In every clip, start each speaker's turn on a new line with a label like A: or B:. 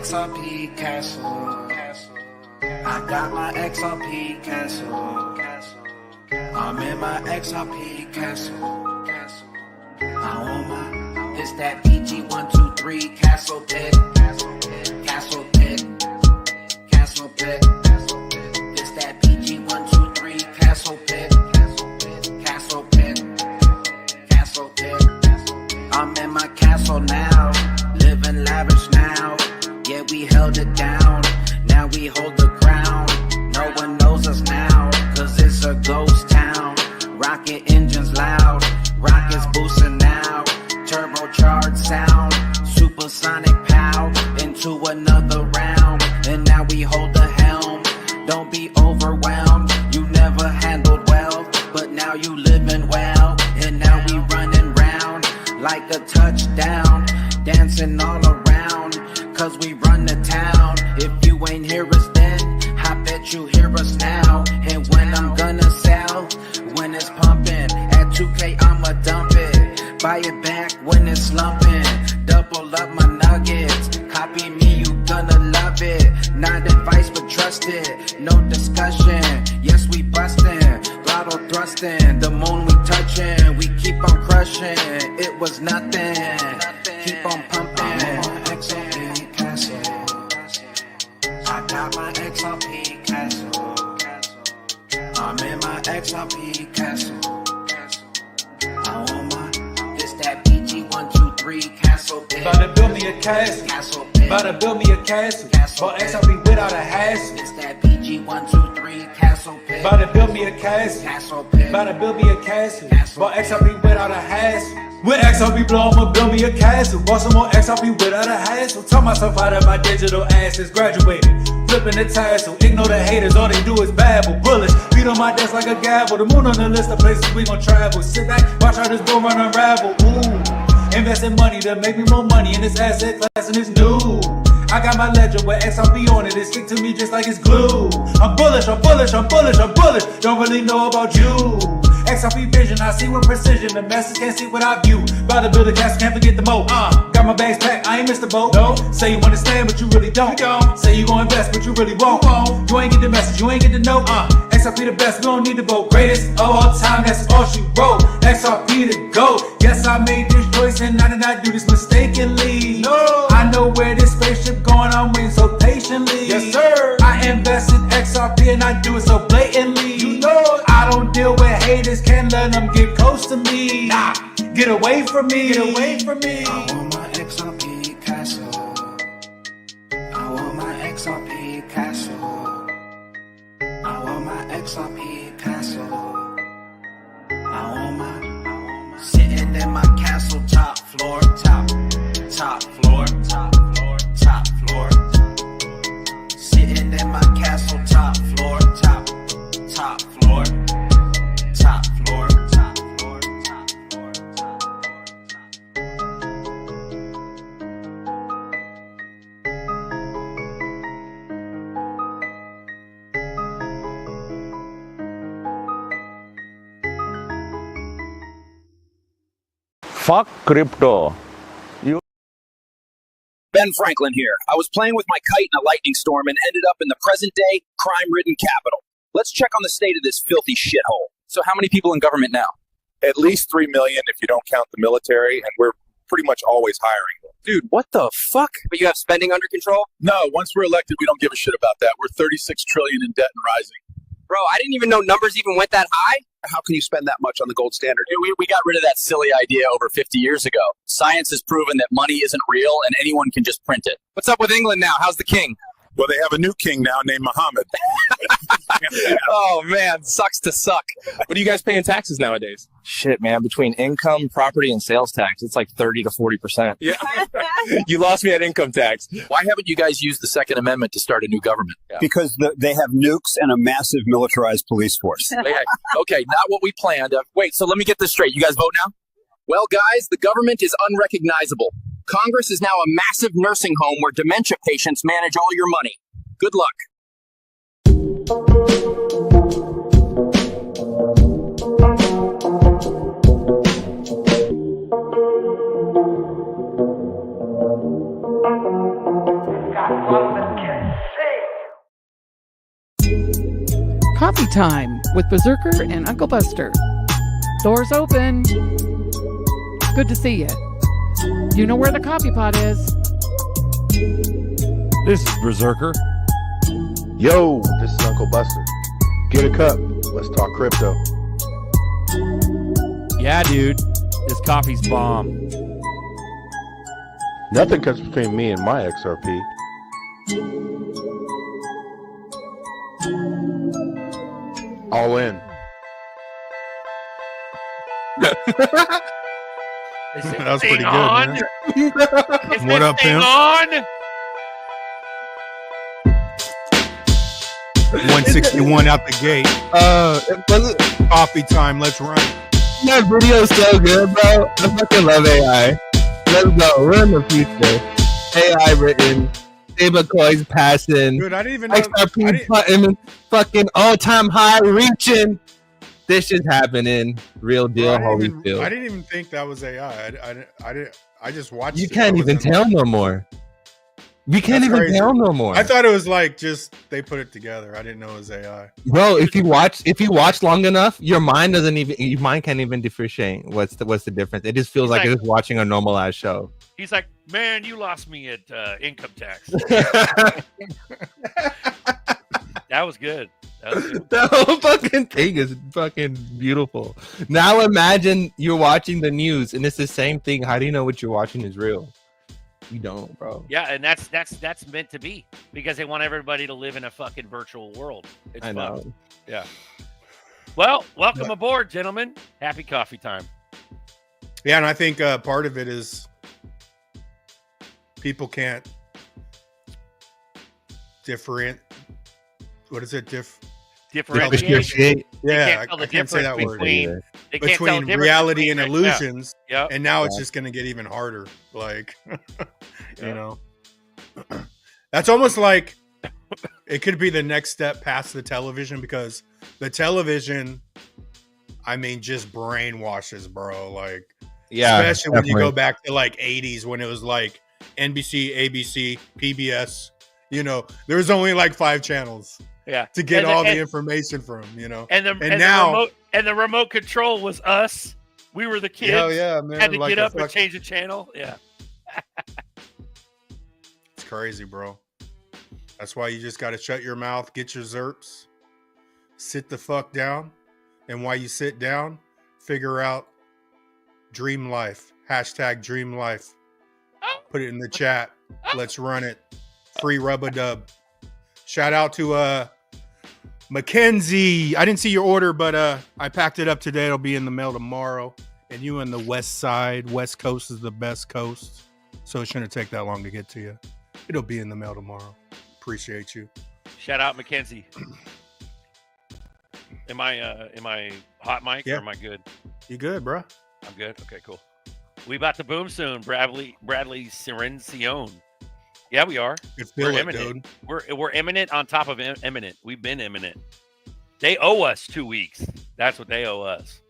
A: XRP castle. I got my XRP castle. I'm in my XRP castle. I own my, it's that PG123 castle pit. Castle pit. Castle pit. It's that PG123 castle pit. Castle pit. Castle pit. I'm in my castle now, living lavish now. Yeah, we held it down, now we hold the ground. No one knows us now, cause it's a ghost town. Rocket engines loud, rockets boosting now. Turbocharged sound, supersonic pow. Into another round, and now we hold the helm. Don't be overwhelmed, you never handled well, but now you living well. And now we running round like a touchdown, dancing all around, cause we run the town. If you ain't hear us then, I bet you hear us now. And when I'm gonna sell, when it's pumping, at 2K I'ma dump it. Buy it back when it's slumping, double up my nuggets. Copy me, you gonna love it. Not advice but trust it, no discussion. Yes, we bustin', throttle thrusting. The moon we touching, we keep on crushing. It was nothing, keep on pumping. XRP castle, I got my XRP castle. I'm in my XRP castle. I own my, it's that PG123 castle pit.
B: About to build me a castle.
A: Castle pit.
B: About to build me a castle. For XRP without a hassle.
A: It's that PG123 castle pit.
B: About to build me a castle.
A: Castle pit.
B: About to build me a castle. For XRP without a hassle. When XRP blow, I'ma build me a castle. Bought some more XRP without a hassle. Taught myself out of my digital assets. Graduated, flipping the tassel. Ignore the haters, all they do is babble. Bullets beat on my desk like a gavel. The moon on the list of places we gon' travel. Sit back, watch how this bull run unravel. Ooh, investing money to make me more money in this asset class and it's new. I got my ledger with XRP on it. It stick to me just like it's glue. I'm bullish, I'm bullish, I'm bullish, I'm bullish. Don't really know about you. XRP vision, I see with precision. The masses can't see what I view. About to build a castle, can't forget the moat. Got my bags packed, I ain't missed the boat. No, say you understand, but you really don't. Say you gon' invest, but you really won't. You ain't get the message, you ain't get the note. XRP the best, we don't need to vote. Greatest of all time, that's all she wrote. XRP the GOAT. Yes, I made this choice and I did not do this mistakenly. No, I know where this spaceship going, I'm waiting so patiently. Yes, sir. I invest in XRP and I do it so blatantly. You know, I don't deal with haters, can't let them get close to me. Nah, get away from me, get away from me.
A: I want my XRP castle. I want my XRP castle. I want my XRP castle. I want my, sitting in my castle top floor, top floor, top floor, top floor. Sitting in my castle top floor, top floor, top floor, top floor, top floor, top
C: Fuck crypto.
D: Ben Franklin here. I was playing with my kite in a lightning storm and ended up in the present-day, crime-ridden capital. Let's check on the state of this filthy shithole. So how many people in government now?
E: At least 3 million if you don't count the military, and we're pretty much always hiring.
D: Dude, what the fuck? But you have spending under control?
E: No, once we're elected, we don't give a shit about that. We're 36 trillion in debt and rising.
D: Bro, I didn't even know numbers even went that high.
E: How can you spend that much on the gold standard?
D: We got rid of that silly idea over 50 years ago. Science has proven that money isn't real and anyone can just print it. What's up with England now? How's the king?
E: Well, they have a new king now named Mohammed.
D: Oh, man, sucks to suck.
F: What are you guys paying taxes nowadays?
G: Shit, man, between income, property, and sales tax, it's like 30 to 40%.
F: Yeah. You lost me at income tax.
D: Why haven't you guys used the Second Amendment to start a new government?
F: Yeah.
H: Because they have nukes and a massive militarized police force.
D: Okay, not what we planned. Wait, so let me get this straight. You guys vote now? Well, guys, the government is unrecognizable. Congress is now a massive nursing home where dementia patients manage all your money. Good luck.
I: Got Coffee Time with Berserker and Uncle Buster. Doors open. Good to see you. You know where the coffee pot is.
J: This is Berserker.
K: Yo, this is Uncle Buster. Get a cup. Let's talk crypto.
J: Yeah, dude. This coffee's bomb.
K: Nothing comes between me and my XRP. All in.
L: That was pretty good, man. What up, pimp? 161 out the gate. Coffee time. Let's run.
G: That video's so good, bro. I fucking love AI. Let's go. We're in the future. AI written. Stablecoins passing.
L: Dude, I didn't even know.
G: XRP button, fucking all-time high reaching. This is happening. Real deal. Holy deal.
L: I didn't even think that was AI. I just watched.
G: You can't even tell no more. You can't even tell no more.
L: I thought it was like just they put it together. I didn't know it was AI.
G: Bro, if you watch long enough, your mind can't even differentiate what's the difference. It just feels like it's watching a normal ass show.
M: He's like, man, you lost me at income tax. That was good.
G: The whole fucking thing is fucking beautiful. Now imagine you're watching the news and it's the same thing. How do you know what you're watching is real? You don't, bro.
M: Yeah, and that's meant to be because they want everybody to live in a fucking virtual world. It's fun.
G: know.
M: Yeah. Well, welcome aboard, gentlemen. Happy coffee time.
L: Yeah, and I think part of it is people can't differentiate. Yeah, I can't say that word. Between reality and illusions.
M: Yeah.
L: And now it's just going to get even harder. Like, you know, that's almost like it could be the next step past the television because the television, I mean, just brainwashes, bro. Like, especially when you go back to like 80s when it was like NBC, ABC, PBS, you know, there was only like 5 channels.
M: Yeah,
L: to get all the information from, you know,
M: and the remote control was us. We were the kids.
L: Hell yeah, man!
M: Had to get up and change the channel. Yeah,
L: it's crazy, bro. That's why you just got to shut your mouth, get your zerps, sit the fuck down, and while you sit down, figure out dream life. # dream life. Put it in the chat. Let's run it. Free rub-a-dub. Shout out to Mackenzie. I didn't see your order, but I packed it up today. It'll be in the mail tomorrow. And you in the west side. West Coast is the best coast. So it shouldn't take that long to get to you. It'll be in the mail tomorrow. Appreciate you.
M: Shout out Mackenzie. Am I hot mic or am I good?
L: You good, bro?
M: I'm good. Okay, cool. We about to boom soon. Bradley Cirencione. Yeah, we are. We're imminent. Dude. We're imminent on top of imminent. We've been imminent. They owe us 2 weeks. That's what they owe us.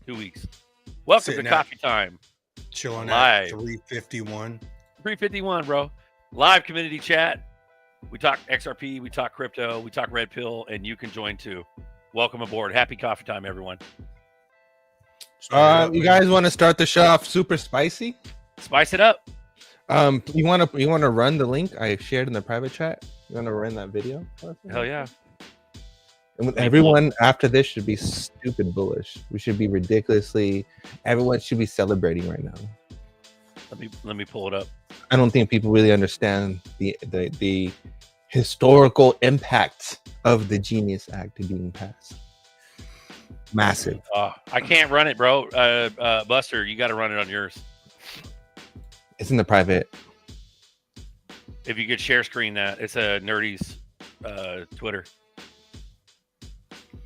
M: 2 weeks. Welcome
L: Sitting
M: to Coffee Time.
L: Chilling
M: live.
L: At 351.
M: 351, bro. Live community chat. We talk XRP. We talk crypto. We talk Red Pill, and you can join too. Welcome aboard. Happy coffee time, everyone.
G: You guys want to start the show off super spicy?
M: Spice it up.
G: You want to run the link I shared in the private chat? You want to run that video?
M: Hell yeah!
G: And everyone after this should be stupid bullish. We should be ridiculously. Everyone should be celebrating right now.
M: Let me pull it up.
G: I don't think people really understand the historical impact of the Genius Act being passed. Massive.
M: I can't run it, bro. Buster, you got to run it on yours.
G: It's in the private.
M: If you could share screen that, it's a Nerdy's Twitter.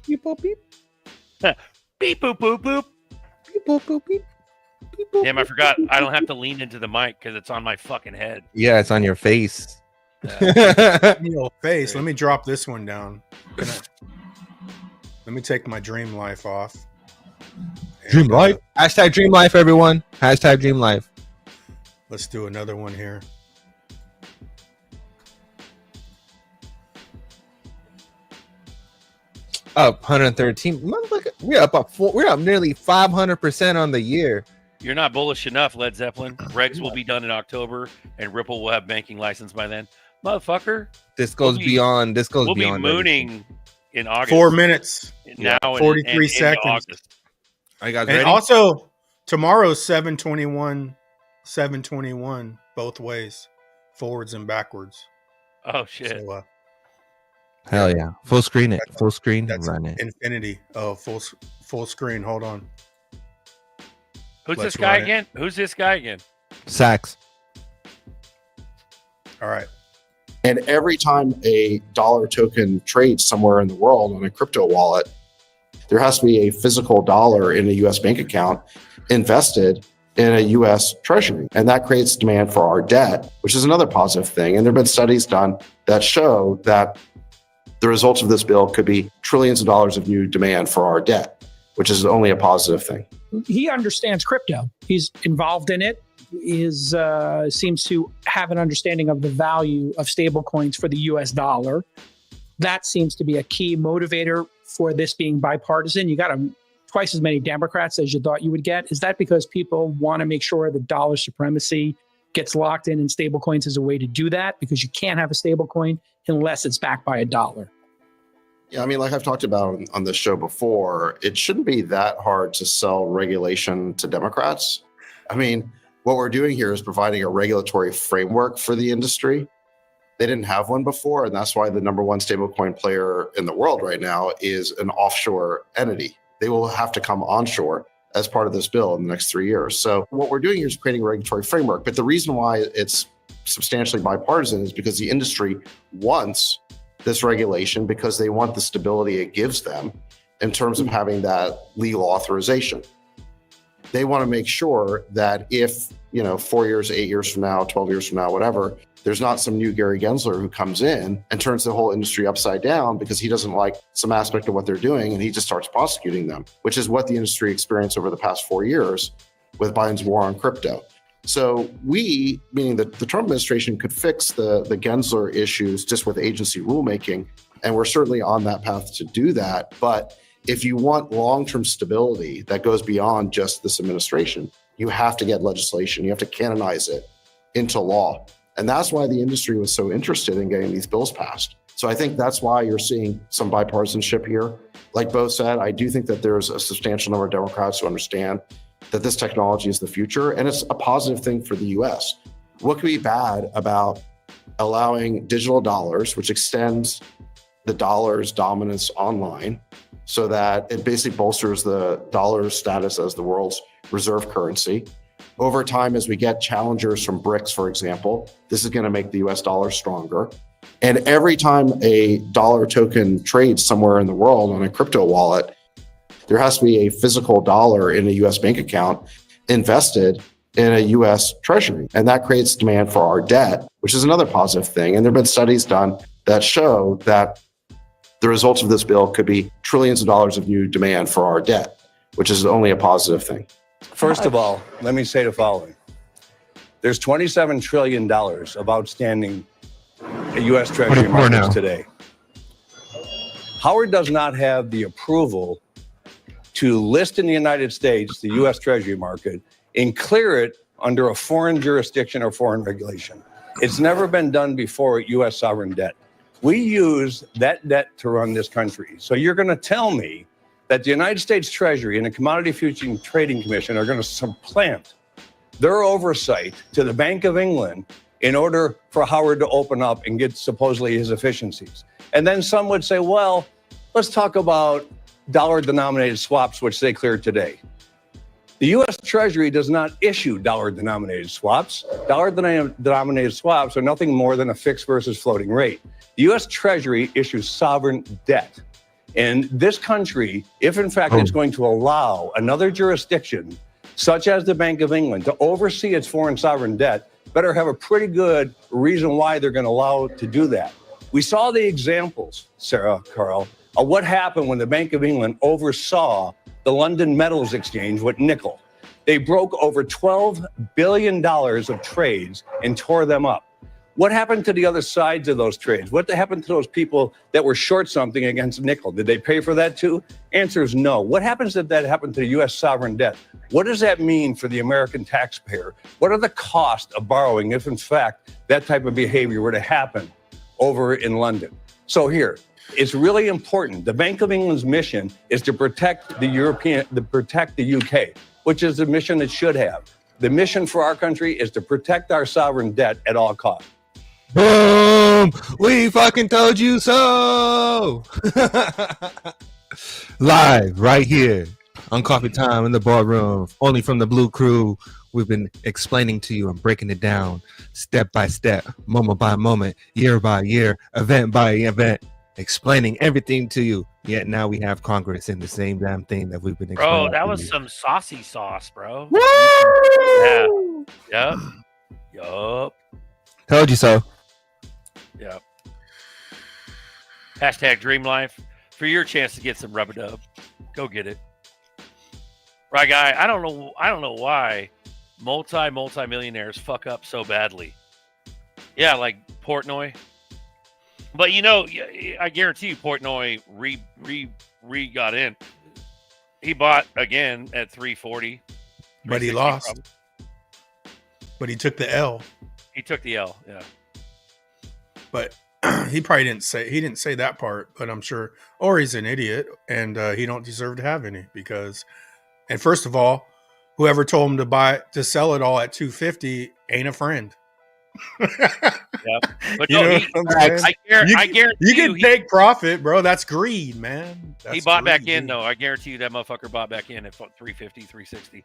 G: Beep boop beep.
M: Beep boop boop boop.
G: Beep boop boop beep. Beep, boop,
M: damn, I forgot. I don't have to lean into the mic because it's on my fucking head.
G: Yeah, it's on your face.
L: Your face. Let me drop this one down. Let me take my dream life off.
G: Dream life. Hashtag dream life, everyone. Hashtag dream life.
L: Let's do another one here.
G: Up 113. Motherfucker, we're up nearly 500% on the year.
M: You're not bullish enough, Led Zeppelin. Regs will be done in October, and Ripple will have banking license by then. Motherfucker.
G: This goes beyond. This goes
M: We'll
G: beyond
M: be mooning
G: everything.
M: in August.
L: 4 minutes.
M: Now,
L: 43 seconds.
M: August.
G: Are you guys
L: And
G: ready?
L: also, tomorrow's 721 both ways, forwards and backwards.
M: Oh shit!
L: So,
G: Hell yeah! Full screen it. Full screen.
L: that's
G: Run it.
L: infinity. Oh, full screen. Hold on.
M: Who's
L: Let's
M: this guy
L: run it.
M: again? Who's this guy again?
G: Sacks.
L: All right.
N: And every time a dollar token trades somewhere in the world on a crypto wallet, there has to be a physical dollar in a US bank account invested in a US treasury. And that creates demand for our debt, which is another positive thing. And there have been studies done that show that the results of this bill could be trillions of dollars of new demand for our debt, which is only a positive thing.
O: He understands crypto. He's involved in it. Seems to have an understanding of the value of stablecoins for the US dollar. That seems to be a key motivator for this being bipartisan. You got twice as many Democrats as you thought you would get. Is that because people want to make sure the dollar supremacy gets locked in and stablecoins is a way to do that? Because you can't have a stablecoin unless it's backed by a dollar.
N: Yeah, I mean, like I've talked about on this show before, it shouldn't be that hard to sell regulation to Democrats. I mean, what we're doing here is providing a regulatory framework for the industry. They didn't have one before, and that's why the number one stablecoin player in the world right now is an offshore entity. They will have to come onshore as part of this bill in the next 3 years. So what we're doing here is creating a regulatory framework. But the reason why it's substantially bipartisan is because the industry wants this regulation because they want the stability it gives them in terms of having that legal authorization. They want to make sure that if, 4 years, 8 years from now, 12 years from now, whatever, there's not some new Gary Gensler who comes in and turns the whole industry upside down because he doesn't like some aspect of what they're doing and he just starts prosecuting them, which is what the industry experienced over the past 4 years with Biden's war on crypto. So we, meaning the Trump administration, could fix the Gensler issues just with agency rulemaking, and we're certainly on that path to do that. But if you want long-term stability that goes beyond just this administration, you have to get legislation. You have to canonize it into law. And that's why the industry was so interested in getting these bills passed. So I think that's why you're seeing some bipartisanship here. Like Bo said, I do think that there's a substantial number of Democrats who understand that this technology is the future, and it's a positive thing for the US. What could be bad about allowing digital dollars, which extends the dollar's dominance online, so that it basically bolsters the dollar's status as the world's reserve currency? Over time, as we get challengers from BRICS, for example, this is going to make the US dollar stronger. And every time a dollar token trades somewhere in the world on a crypto wallet, there has to be a physical dollar in a US bank account invested in a US treasury. And that creates demand for our debt, which is another positive thing. And there have been studies done that show that the results of this bill could be trillions of dollars of new demand for our debt, which is only a positive thing.
P: First of all, let me say the following. There's $27 trillion of outstanding U.S. Treasury markets today. Howard does not have the approval to list in the United States the U.S. Treasury market and clear it under a foreign jurisdiction or foreign regulation. It's never been done before at U.S. sovereign debt. We use that debt to run this country. So you're going to tell me that the United States Treasury and the Commodity Futures Trading Commission are going to supplant their oversight to the Bank of England in order for Howard to open up and get supposedly his efficiencies. And then some would say, well, let's talk about dollar-denominated swaps, which they cleared today. The U.S. Treasury does not issue dollar-denominated swaps. Dollar-denominated swaps are nothing more than a fixed versus floating rate. The U.S. Treasury issues sovereign debt. And this country, if in fact it's going to allow another jurisdiction, such as the Bank of England, to oversee its foreign sovereign debt, better have a pretty good reason why they're going to allow it to do that. We saw the examples, Sarah, Carl, of what happened when the Bank of England oversaw the London Metals Exchange with nickel. They broke over $12 billion of trades and tore them up. What happened to the other sides of those trades? What happened to those people that were short something against nickel? Did they pay for that too? Answer is no. What happens if that happened to the U.S. sovereign debt? What does that mean for the American taxpayer? What are the costs of borrowing if, in fact, that type of behavior were to happen over in London? So here, it's really important. The Bank of England's mission is to protect the UK, which is the mission it should have. The mission for our country is to protect our sovereign debt at all costs.
G: Boom! We fucking told you so! Live right here on Coffee Time in the Boardroom, only from the Blue Crew. We've been explaining to you and breaking it down step by step, moment by moment, year by year, event by event, explaining everything to you. Yet now we have Congress in the same damn thing that we've been explaining.
M: Bro, that was some saucy sauce, bro.
G: Woo!
M: Yeah. Yup.
G: Told you so.
M: Yeah. Hashtag Dream Life. For your chance to get some rub-a-dub, go get it. Right, guy? I don't know why multi-millionaires fuck up so badly. Yeah, like Portnoy. But you know, I guarantee you Portnoy re got in. He bought again at 340.
L: But he lost. Probably. But he took the L.
M: He took the L, yeah.
L: But he probably didn't say that part, but I'm sure, or he's an idiot and he don't deserve to have any because, and first of all, whoever told him to sell it all at 250 ain't a friend.
M: Yeah, but
L: you
M: no, I guarantee
L: you can take profit, bro. That's greed, man.
M: He bought back in, though. I guarantee you that motherfucker bought back in at 350, 360.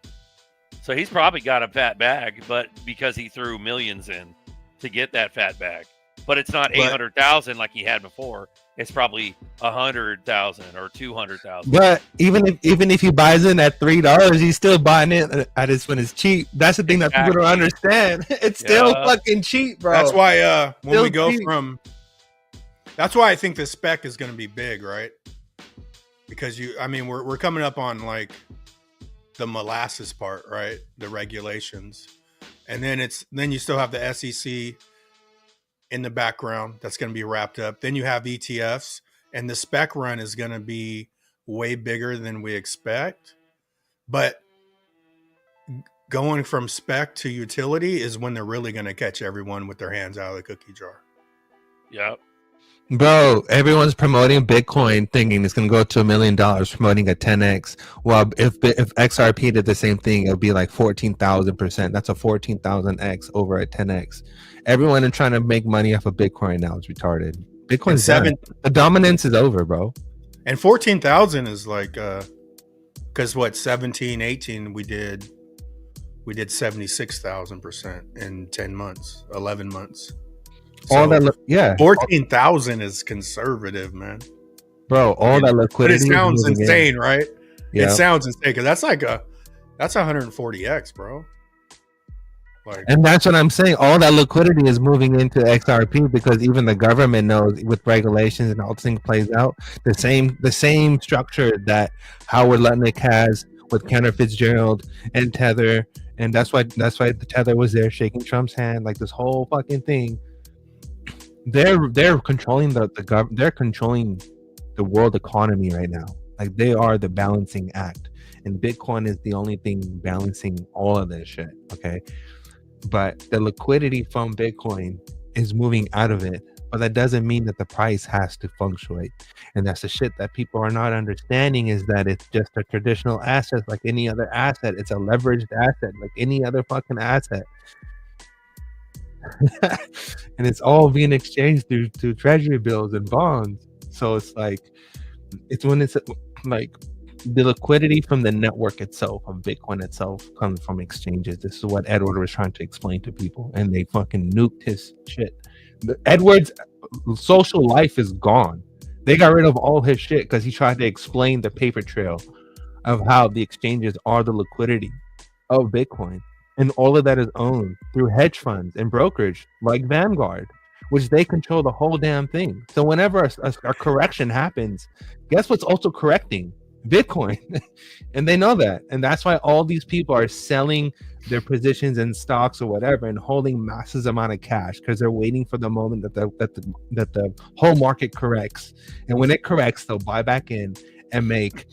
M: So he's probably got a fat bag, but because he threw millions in to get that fat bag. But it's not 800,000 like he had before. It's probably 100,000 or 200,000.
G: But even if he buys in at $3, he's still buying it at it when it's cheap. That's the thing that people don't understand. It's still fucking cheap, bro.
L: That's why when we go from, that's why I think the spec is going to be big, right? Because we're coming up on like the molasses part, right? The regulations, and then you still have the SEC in the background that's going to be wrapped up. Then you have ETFs, and the spec run is going to be way bigger than we expect. But going from spec to utility is when they're really going to catch everyone with their hands out of the cookie jar.
M: Yep.
G: Bro, everyone's promoting Bitcoin thinking it's going to go to $1 million, promoting a 10x. Well, if XRP did the same thing, it would be like 14,000%. That's a 14,000x over a 10x. Everyone is trying to make money off of Bitcoin now is retarded. Bitcoin's the dominance is over, bro.
L: And 14,000 is like, because 17, 18, we did 76,000% in 10 months, 11 months. So 14,000 is conservative, man.
G: Bro, all that liquidity.
L: But it sounds insane, right?
G: Yeah.
L: It sounds insane because that's 140x, bro.
G: And that's what I'm saying. All that liquidity is moving into XRP because even the government knows with regulations and all things plays out the same structure that Howard Lutnick has with Cantor Fitzgerald and Tether, and that's why the Tether was there shaking Trump's hand, like this whole fucking thing. They're controlling they're controlling the world economy right now. Like they are the balancing act, and Bitcoin is the only thing balancing all of this shit. Okay, but the liquidity from Bitcoin is moving out of it, but that doesn't mean that the price has to fluctuate. And that's the shit that people are not understanding, is that it's just a traditional asset like any other asset. It's a leveraged asset like any other fucking asset. And it's all being exchanged through treasury bills and bonds. So it's like, it's when it's like the liquidity from the network itself, of Bitcoin itself, comes from exchanges. This is what Edward was trying to explain to people, and they fucking nuked his shit. Edward's social life is gone. They got rid of all his shit because he tried to explain the paper trail of how the exchanges are the liquidity of Bitcoin. And all of that is owned through hedge funds and brokerage like Vanguard, which they control the whole damn thing. So whenever a correction happens, guess what's also correcting? Bitcoin. And they know that. And that's why all these people are selling their positions in stocks or whatever and holding massive amount of cash because they're waiting for the moment that the whole market corrects. And when it corrects, they'll buy back in and make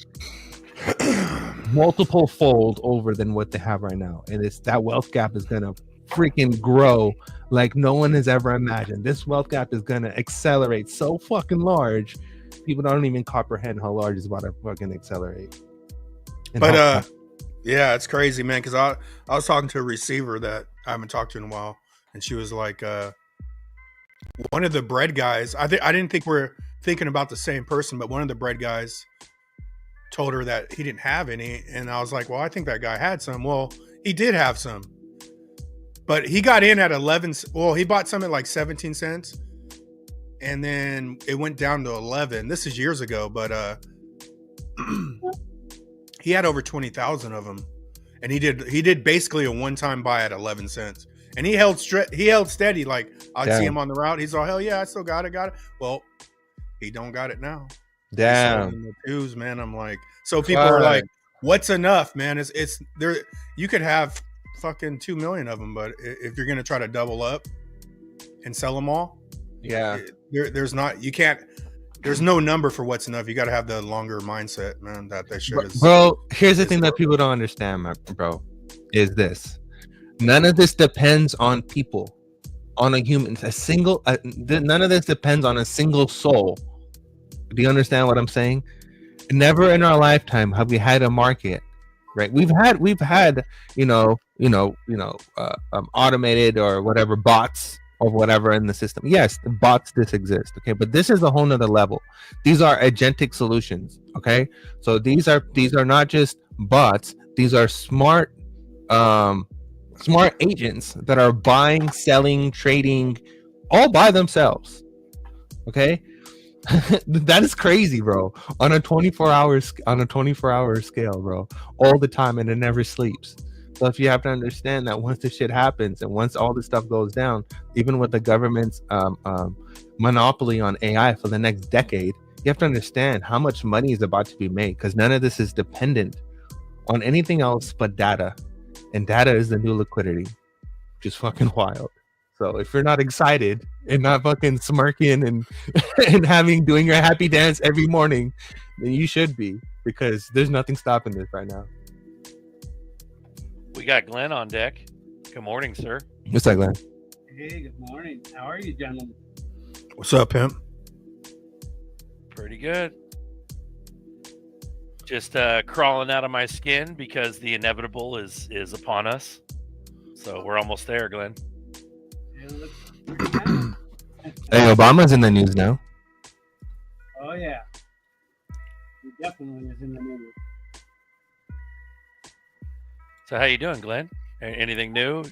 G: multiple fold over than what they have right now. And it's that wealth gap is gonna freaking grow like no one has ever imagined. This wealth gap is gonna accelerate so fucking large. People don't even comprehend how large it's about to fucking accelerate. And
L: but yeah, it's crazy, man. Because I was talking to a receiver that I haven't talked to in a while, and she was like, one of the bread guys. I didn't think we're thinking about the same person, but one of the bread guys told her that he didn't have any, and I was like, well, I think that guy had some. Well, he did have some, but he got in at 11. Well, he bought some at like 17 cents, and then it went down to 11. This is years ago, but he had over 20,000 of them, and he did basically a one-time buy at 11 cents, and he held steady. Like I'd see him on the route, he's all, hell yeah, I still got it. Well, he don't got it now.
G: Damn.
L: The twos, man. I'm like, so people are like, what's enough, man? It's there. You could have fucking 2 million of them, but if you're gonna try to double up and sell them all, there's not. You can't. There's no number for what's enough. You got to have the longer mindset, man. That shit is.
G: Bro, here's the thing that people don't understand, bro, is this: none of this depends on people, on a human. None of this depends on a single soul. Do you understand what I'm saying? Never in our lifetime have we had a market, right? We've had automated or whatever bots or whatever in the system. Yes, the bots exist, okay, but this is a whole nother level. These are agentic solutions, okay? So these are not just bots. These are smart agents that are buying, selling, trading, all by themselves, okay? That is crazy, bro. On a 24-hour scale, bro, all the time, and it never sleeps. So if you have to understand that once this shit happens and once all this stuff goes down, even with the government's monopoly on AI for the next decade, you have to understand how much money is about to be made, because none of this is dependent on anything else but data, and data is the new liquidity, which is fucking wild. So if you're not excited and not fucking smirking and doing your happy dance every morning, then you should be, because there's nothing stopping this right now.
M: We got Glenn on deck. Good morning, sir.
G: What's up, Glenn?
Q: Hey, good morning. How are you, gentlemen?
L: What's up, pimp?
M: Pretty good. Just crawling out of my skin because the inevitable is upon us. So we're almost there, Glenn.
G: Hey, Obama's in the news now.
Q: Oh yeah, he definitely is in the news.
M: So how you doing, Glenn? Anything new?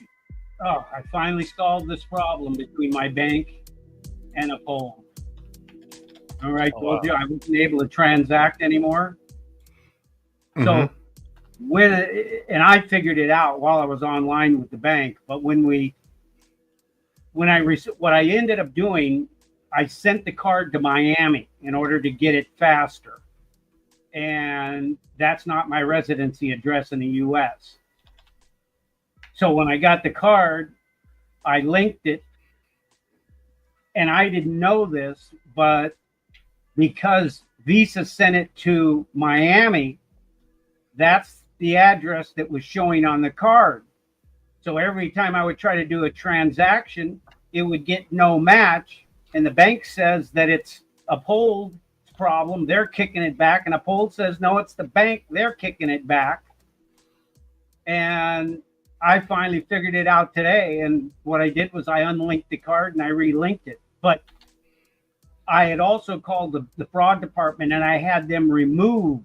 Q: Oh, I finally solved this problem between my bank and a poll. All right, told you I wasn't able to transact anymore. So and I figured it out while I was online with the bank, but what I ended up doing, I sent the card to Miami in order to get it faster. And that's not my residency address in the US. So when I got the card, I linked it, and I didn't know this, but because Visa sent it to Miami, that's the address that was showing on the card. So every time I would try to do a transaction, it would get no match. And the bank says that it's a Uphold problem. They're kicking it back. And Uphold says, no, it's the bank. They're kicking it back. And I finally figured it out today. And what I did was I unlinked the card and I relinked it. But I had also called the fraud department, and I had them remove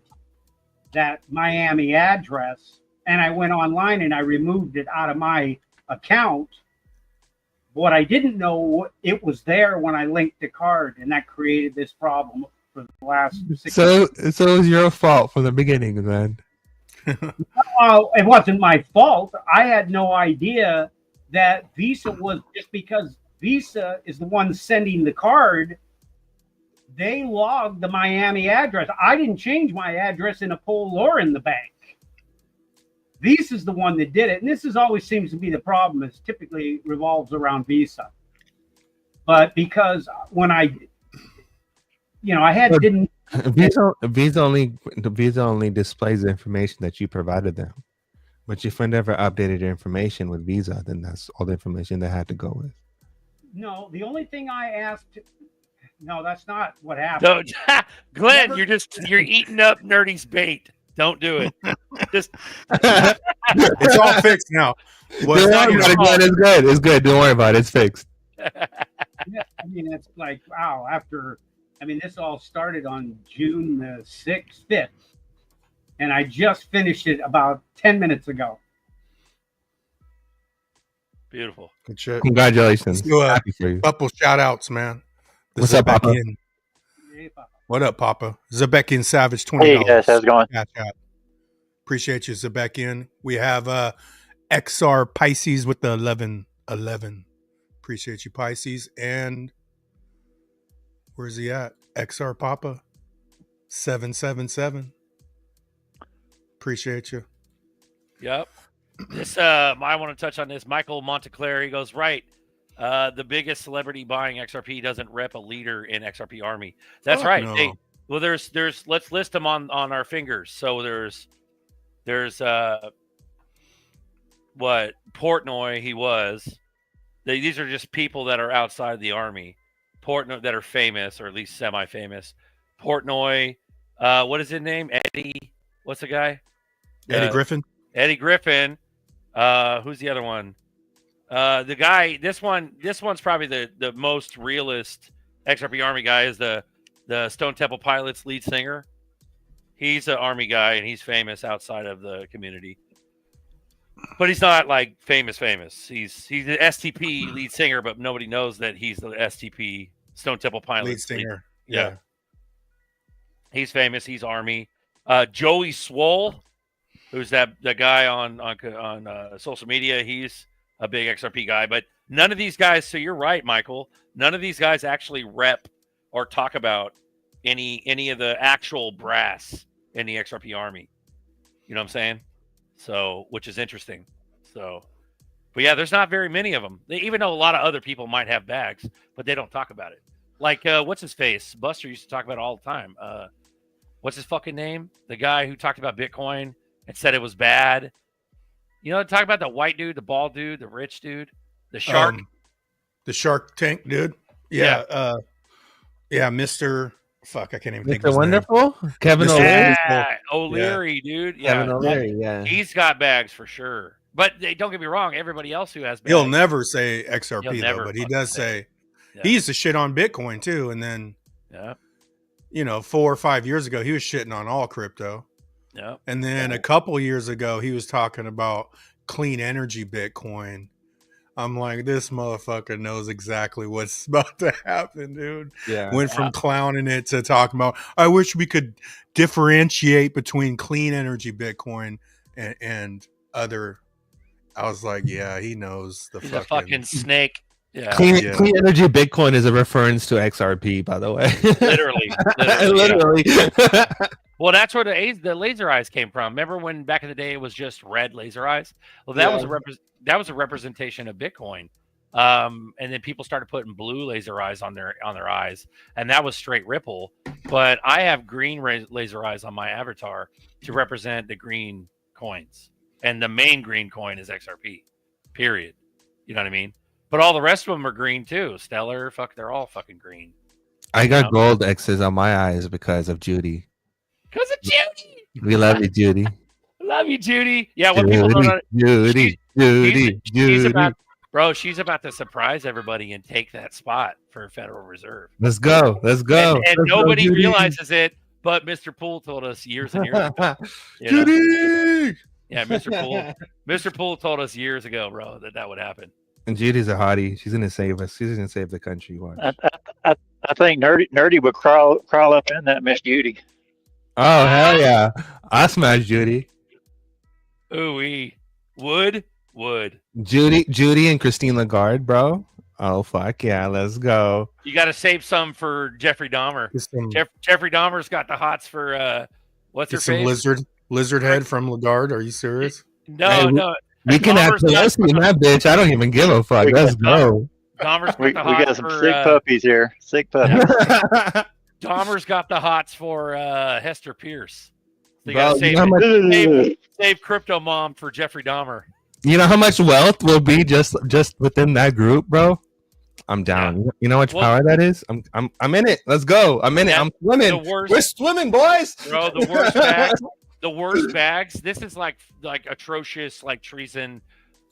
Q: that Miami address. And I went online and I removed it out of my account. What I didn't know, it was there when I linked the card, and that created this problem for the last 6
G: So it was your fault from the beginning, then.
Q: It wasn't my fault. I had no idea that Visa was, just because Visa is the one sending the card, they logged the Miami address. I didn't change my address in a poll or in the bank. Visa is the one that did it, and this is always seems to be the problem. Is typically revolves around Visa, but because when I didn't.
G: Visa only displays the information that you provided them. But if I never updated your information with Visa, then that's all the information they had to go with.
Q: No, the only thing I asked. No, that's not what happened.
M: No, Glenn, you're eating up Nerdy's bait. Don't do it. Just
L: it's all fixed now.
G: Well, don't worry about it, Glenn. It's good. It's good. Don't worry about it. It's fixed.
Q: Yeah, I mean, it's like, wow. This all started on June the 5th, and I just finished it about 10 minutes ago.
M: Beautiful.
L: Good shit.
G: Congratulations.
L: Happy for you. Couple shout outs, man.
G: What's up, Papa?
L: What up, Papa? Zebekian Savage, $20.
R: Hey guys, how's it going?
L: Appreciate you, Zebekian. We have XR Pisces with the 1111. Appreciate you, Pisces. And where's he at? XR Papa 777. Appreciate you.
M: Yep. This I want to touch on this. Michael Monteclair goes right. The biggest celebrity buying XRP doesn't rep a leader in XRP Army. That's right.
L: No.
M: Hey, well, there's let's list them on our fingers. So there's what Portnoy he was. These are just people that are outside the Army. Portnoy that are famous or at least semi-famous. Portnoy, what is his name? Eddie. What's the guy?
L: Eddie Griffin.
M: Eddie Griffin. Who's the other one? The guy, this one's probably the most realist XRP Army guy is the Stone Temple Pilots lead singer. He's an Army guy and he's famous outside of the community. But he's not like famous. He's an STP lead singer, but nobody knows that he's the STP Stone Temple Pilots
L: lead singer.
M: Yeah. He's famous. He's Army. Joey Swole, who's the guy on social media. He's a big XRP guy, but none of these guys. So you're right, Michael. None of these guys actually rep or talk about any of the actual brass in the XRP Army. You know what I'm saying? So, which is interesting. So, but yeah, there's not very many of them. Even though a lot of other people might have bags, but they don't talk about it. Like, what's his face? Buster used to talk about it all the time. What's his fucking name? The guy who talked about Bitcoin and said it was bad. You know, talk about the white dude, the bald dude, the rich dude, the shark.
L: The Shark Tank dude. Yeah. Mr. Fuck, I can't even think
G: of his
L: Wonderful?
G: Name. Kevin
M: O'Leary.
G: O'Leary.
M: O'Leary, dude. Yeah.
G: Kevin O'Leary, yeah.
M: He's got bags for sure. But don't get me wrong, everybody else who has bags.
L: He'll never say XRP, though, but he does say he used to shit on Bitcoin, too. And then, 4 or 5 years ago, he was shitting on all crypto.
M: Yeah.
L: And then a couple years ago, he was talking about clean energy Bitcoin. I'm like, this motherfucker knows exactly what's about to happen, dude.
G: Yeah.
L: Went from clowning it to talking about, I wish we could differentiate between clean energy Bitcoin and other. I was like, yeah, he knows the
M: fucking snake. Yeah.
G: Clean energy Bitcoin is a reference to XRP, by the way.
M: Literally. Well, that's where the laser eyes came from. Remember when back in the day it was just red laser eyes? Well, that was a representation of Bitcoin. And then people started putting blue laser eyes on their eyes, and that was straight Ripple. But I have green laser eyes on my avatar to represent the green coins, and the main green coin is XRP. Period. You know what I mean? But all the rest of them are green too. Stellar, they're all fucking green.
G: I got gold X's on my eyes because of Judy.
M: Because of Judy.
G: We love you, Judy.
M: Love you, Judy. Yeah, when people don't know,
G: Judy.
M: she's about to surprise everybody and take that spot for Federal Reserve.
G: Let's go.
M: And nobody realizes it, but Mr. Poole told us years and years ago.
G: Judy.
M: Yeah, Mr. Poole told us years ago, bro, that would happen.
G: And Judy's a hottie. She's gonna save us. She's gonna save the country. Watch.
R: I think Nerdy would crawl up in that Miss Judy.
G: Oh hell yeah! I smash Judy.
M: Ooh, would
G: Judy and Christine Lagarde, bro. Oh fuck yeah, let's go.
M: You got to save some for Jeffrey Dahmer. Jeffrey Dahmer's got the hots for what's her face?
L: Lizard head from Lagarde. Are you serious?
M: No.
G: We can have Pelosi in that bitch. I don't even give a fuck. Let's go.
M: Dahmer's got
R: We
M: the hots
R: got some
M: for,
R: sick puppies here. Sick puppies.
M: Dahmer's got the hots for Hester Pierce. So you
G: Bro,
M: got
G: you know how much-
M: to save Crypto Mom for Jeffrey Dahmer.
G: You know how much wealth will be just within that group, bro? I'm down.
M: Yeah.
G: You know how much power that is? I'm in it. Let's go. I'm in it. I'm swimming. We're swimming, boys.
M: Bro, the worst bags. The worst bags. This is like atrocious, like treason,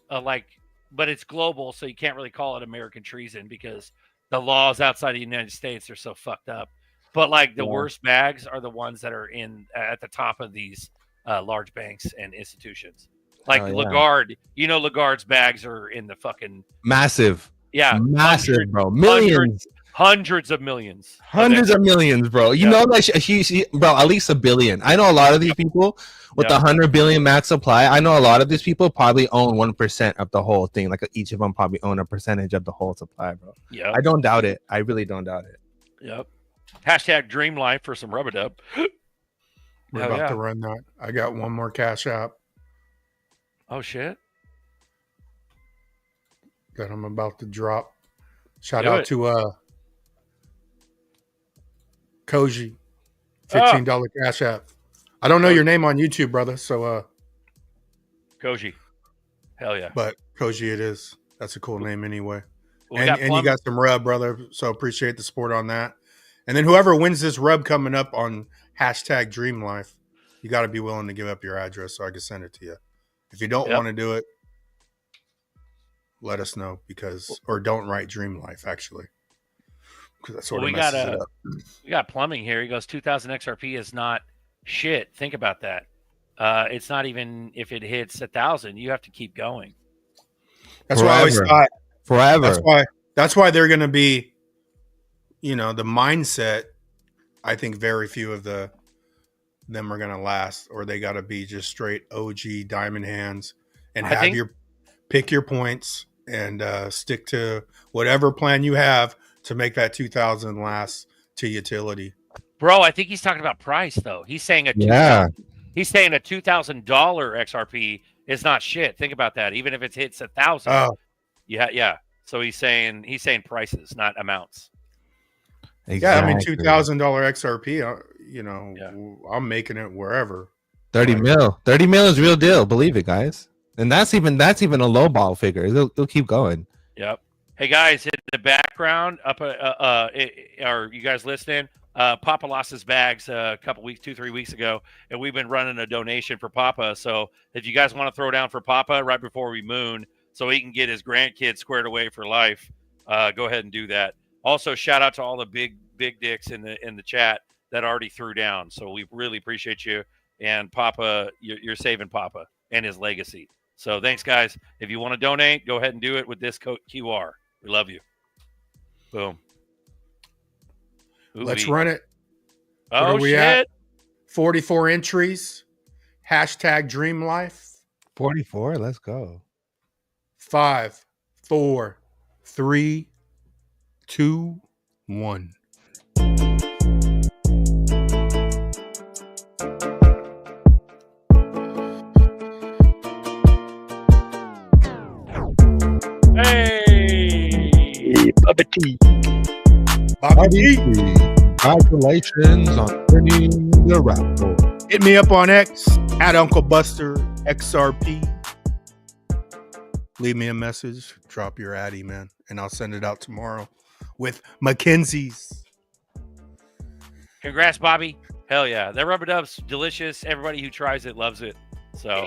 M: but it's global, so you can't really call it American treason because the laws outside of the United States are so fucked up. But like the worst bags are the ones that are at the top of these large banks and institutions. Like Lagarde, Lagarde's bags are in the fucking
G: massive.
M: Yeah,
G: massive, bro. Millions.
M: Hundreds of millions.
G: Hundreds of millions, bro. You know that she, bro, at least $1 billion. I know a lot of these people with the 100 billion max supply. I know a lot of these people probably own 1% of the whole thing. Like each of them probably own a percentage of the whole supply, bro.
M: Yeah,
G: I don't doubt it. I really don't doubt it.
M: Yep. Hashtag dream life for some rub-a-dub.
L: We're about to run that. I got one more cash app
M: Oh shit.
L: that I'm about to drop. Shout out to Koji, $15 cash app. I don't know your name on YouTube, brother. So
M: Koji. Hell yeah.
L: But Koji it is. That's a cool name anyway.
M: Well,
L: and you got some rub, brother. So appreciate the support on that. And then whoever wins this rub coming up on hashtag Dream Life, you got to be willing to give up your address so I can send it to you. If you don't want to do it, let us know or don't write Dream Life actually. Because that sort of messes it up.
M: We got plumbing here. He goes 2,000 XRP is not shit. Think about that. It's not even if it hits 1,000, you have to keep going.
L: That's why I always thought
G: forever.
L: That's why they're going to be, the mindset. I think very few of them are going to last, or they got to be just straight OG diamond hands and pick your points and stick to whatever plan you have to make that 2,000 last to utility.
M: Bro, I think he's talking about price though. He's saying he's saying a $2,000 XRP is not shit. Think about that. Even if it hits 1,000.
L: Oh.
M: Yeah. So he's saying prices, not amounts.
L: Exactly. Yeah, I mean $2,000 XRP. I'm making it wherever.
G: 30 mil. 30 mil is real deal. Believe it, guys. And that's even a low ball figure. They'll keep going.
M: Yep. Hey guys, in the background, are you guys listening? Papa lost his bags a couple weeks, 2-3 weeks ago, and we've been running a donation for Papa. So if you guys want to throw down for Papa right before we moon, so he can get his grandkids squared away for life, go ahead and do that. Also, shout out to all the big dicks in the chat that already threw down. So we really appreciate you. And Papa, you're saving Papa and his legacy. So thanks, guys. If you want to donate, go ahead and do it with this code QR. We love you. Boom.
L: Let's run it.
M: Oh,
L: what are we
M: shit.
L: At? 44 entries. Hashtag Dream Life.
G: 44. Let's go.
L: 5, 4, 3, 2, 1.
R: Hey, Bubba T.
L: Bobby.
G: Congratulations on winning the raffle.
L: Hit me up on X at Uncle Buster XRP. Leave me a message. Drop your Addy, man, and I'll send it out tomorrow with Mackenzie's.
M: Congrats, Bobby. Hell yeah. That rubber dub's delicious. Everybody who tries it loves it. So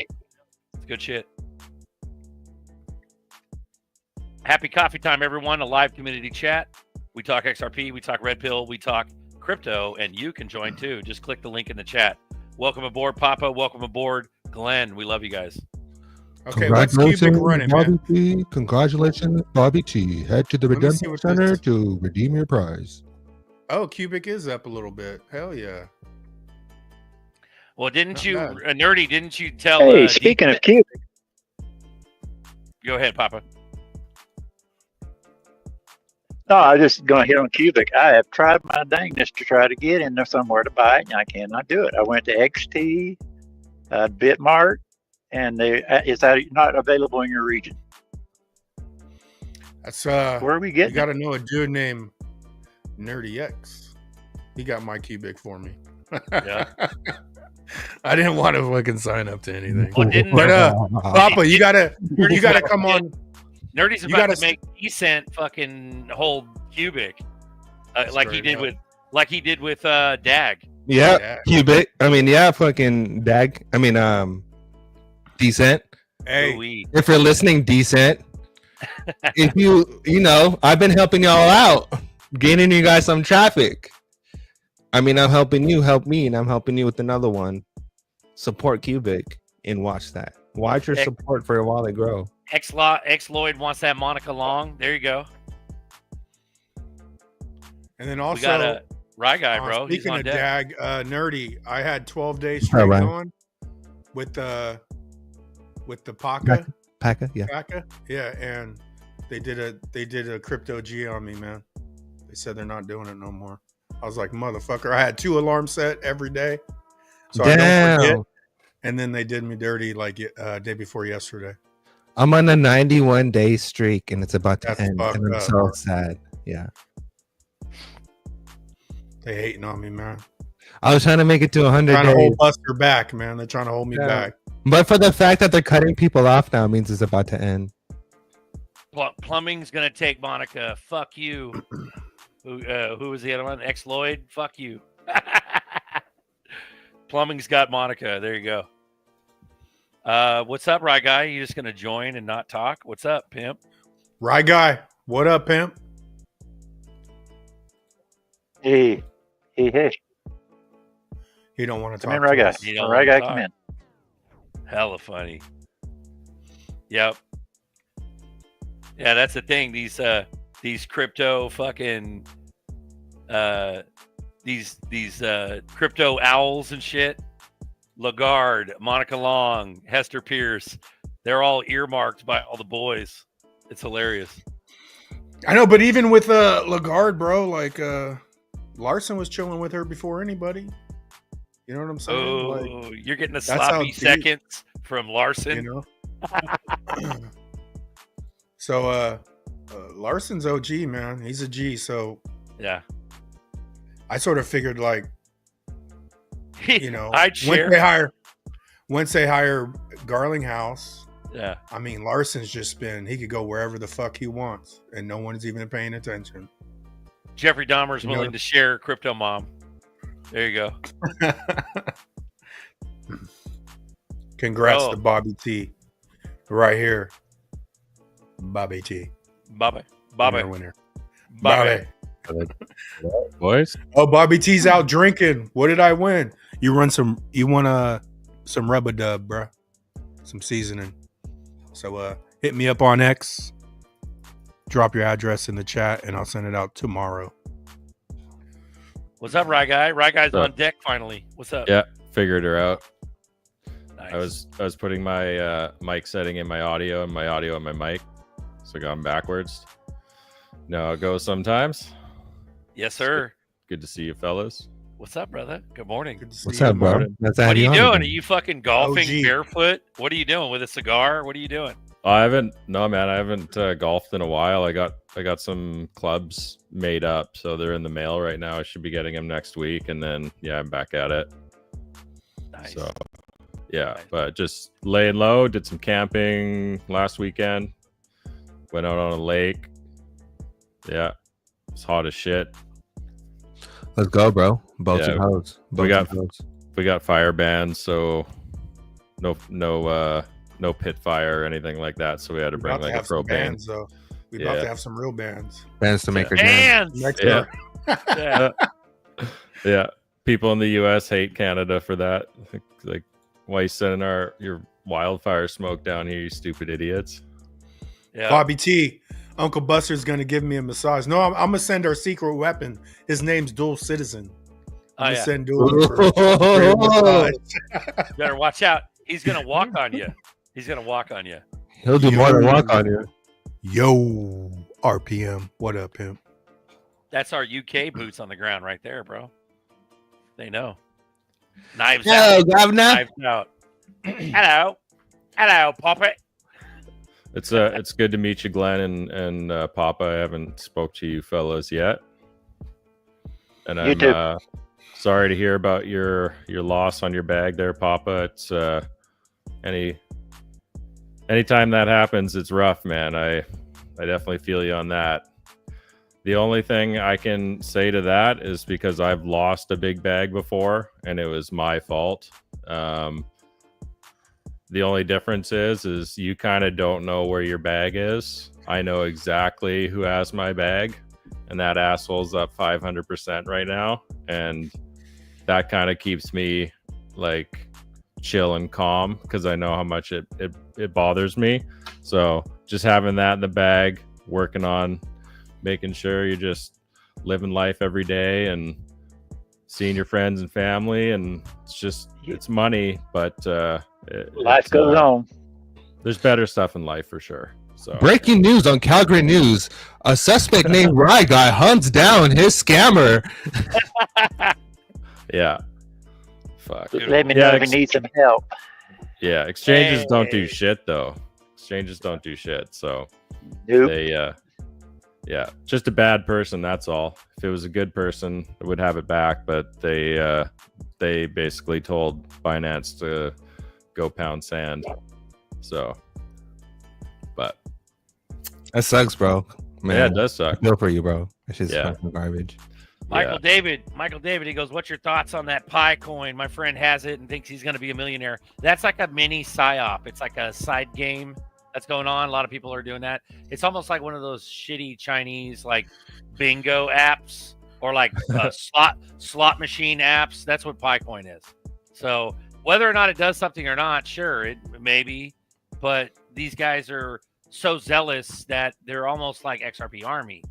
M: it's good shit. Happy coffee time, everyone. A live community chat. We talk XRP, we talk Red Pill, we talk crypto, and you can join too. Just click the link in the chat. Welcome aboard, Papa. Welcome aboard, Glenn. We love you guys.
L: Okay, let's keep it running,
G: Bobby
L: man.
G: T. Congratulations, Bobby T. Head to the Redemption Center to redeem your prize.
L: Oh, Cubic is up a little bit. Hell yeah.
M: Well, didn't you, Nerdy, didn't you tell...
R: Hey, speaking of Cubic.
M: Go ahead, Papa.
R: No, I was just going to hit on Cubic. I have tried my dangest to try to get in there somewhere to buy it, and I cannot do it. I went to XT, Bitmart, and it's not available in your region.
L: That's
R: where are we getting?
L: You got to know a dude named Nerdy X. He got my Cubic for me.
M: Yeah.
L: I didn't want to fucking sign up to anything.
M: Well, didn't
L: But Papa, you gotta come on.
M: Nerdy's about to make decent fucking whole Cubic, like he did with Dag.
G: Yeah, Cubic. I mean, yeah, fucking Dag. I mean, Decent.
L: Hey,
G: if you're listening, Decent. If you know, I've been helping y'all out, gaining you guys some traffic. I mean, I'm helping you, help me, and I'm helping you with another one. Support Cubic and watch that. Watch your support for while they grow.
M: X Lloyd wants that Monica Long. There you go.
L: And then also,
M: we got a Rye Guy, bro. He's
L: Speaking
M: on
L: of
M: deck.
L: Dag, Nerdy, I had 12 days straight on with the Paca.
G: Paca, yeah.
L: Paca, yeah, and they did a crypto G on me, man. They said they're not doing it no more. I was like, motherfucker. I had 2 alarms set every day, so I don't forget. And then they did me dirty like day before yesterday.
G: I'm on a 91-day streak, and it's about to end, and I'm so sad. Yeah.
L: They hating on me, man.
G: I was trying to make it to 100
L: Trying
G: days.
L: to hold Buster back, man. They're trying to hold me back.
G: But for the fact that they're cutting people off now means it's about to end.
M: Plumbing's gonna take Monica. Fuck you. Who was the other one? X Lloyd. Fuck you. Plumbing's got Monica. There you go. What's up, Rye Guy? You just gonna join and not talk? What's up, pimp?
L: Rye Guy. What up, pimp?
R: Hey.
L: He don't want to talk.
R: Come in, Rye Guy. Rye Guy, come in.
M: Hella funny. Yep. Yeah, that's the thing. These crypto fucking these crypto owls and shit. Lagarde, Monica Long, Hester Pierce, they're all earmarked by all the boys. It's hilarious.
L: I know, but even with Lagarde, bro, like Larson was chilling with her before anybody. You know what I'm saying?
M: Oh,
L: like,
M: you're getting a sloppy seconds from Larson.
L: You know? So Larson's OG, man. He's a G. So
M: yeah,
L: I sort of figured like, you know,
M: I'd share.
L: Once they hire Garlinghouse,
M: yeah.
L: I mean, Larson's just he could go wherever the fuck he wants, and no one's even paying attention.
M: Jeffrey Dahmer's willing to share Crypto Mom. There you go.
L: Congrats to Bobby T. Right here. Bobby T.
M: Bobby.
L: Winner. Bobby.
K: Boys.
L: Oh, Bobby T's out drinking. What did I win? You want some rubber dub, bro. Some seasoning. So hit me up on X. Drop your address in the chat and I'll send it out tomorrow.
M: What's up, Rye Guy? Rye Guy's on deck finally. What's up?
F: Yeah, figured her out.
M: Nice.
F: I was putting my mic setting in my audio and my audio in my mic, so going backwards. No, it goes sometimes.
M: Yes, sir.
F: Good to see you, fellas.
M: What's up, brother? Good morning.
G: What's up, bro?
M: What are you doing? Are you fucking golfing barefoot? What are you doing with a cigar? What are you doing?
F: I haven't golfed in a while. I got some clubs made up, so they're in the mail right now. I should be getting them next week, and then I'm back at it.
M: Nice.
F: So but just laying low. Did some camping last weekend. Went out on a lake. Yeah, it's hot as shit.
G: Let's go, bro. Boats and hoes.
F: We got fire bans, so no pit fire or anything like that. So we had to bring like a propane.
L: Bands, though. We about to have some real bands.
G: Bands to make our
M: bands.
L: Next
F: yeah. People in the U.S. hate Canada for that. Like, why you sending your wildfire smoke down here, you stupid idiots?
M: Yeah.
L: Bobby T, Uncle Buster's gonna give me a massage. No, I'm gonna send our secret weapon. His name's Dual Citizen. I'm gonna send Dual for a massage.
M: Better watch out. He's gonna walk on you. He's gonna walk on you.
G: He'll do more than walk on you.
L: Yo, RPM. What up, him?
M: That's our UK boots on the ground right there, bro. They know. Knives
G: Hello,
M: out.
G: governor.
M: Knives out. Hello. Hello, Poppet.
F: It's good to meet you, Glenn and Papa. I haven't spoke to you fellas yet, and I'm sorry to hear about your loss on your bag there, Papa. It's anytime that happens, it's rough, man. I definitely feel you on that. The only thing I can say to that is because I've lost a big bag before, and it was my fault. The only difference is you kind of don't know where your bag is. I know exactly who has my bag, and that asshole's up 500% right now. And that kind of keeps me like chill and calm because I know how much it bothers me. So just having that in the bag, working on making sure you're just living life every day and seeing your friends and family, and it's money, but
R: life goes on.
F: There's better stuff in life for sure. So
G: Breaking news on Calgary News: a suspect named Rye Guy hunts down his scammer.
F: Yeah. Fuck.
R: Let me know if you need some help.
F: Yeah, exchanges don't do shit though. Exchanges don't do shit. So
R: nope.
F: They yeah, just a bad person, that's all. If it was a good person, it would have it back, but they basically told Binance to go pound sand. So, but
G: that sucks, bro. Man,
F: yeah, it does suck.
G: I feel for you, bro. It's just fucking garbage.
M: Michael David, he goes, what's your thoughts on that Pi coin? My friend has it and thinks he's going to be a millionaire. That's like a mini PSYOP. It's like a side game that's going on. A lot of people are doing that. It's almost like one of those shitty Chinese like bingo apps or like slot machine apps. That's what Pi coin is. So whether or not it does something or not, sure, it maybe, but these guys are so zealous that they're almost like XRP Army,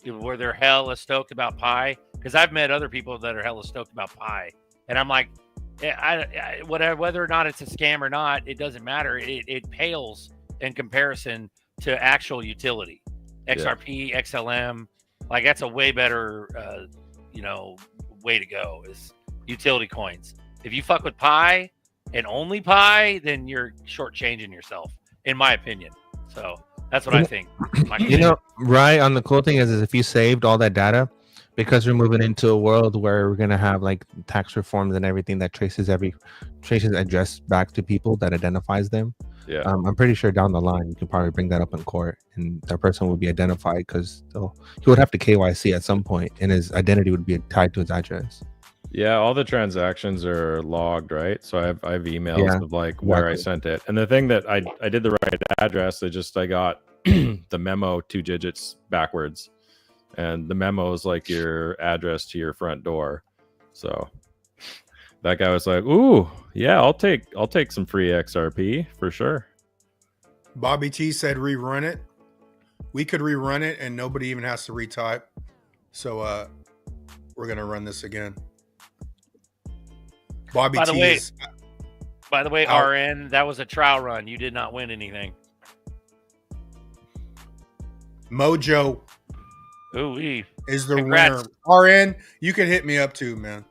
M: where they're hella stoked about Pi. Because I've met other people that are hella stoked about Pi, and I'm like, whether or not it's a scam or not, it doesn't matter. It pales in comparison to actual utility. XRP, XLM, like that's a way better, way to go is utility coins. If you fuck with Pi and only Pi, then you're shortchanging yourself, in my opinion. So that's what I think.
G: Right. On the cool thing is if you saved all that data, because we're moving into a world where we're gonna have like tax reforms and everything that traces address back to people that identifies them.
F: Yeah.
G: I'm pretty sure down the line you can probably bring that up in court, and that person would be identified because he would have to KYC at some point, and his identity would be tied to his address.
F: Yeah, all the transactions are logged, right? So I have emails of like where I sent it. And the thing that I did the right address, I got the memo 2 digits backwards. And the memo is like your address to your front door. So that guy was like, "Ooh, yeah, I'll take some free XRP for sure."
L: Bobby T said rerun it. We could rerun it and nobody even has to retype. So we're gonna run this again. Bobby
M: By the way,
L: out.
M: RN, that was a trial run. You did not win anything.
L: Mojo is the
M: Congrats.
L: winner. RN, you can hit me up too, man.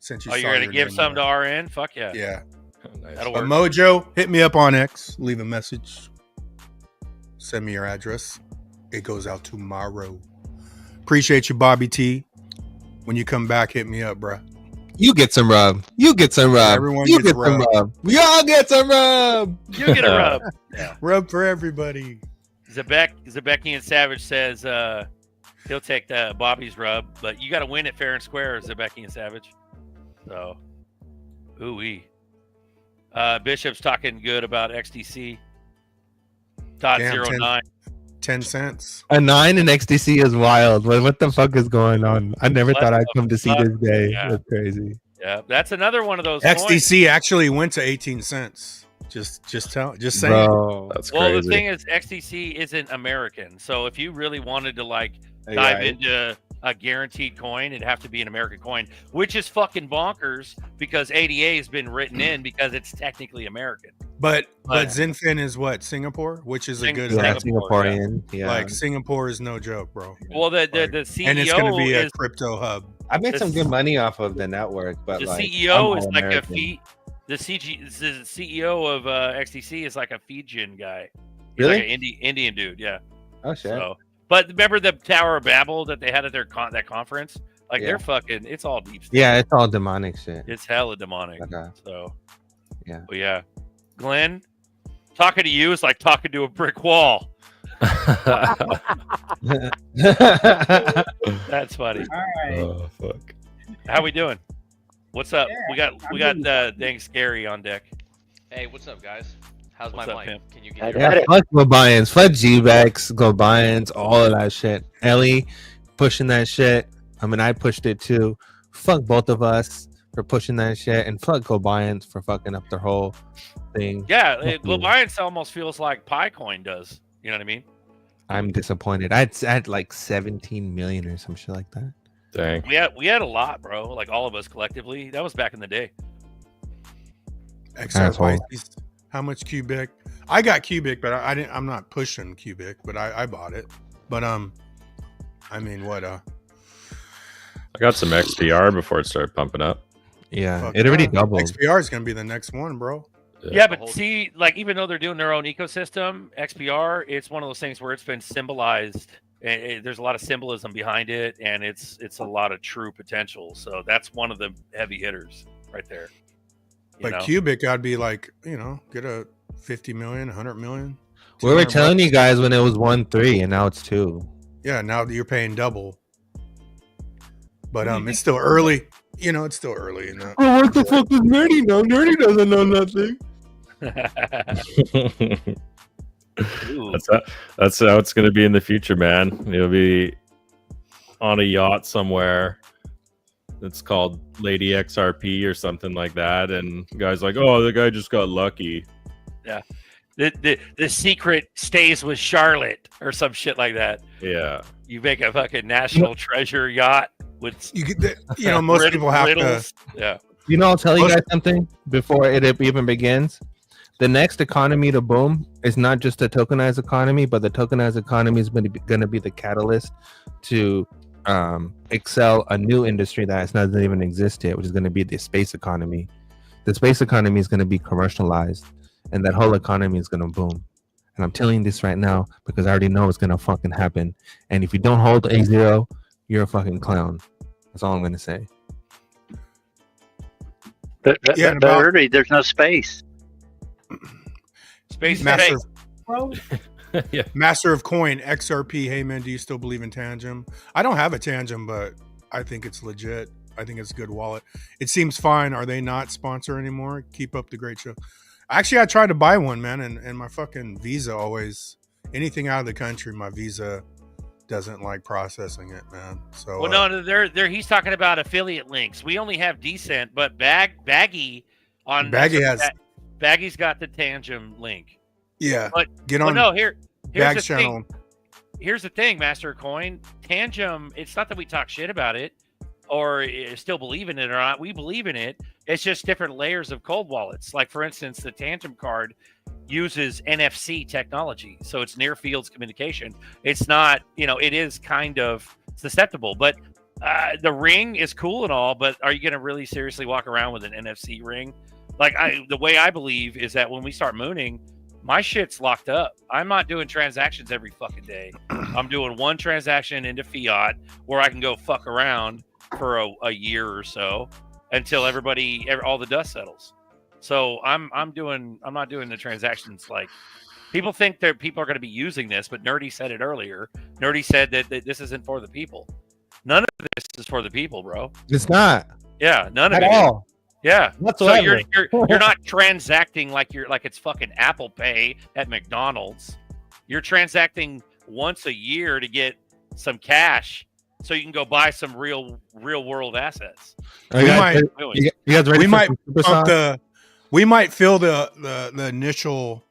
L: Since you
M: you're gonna give some to RN? Fuck yeah.
L: Yeah.
F: Nice.
M: That'll
L: But
M: work.
L: Mojo, hit me up on X. Leave a message. Send me your address. It goes out tomorrow. Appreciate you, Bobby T. When you come back, hit me up, bruh.
G: You get some rub. You get some rub.
L: Everyone
G: you
L: gets
G: get some
L: rub.
G: rub. We all get some rub.
M: You get a rub. Yeah.
L: Rub for everybody.
M: Zebekian Savage says he'll take the Bobby's rub, but you got to win it fair and square, Zebekian Savage. So, ooh-wee. Bishop's talking good about XDC. Dot
L: Damn,
M: 09.
L: 10 cents.
G: A 9 in XDC is wild. What the fuck is going on? I never thought I'd come to see this day.
M: Yeah.
G: That's crazy.
M: Yeah, that's another one of those
L: XDC actually went to 18 cents. Just saying.
G: Bro,
F: that's
M: well,
F: crazy.
M: the thing is, XDC isn't American. So if you really wanted to like
G: Yeah.
M: dive into a guaranteed coin, it'd have to be an American coin, which is fucking bonkers because ADA has been written in because it's technically American.
L: But Zinfin is what, Singapore, which is a good
G: Singaporean. Yeah.
L: Like Singapore is no joke, bro.
M: Well, the CEO
L: and it's going to be a
M: is
L: crypto hub.
G: I made some good money off of the network, but
M: the
G: like
M: CEO
G: I'm
M: is
G: all
M: like
G: American.
M: the CEO of XTC is like a Fijian guy. He's
G: Really?
M: like an Indian dude. Yeah.
G: Oh shit.
M: So, but remember the Tower of Babel that they had at their that conference? Like
G: Yeah.
M: they're fucking. It's all deep state.
G: Yeah, it's all demonic shit.
M: It's hella demonic.
G: Okay.
M: So,
G: yeah.
M: But yeah, Glenn, talking to you is like talking to a brick wall. That's funny.
Q: All right.
F: Oh fuck.
M: How we doing? What's up?
Q: Yeah,
M: we got
Q: I'm
M: dang Scary on deck.
S: Hey, what's up, guys? How's
M: What's
S: my
M: up,
S: mic?
M: pimp?
S: Can you get
G: Yeah, fuck Gobians, fuck G-Bex, Gobians, all of that shit. Ellie pushing that shit. I mean, I pushed it too. Fuck both of us for pushing that shit, and fuck Gobians for fucking up their whole thing.
M: Yeah,
G: Fuck you.
M: Alliance almost feels like Picoin does. You know what I mean?
G: I'm disappointed. I had like 17 million or some shit like that.
F: Dang.
M: We had a lot, bro. Like all of us collectively. That was back in the day.
L: XRP. How much Cubic? I got Cubic, but I didn't. I'm not pushing Cubic, but I bought it. But I mean, what?
F: I got some XPR before it started pumping up.
G: Yeah,
L: Fuck
G: it already
L: yeah.
G: doubled.
L: XPR is gonna be the next one, bro.
M: Yeah, but see, like even though they're doing their own ecosystem, XPR, it's one of those things where it's been symbolized. And there's a lot of symbolism behind it, and it's a lot of true potential. So that's one of the heavy hitters right there. You
L: But
M: know?
L: Cubic, I'd be like, get a 50 million, 100 million.
G: We were
L: 200
G: telling
L: bucks.
G: you guys when it was 1.3 and now it's 2.
L: Yeah, now you're paying double. But it's still early. It's still early.
G: Oh, what the fuck does Nerdy know? Nerdy doesn't know nothing.
F: That's how it's gonna be in the future, man. You'll be on a yacht somewhere. It's called Lady XRP or something like that, and guys like, oh, the guy just got lucky.
M: Yeah. The secret stays with Charlotte or some shit like that.
F: Yeah.
M: You make a fucking national treasure yacht with
L: most people have
M: riddles.
L: to.
M: Yeah.
G: I'll tell you guys something before it even begins. The next economy to boom is not just a tokenized economy, but the tokenized economy is going to be the catalyst to excel a new industry that doesn't even exist yet, which is going to be the space economy. The space economy is going to be commercialized, and that whole economy is going to boom. And I'm telling you this right now because I already know it's going to fucking happen. And if you don't hold A0, you're a fucking clown. That's all I'm going to say.
R: But Rudy, there's no space.
M: Space
L: Master,
F: Yeah.
L: Master of Coin, XRP. Hey man, do you still believe in Tangem? I don't have a Tangem, but I think it's legit. I think it's a good wallet. It seems fine. Are they not sponsor anymore? Keep up the great show. Actually, I tried to buy one, man, and my fucking Visa always, anything out of the country, my Visa doesn't like processing it, man. So
M: Well, no, he's talking about affiliate links. We only have Decent, but Baggy on Baggy's got the Tangem link.
L: Yeah,
M: but
L: get on.
M: No, here's
L: Bag
M: the
L: channel.
M: thing. Here's the thing, Master Coin. Tangem. It's not that we talk shit about it or still believe in it or not. We believe in it. It's just different layers of cold wallets. Like for instance, the Tangem card uses NFC technology, so it's near fields communication. It's not, it is kind of susceptible, but the ring is cool and all. But are you going to really seriously walk around with an NFC ring? Like the way I believe is that when we start mooning, my shit's locked up. I'm not doing transactions every fucking day. I'm doing one transaction into fiat where I can go fuck around for a year or so until all the dust settles. So I'm not doing the transactions. Like people think that people are going to be using this, but Nerdy said it earlier. Nerdy said that this isn't for the people. None of this is for the people, bro.
G: It's not.
M: Yeah, none of
G: At
M: it.
G: all.
M: Yeah.
G: Whatsoever.
M: So you're not transacting like it's fucking Apple Pay at McDonald's. You're transacting once a year to some cash so you can go buy some real world assets.
G: You guys ready?
L: We
G: for
L: might
G: some super sauce?
L: we might fill the initial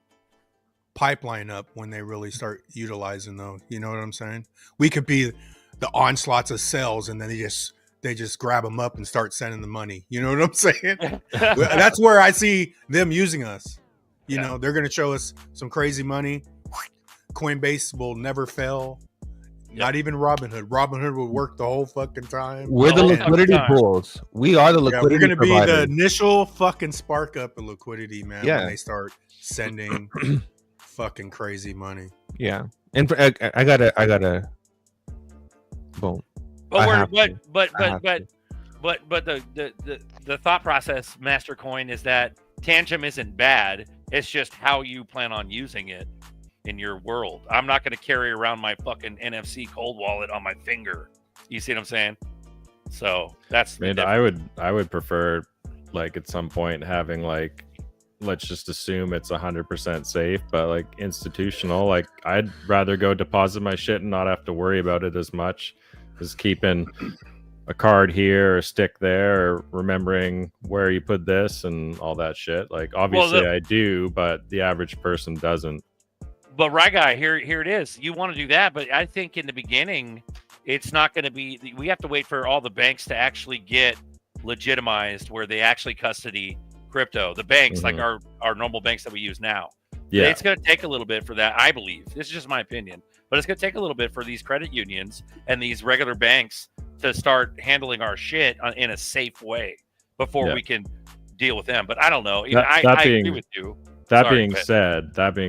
L: pipeline up when they really start utilizing those. You know what I'm saying? We could be the onslaughts of sales, and then they just grab them up and start sending the money. You know what I'm saying? That's where I see them using us. You know, they're going to show us some crazy money. Coinbase will never fail. Not even Robinhood. Robinhood will work the whole fucking time.
G: We're the liquidity pools. We are the liquidity.
L: We're going to be
G: providers.
L: the initial fucking spark up in liquidity, man.
G: Yeah.
L: When they start sending fucking crazy money.
G: Yeah, and I gotta. Boom.
M: But the thought process, Mastercoin, is that Tangent isn't bad. It's just how you plan on using it in your world. I'm not going to carry around my fucking NFC cold wallet on my finger. You see what I'm saying? So that's.
F: I mean, I would prefer, like, at some point having, like, let's just assume it's 100% safe, but like institutional, like I'd rather go deposit my shit and not have to worry about it as much as keeping a card here or a stick there or remembering where you put this and all that shit. Like, obviously I do, but the average person doesn't.
M: But right, guy, here it is. You want to do that, but I think in the beginning, it's not going to be. We have to wait for all the banks to actually get legitimized, where they actually custody crypto. The banks, like our normal banks that we use now.
F: Yeah,
M: it's going to take a little bit for that. I believe this is just my opinion, but it's going to take a little bit for these credit unions and these regular banks to start handling our shit in a safe way before we can deal with them. But I don't know. I agree with you.
F: That being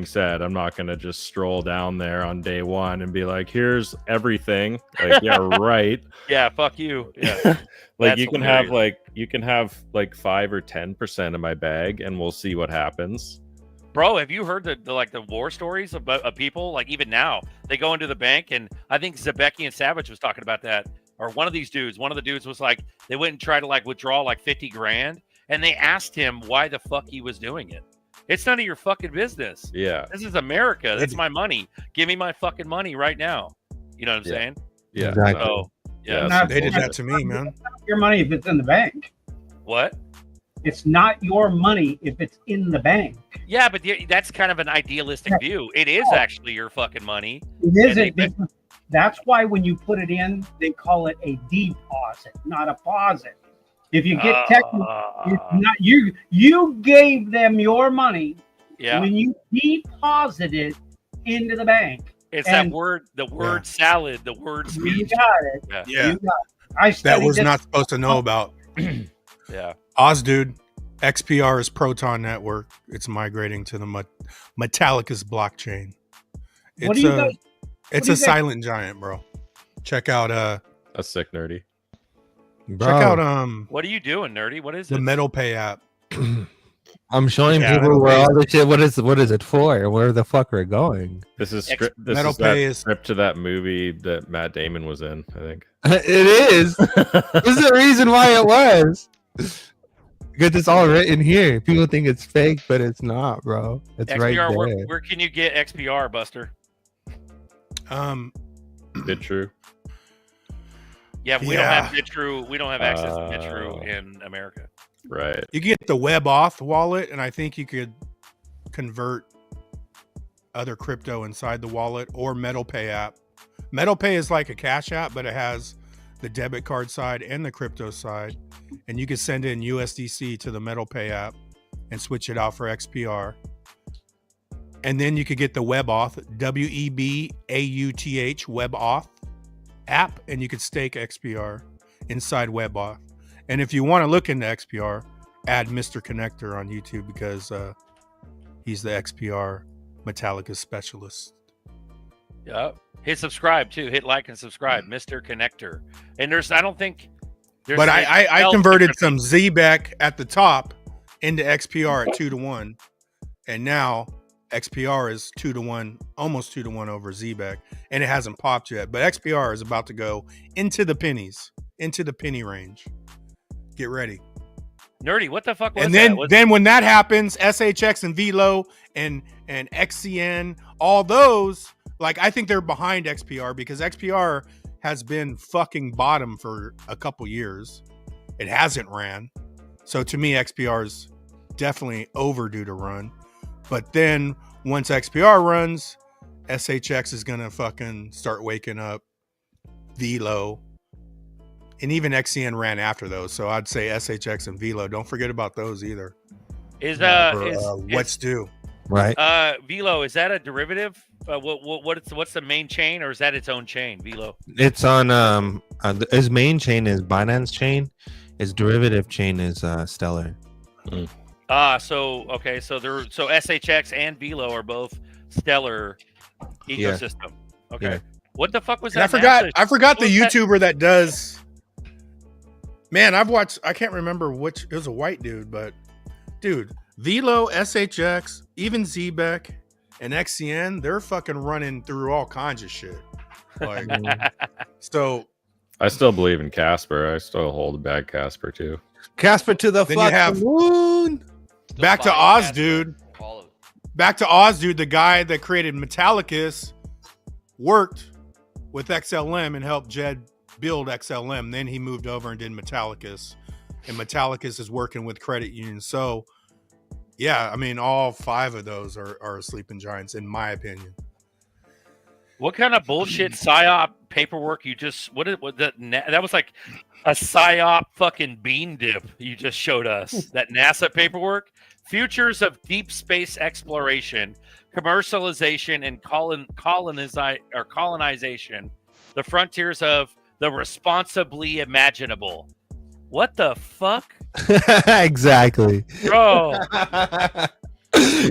F: said, I'm not going to just stroll down there on day one and be like, here's everything. Like, yeah, right.
M: Yeah, fuck you. Yeah.
F: Like, you can have like 5 or 10% of my bag and we'll see what happens.
M: Bro, have you heard the war stories of people, like, even now they go into the bank, and I think Zabecki and Savage was talking about that, or one of the dudes was like, they went and tried to like withdraw like 50 grand, and they asked him why the fuck he was doing it. It's none of your fucking business.
F: Yeah.
M: This is America. That's my money. Give me my fucking money right now. You know what I'm saying?
F: Yeah.
G: Exactly.
M: So, yeah.
L: They did that to me, man.
Q: It's not your money if it's in the bank.
M: What?
Q: It's not your money if it's in the bank.
M: Yeah, but that's kind of an idealistic view. It is actually your fucking money.
Q: It isn't. Because that's why when you put it in, they call it a deposit, not a deposit. If you get technical, it's not you gave them your money when you deposit it into the bank.
M: It's that word, the word salad, the word speech.
Q: You got it.
L: Yeah.
Q: You got it.
L: That was not supposed to know about.
M: Yeah.
L: Oz, dude. XPR is Proton Network. It's migrating to the Metallicus blockchain. It's a silent giant, bro. Check out
F: That's sick, nerdy.
G: Bro.
L: Check out
M: What are you doing, nerdy? What is
L: the
M: it?
L: Metal Pay app.
G: I'm showing people where all this shit. What is it for? Where the fuck we're going?
F: This is
L: Metal Pay is
F: script to that movie that Matt Damon was in, I think.
G: It is. This is the reason why it was. Because it's all written here. People think it's fake, but it's not, bro. It's
M: XPR,
G: right there.
M: where can you get XPR, Buster?
F: BitTrue.
M: Yeah, we don't have BitTrue. We don't have access to BitTrue in America.
F: Right.
L: You get the WebAuth wallet, and I think you could convert other crypto inside the wallet, or Metal Pay app. Metal Pay is like a cash app, but it has the debit card side and the crypto side, and you can send in USDC to the Metal Pay app and switch it out for XPR. And then you could get the WebAuth, WEBAUTH WebAuth app, and you could stake XPR inside WebAuth. And if you want to look into XPR, add Mr. Connector on YouTube, because he's the XPR Metallica specialist.
M: Yep. Hit subscribe too. Hit like and subscribe, Mr. Connector. And I don't think there's.
L: But I converted some ZBEC at the top into XPR at 2-to-1, and now XPR is 2-to-1, almost 2-to-1 over ZBEC, and it hasn't popped yet. But XPR is about to go into the pennies, into the penny range. Get ready.
M: Nerdy, what the fuck was
L: and
M: that?
L: then when that happens, SHX and Velo and XCN, all those, like, I think they're behind XPR, because XPR has been fucking bottom for a couple years. It hasn't ran. So to me, XPR is definitely overdue to run. But then once XPR runs, SHX is going to fucking start waking up. Velo. And even XCN ran after those. So I'd say SHX and Velo. Don't forget about those either.
M: Is
L: what's due?
G: Right.
M: Velo, is that a derivative? What's the main chain, or is that its own chain? Velo.
G: It's on his main chain is Binance chain. His derivative chain is Stellar.
M: So SHX and Velo are both Stellar ecosystem. Okay.
G: Yeah.
M: What the fuck was
L: And
M: that?
L: I forgot the YouTuber that does. Man, I've watched. I can't remember which. It was a white dude, but dude, Velo, SHX, even Zbeck, and XCN, they're fucking running through all kinds of shit. Like, so
F: I still believe in Casper. I still hold a bad Casper too.
G: Casper to the
L: then you have
G: moon.
L: Back to Oz, dude. Back to Oz, dude. The guy that created Metallicus worked with XLM and helped Jed build XLM. Then he moved over and did Metallicus, and Metallicus is working with credit unions. So, yeah, I mean, all 5 of those are sleeping giants, in my opinion.
M: What kind of bullshit psyop paperwork you just? That was like a psyop fucking bean dip you just showed us. That NASA paperwork. Futures of deep space exploration, commercialization, and colonization. The frontiers of the responsibly imaginable. What the fuck?
G: Exactly.
M: Bro.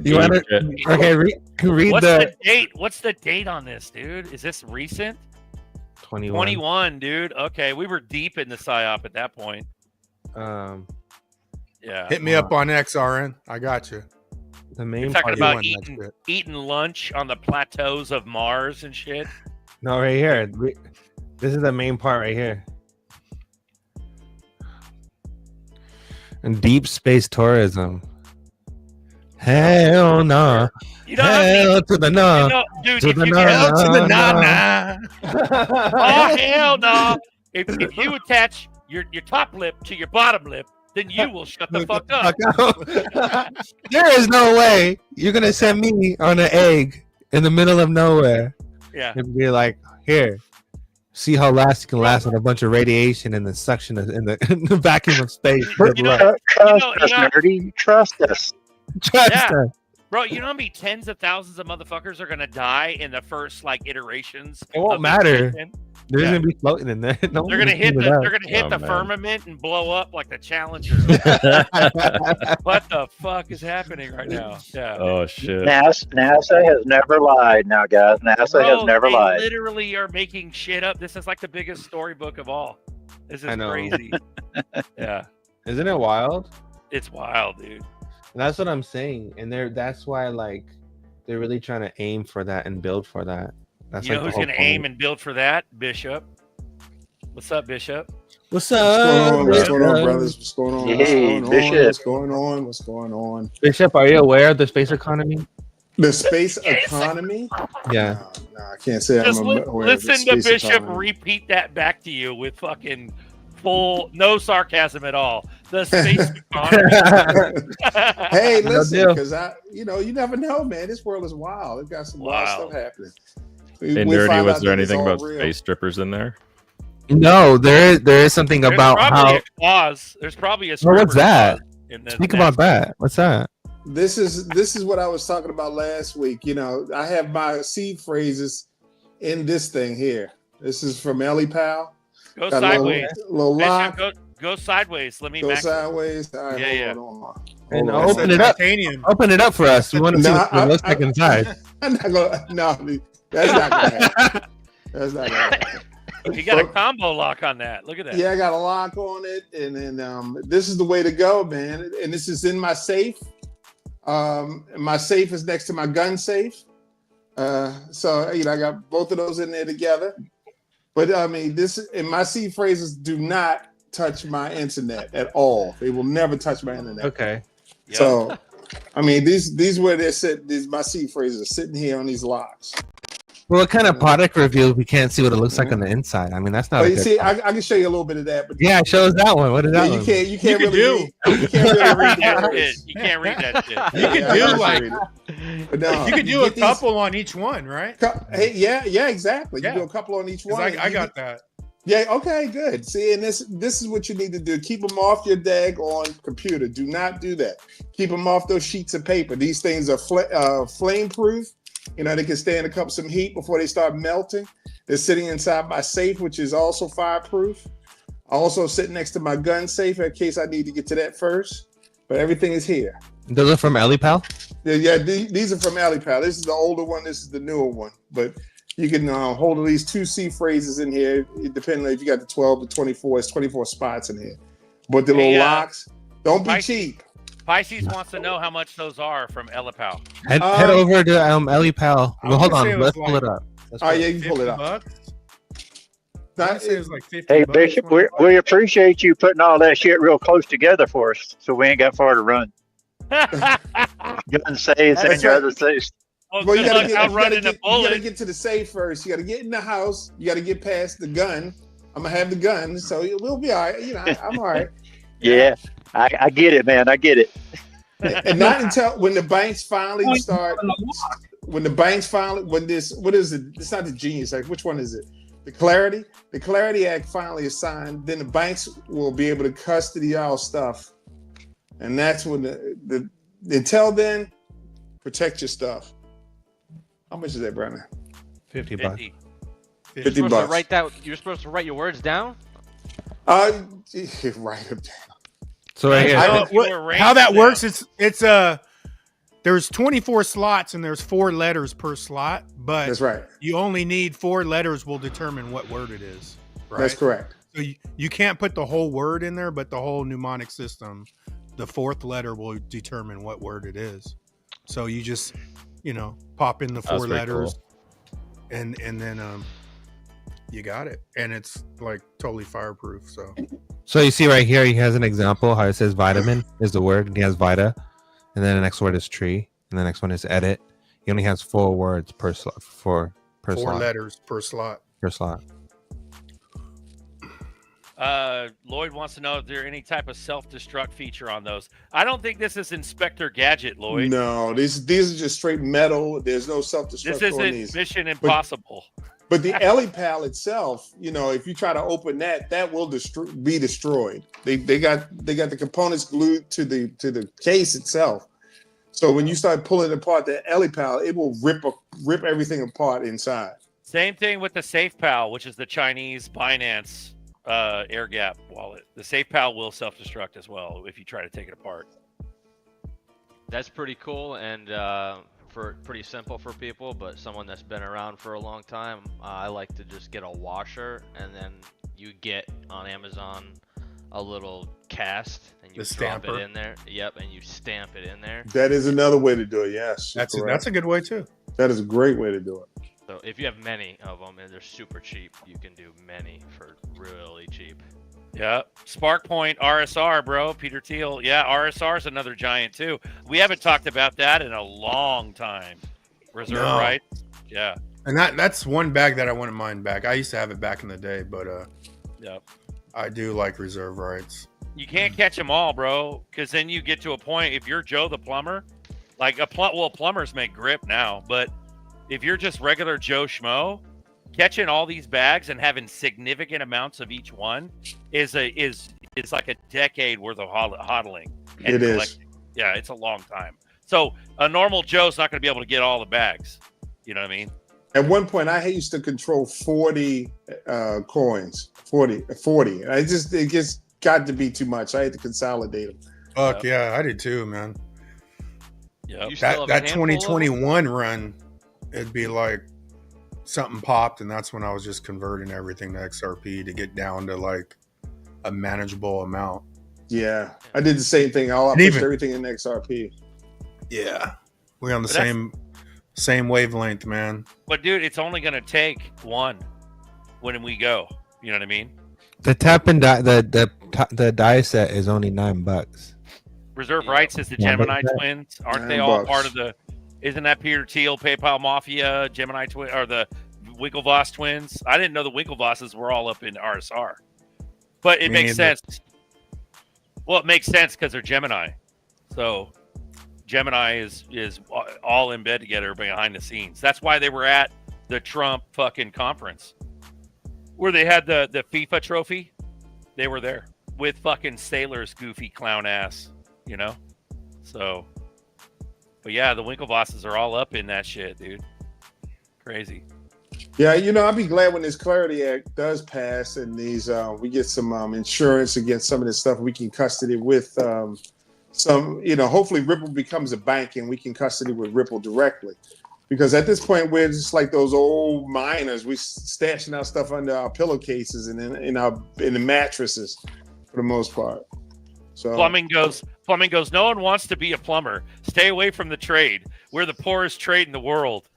G: You want to? Okay, read
M: What's
G: the
M: date? What's the date on this, dude? Is this recent?
G: 21.
M: 21, dude. Okay, we were deep in the psyop at that point. Yeah.
L: Hit me up on XRN. I got you.
G: The
M: You're
G: main
M: talking
G: part.
M: about eating lunch on the plateaus of Mars and shit.
G: No, right here. This is the main part right here. And deep space tourism. Hell no.
M: You know
G: hell to the no.
M: Dude,
G: to
M: if
G: the
M: you
G: no.
M: hell to the
L: nah.
M: Oh hell no! If you attach your top lip to your bottom lip, then you will shut the fuck up.
G: There is no way you're gonna send me on an egg in the middle of nowhere.
M: Yeah.
G: And be like, here, see how last you can last with a bunch of radiation and the suction in the vacuum of space. Good luck.
R: Trust us, nerdy. Trust us.
G: Trust
M: Yeah.
G: us.
M: Bro, you know how many tens of thousands of motherfuckers are gonna die in the first iterations?
G: It won't
M: of
G: matter.
M: this mission?
G: They're
M: Yeah.
G: gonna be floating in there. No
M: They're
G: one's
M: gonna hit
G: gonna
M: the
G: do
M: they're gonna hit the
F: man.
M: firmament and blow up like the Challenger. What the fuck is happening right now? Yeah.
F: Oh shit.
R: NASA has never lied. Now, guys, NASA has never
M: they
R: lied.
M: literally are making shit up. This is like the biggest storybook of all. This is
G: I know.
M: crazy. Yeah.
G: Isn't it wild?
M: It's wild, dude.
G: And that's what I'm saying. And that's why like they're really trying to aim for that and build for that. That's
M: You know
G: like
M: who's
G: the whole
M: gonna aim
G: point.
M: and build for that? Bishop. What's up, Bishop?
G: What's
T: What's going on, brothers? What's going on?
R: Hey, Bishop.
T: What's going on? What's going on?
G: Bishop, are you aware of the space economy?
T: The space economy?
G: Yeah.
T: Nah, I can't say
M: Just
T: I'm aware of the
M: listen to
T: space
M: Bishop
T: economy.
M: repeat that back to you with fucking full no sarcasm at all. The space economy.
T: Hey,
G: No
T: listen,
G: deal.
T: because you never know, man. This world is wild. It's got some wild stuff happening.
F: Hey,
T: We'll
F: Nerdy,
T: find
F: was
T: out
F: there
T: that it's
F: anything
T: all
F: about
T: real.
F: space strippers in there?
G: No, there is something
M: There's
G: about
M: probably
G: how.
M: a clause. There's probably a
G: Well, what's
M: stripper
G: that?
M: clause in the
G: Speak about that. What's that?
T: This is what I was talking about last week. You know, I have my seed phrases in this thing here. This is from Ellie Powell.
M: Go
T: Got a
M: sideways.
T: little
M: Bishop,
T: lock.
M: go sideways. Let me
T: Go
M: max it.
T: sideways. All right,
M: Yeah,
T: hold on.
G: And
T: Hold on.
G: open it up.
L: Titanium.
G: Open it up for us. We want to see
T: No,
G: what it looks like inside.
T: I'm not gonna. No, that's not gonna happen. That's not gonna happen.
M: You got a combo lock on that. Look at that.
T: Yeah, I got a lock on it, and then this is the way to go, man. And this is in my safe. My safe is next to my gun safe. So I got both of those in there together. But I mean, this and my seed phrases do not touch my internet at all. They will never touch my internet.
G: Okay.
T: So, I mean, these where they're sitting. These my seed phrases are sitting here on these locks.
G: Well, what kind of product review? We can't see what it looks like on the inside. I mean, that's not.
T: But
G: a
T: you
G: good
T: see,
G: product.
T: I can show you a little bit of that. But
G: Yeah, show us that one. What is that
T: you
G: one?
T: can't. You can't
L: could
T: really. You can't really read the words.
M: You can't read that shit.
L: You could
T: Yeah, I
L: do
T: can
L: like
T: read it. But no,
L: you could do a
T: get these-
L: couple on each one, right?
T: Hey, yeah, exactly.
L: Yeah.
T: You do a couple on each
L: 'Cause
T: one.
L: I got that.
T: Yeah. Okay. Good. See, and this is what you need to do. Keep them off your daggone computer. Do not do that. Keep them off those sheets of paper. These things are flame proof. You know, they can stand a some heat before they start melting. They're sitting inside my safe, which is also fireproof. I also sit next to my gun safe in case I need to get to that first. But everything is here.
G: Those are from EliPal?
T: Yeah, these are from EliPal. This is the older one. This is the newer one. But you can hold at least 2 C phrases in here, depending on if you got the 12 to 24. It's 24 spots in here. But the little locks, don't be cheap.
M: Pisces wants to know how much those are from EliPal.
G: Head over to EliPal. Well, hold on. Let's pull it up.
T: Yeah, you can pull it up.
L: It was like 50
R: Hey,
L: bucks.
R: Bishop, we appreciate you putting all that shit real close together for us, so we ain't got far to run. Gun saves and your other saves.
T: Well, you gotta get to the safe first. You gotta get in the house. You gotta get past the gun. I'm gonna have the gun, so we'll be all right. You know, I'm all right.
R: Yeah, I get it, man. I get it.
T: And not until when the banks finally start. When the banks finally, what is it? It's not the Genius Act. Which one is it? The Clarity Act finally is signed. Then the banks will be able to custody all stuff, and that's when the until then, protect your stuff. How much is that, Brandon?
G: $50.
S: $50.
T: $50.
S: You're supposed to write your words down.
T: Write them down.
G: So right here,
L: how that works? It's there's 24 slots and there's 4 letters per slot, but
T: that's right.
L: You only need 4 letters will determine what word it is. Right?
T: That's correct.
L: So you can't put the whole word in there, but the whole mnemonic system, the 4th letter will determine what word it is. So you just, pop in the 4 letters, and then you got it, and it's like totally fireproof.
G: So you see right here, he has an example how it says vitamin is the word, and he has vita, and then the next word is tree, and the next one is edit. He only has 4 words per slot. 4 slot.
L: Letters per slot.
M: Lloyd wants to know if there any type of self-destruct feature on those. I don't think this is Inspector Gadget, Lloyd.
T: No, these are just straight metal. There's no self-destruct.
M: This isn't Mission Impossible.
T: But the EliPal itself, if you try to open that will be destroyed. They got the components glued to the case itself. So when you start pulling apart the EliPal, it will rip everything apart inside.
M: Same thing with the SafePal, which is the Chinese Binance air gap wallet. The SafePal will self-destruct as well if you try to take it apart.
S: That's pretty cool and for pretty simple for people, but someone that's been around for a long time, I like to just get a washer, and then you get on Amazon a little cast and you drop it in there. Yep, and you stamp it in there.
T: That is another way to do it. Yes,
L: that's a good way too.
T: That is a great way to do it.
S: So if you have many of them and they're super cheap, you can do many for really cheap.
M: Yeah, SparkPoint RSR, bro. Peter Thiel. Yeah, RSR is another giant too. We haven't talked about that in a long time. Reserve rights. Yeah.
L: And that's one bag that I wouldn't mind back. I used to have it back in the day, but
M: yep.
L: I do like reserve rights.
M: You can't catch them all, bro, because then you get to a point. If you're Joe the plumber, like plumbers make grip now, but if you're just regular Joe Schmo, catching all these bags and having significant amounts of each one is like a decade worth of hodling.
T: It is.
M: Yeah, it's a long time. So a normal Joe's not going to be able to get all the bags. You know what I mean?
T: At one point, I used to control 40 coins. 40. It just got to be too much. I had to consolidate them.
L: Fuck yeah, I did too, man.
M: Yeah,
L: that 2021 run, it'd be like something popped, and that's when I was just converting everything to XRP to get down to like a manageable amount.
T: Yeah, I did the same thing. I pushed everything in XRP.
L: Yeah, we're on the same wavelength, man.
M: But dude, it's only going to take one when we go. You know what I mean?
G: The tap and die, the die set is only $9.
M: Reserve rights is the Gemini twins, aren't they all part of the? Isn't that Peter Thiel, PayPal Mafia, Gemini twin, or the Winklevoss twins? I didn't know the Winklevosses were all up in RSR, but it makes sense. Well, it makes sense because they're Gemini, so Gemini is all in bed together behind the scenes. That's why they were at the Trump fucking conference. where they had the FIFA trophy. They were there with fucking Sailor's goofy clown ass, you know? So, but yeah, the Winklevosses are all up in that shit, dude. Crazy.
T: Yeah, I'll be glad when this Clarity Act does pass and these we get some insurance against some of this stuff we can custody with some, hopefully Ripple becomes a bank and we can custody with Ripple directly. Because at this point, we're just like those old miners. We stashing our stuff under our pillowcases and in the mattresses for the most part. So
M: Plumbing goes, no one wants to be a plumber. Stay away from the trade. We're the poorest trade in the world.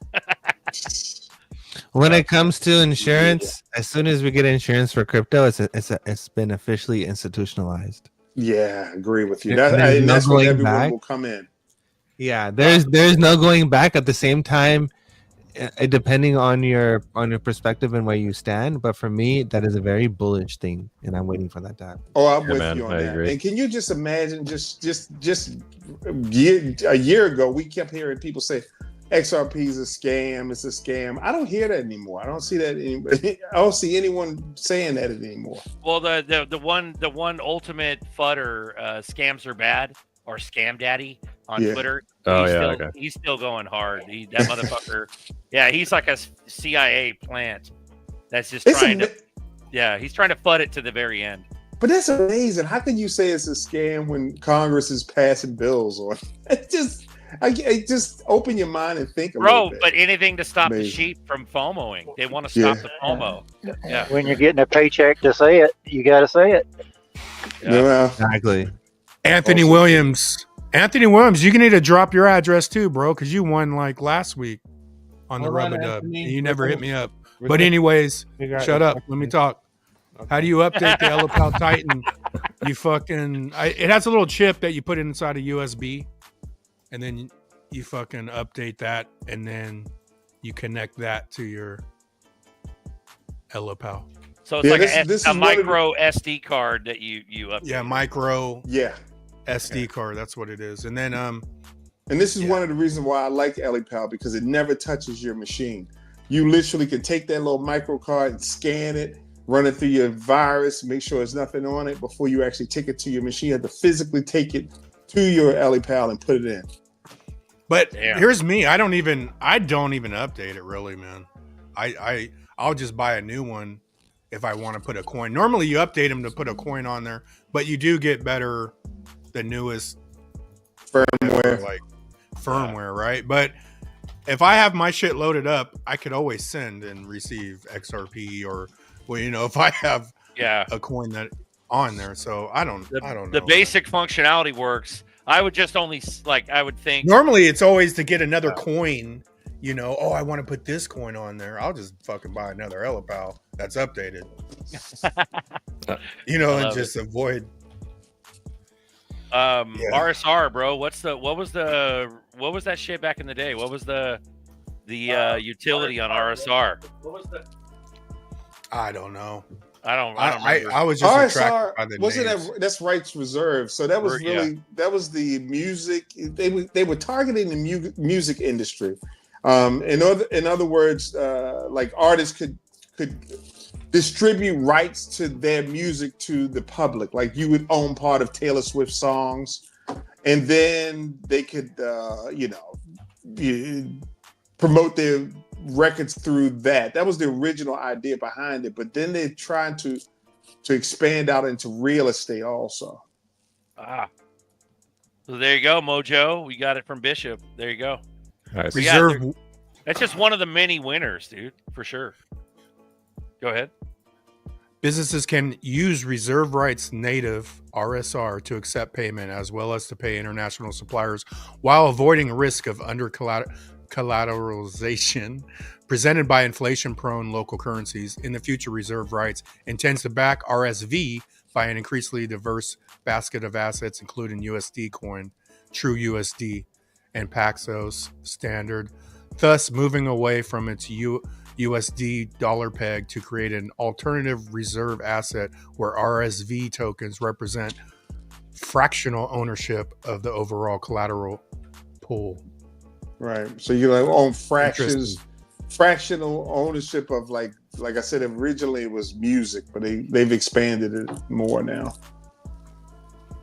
G: When it comes to insurance, as soon as we get insurance for crypto, it's been officially institutionalized.
T: Yeah, I agree with you.
G: There's
T: That's
G: no
T: when
G: going
T: everyone
G: back.
T: will come in.
G: Yeah, there's no going back. At the same time, depending on your perspective and where you stand, but for me, that is a very bullish thing, and I'm waiting for that to happen.
T: Oh, I'm with you on that.
F: agree.
T: And can you just imagine, just a year ago, we kept hearing people say XRP is a scam. It's a scam. I don't hear that anymore. I don't see that anymore. I don't see anyone saying that anymore.
M: Well, the one ultimate fudder, scams are bad, or Scam Daddy on Twitter. He's still going hard. That motherfucker. Yeah, he's like a CIA plant that's just he's trying to FUD it to the very end.
T: But that's amazing. How can you say it's a scam when Congress is passing bills on it? Just open your mind and think
M: Bro,
T: a little bit.
M: but anything to stop the sheep from FOMOing. They want to stop the FOMO. Yeah.
R: When you're getting a paycheck to say it, you got to say it.
T: Yeah.
G: Exactly.
L: Anthony Williams, you need to drop your address too, bro, because you won like last week on the Rub-a-Dub. You never hit me up. But anyways, shut up. Let me talk. Okay. How do you update the LPAL Titan? You fucking... it has a little chip that you put inside a USB, and then you fucking update that, and then you connect that to your LPAL.
M: So it's a micro SD card that you update.
L: Yeah, micro... Yeah. SD card, that's what it is. And then
T: and this is one of the reasons why I like LPAL, because it never touches your machine. You literally can take that little micro card and scan it, run it through your virus, make sure there's nothing on it before you actually take it to your machine. You have to physically take it to your LPAL and put it in.
L: But here's me. I don't even update it really, man. I'll just buy a new one if I want to put a coin. Normally you update them to put a coin on there, but you do get the newest firmware, right? But if I have my shit loaded up, I could always send and receive XRP, or if I have a coin that on there. So I don't know.
M: The basic functionality works. I would just only I would think
L: normally it's always to get another coin. I want to put this coin on there. I'll just fucking buy another LPAL that's updated. And just avoid.
M: RSR, bro. What was that shit back in the day? What was the utility on RSR? What was the?
L: I don't know.
M: I don't remember.
L: I was just
T: RSR,
L: attracted by the names.
T: That's rights reserved. So that was that was the music. They were targeting the music industry. In other words, like artists could distribute rights to their music to the public. Like you would own part of Taylor Swift songs, and then they could, promote their records through that. That was the original idea behind it. But then they're trying to expand out into real estate also.
M: So there you go, Mojo. We got it from Bishop. There you go.
F: Nice.
M: That's just one of the many winners, dude, for sure. Go ahead.
L: Businesses can use reserve rights native RSR to accept payment, as well as to pay international suppliers, while avoiding risk of under collateralization presented by inflation-prone local currencies. In the future, reserve rights intends to back RSV by an increasingly diverse basket of assets, including USD coin, True USD, and Paxos Standard, thus moving away from its USD dollar peg to create an alternative reserve asset where RSV tokens represent fractional ownership of the overall collateral pool.
T: Right. So you own fractions fractional ownership of like I said, originally it was music, but they've expanded it more now.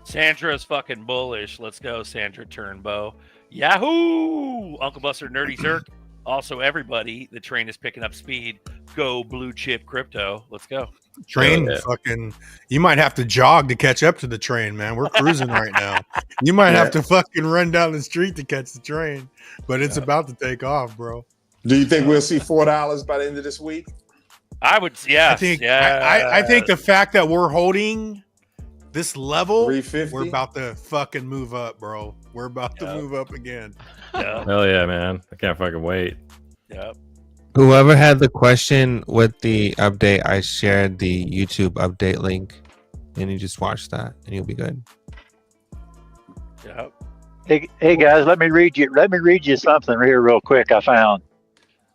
M: Sandra's fucking bullish. Let's go, Sandra Turnbow. Yahoo! Uncle Buster, Nerdy Zerk. Also, everybody, the train is picking up speed. Go blue chip crypto. Let's go.
L: Train fucking, you might have to jog to catch up to the train, man. We're cruising right now. You might have to fucking run down the street to catch the train, but it's about to take off, bro.
T: Do you think we'll see $4 by the end of this week?
M: I would, yeah.
L: I think I think the fact that we're holding this level, we're about to fucking move up, bro. We're about to move up again.
F: Hell yeah, man. I can't fucking wait.
M: Yep.
G: Whoever had the question with the update, I shared the YouTube update link, and you just watch that, and you'll be good.
M: Yep.
R: Hey guys, let me read you something here real quick. I found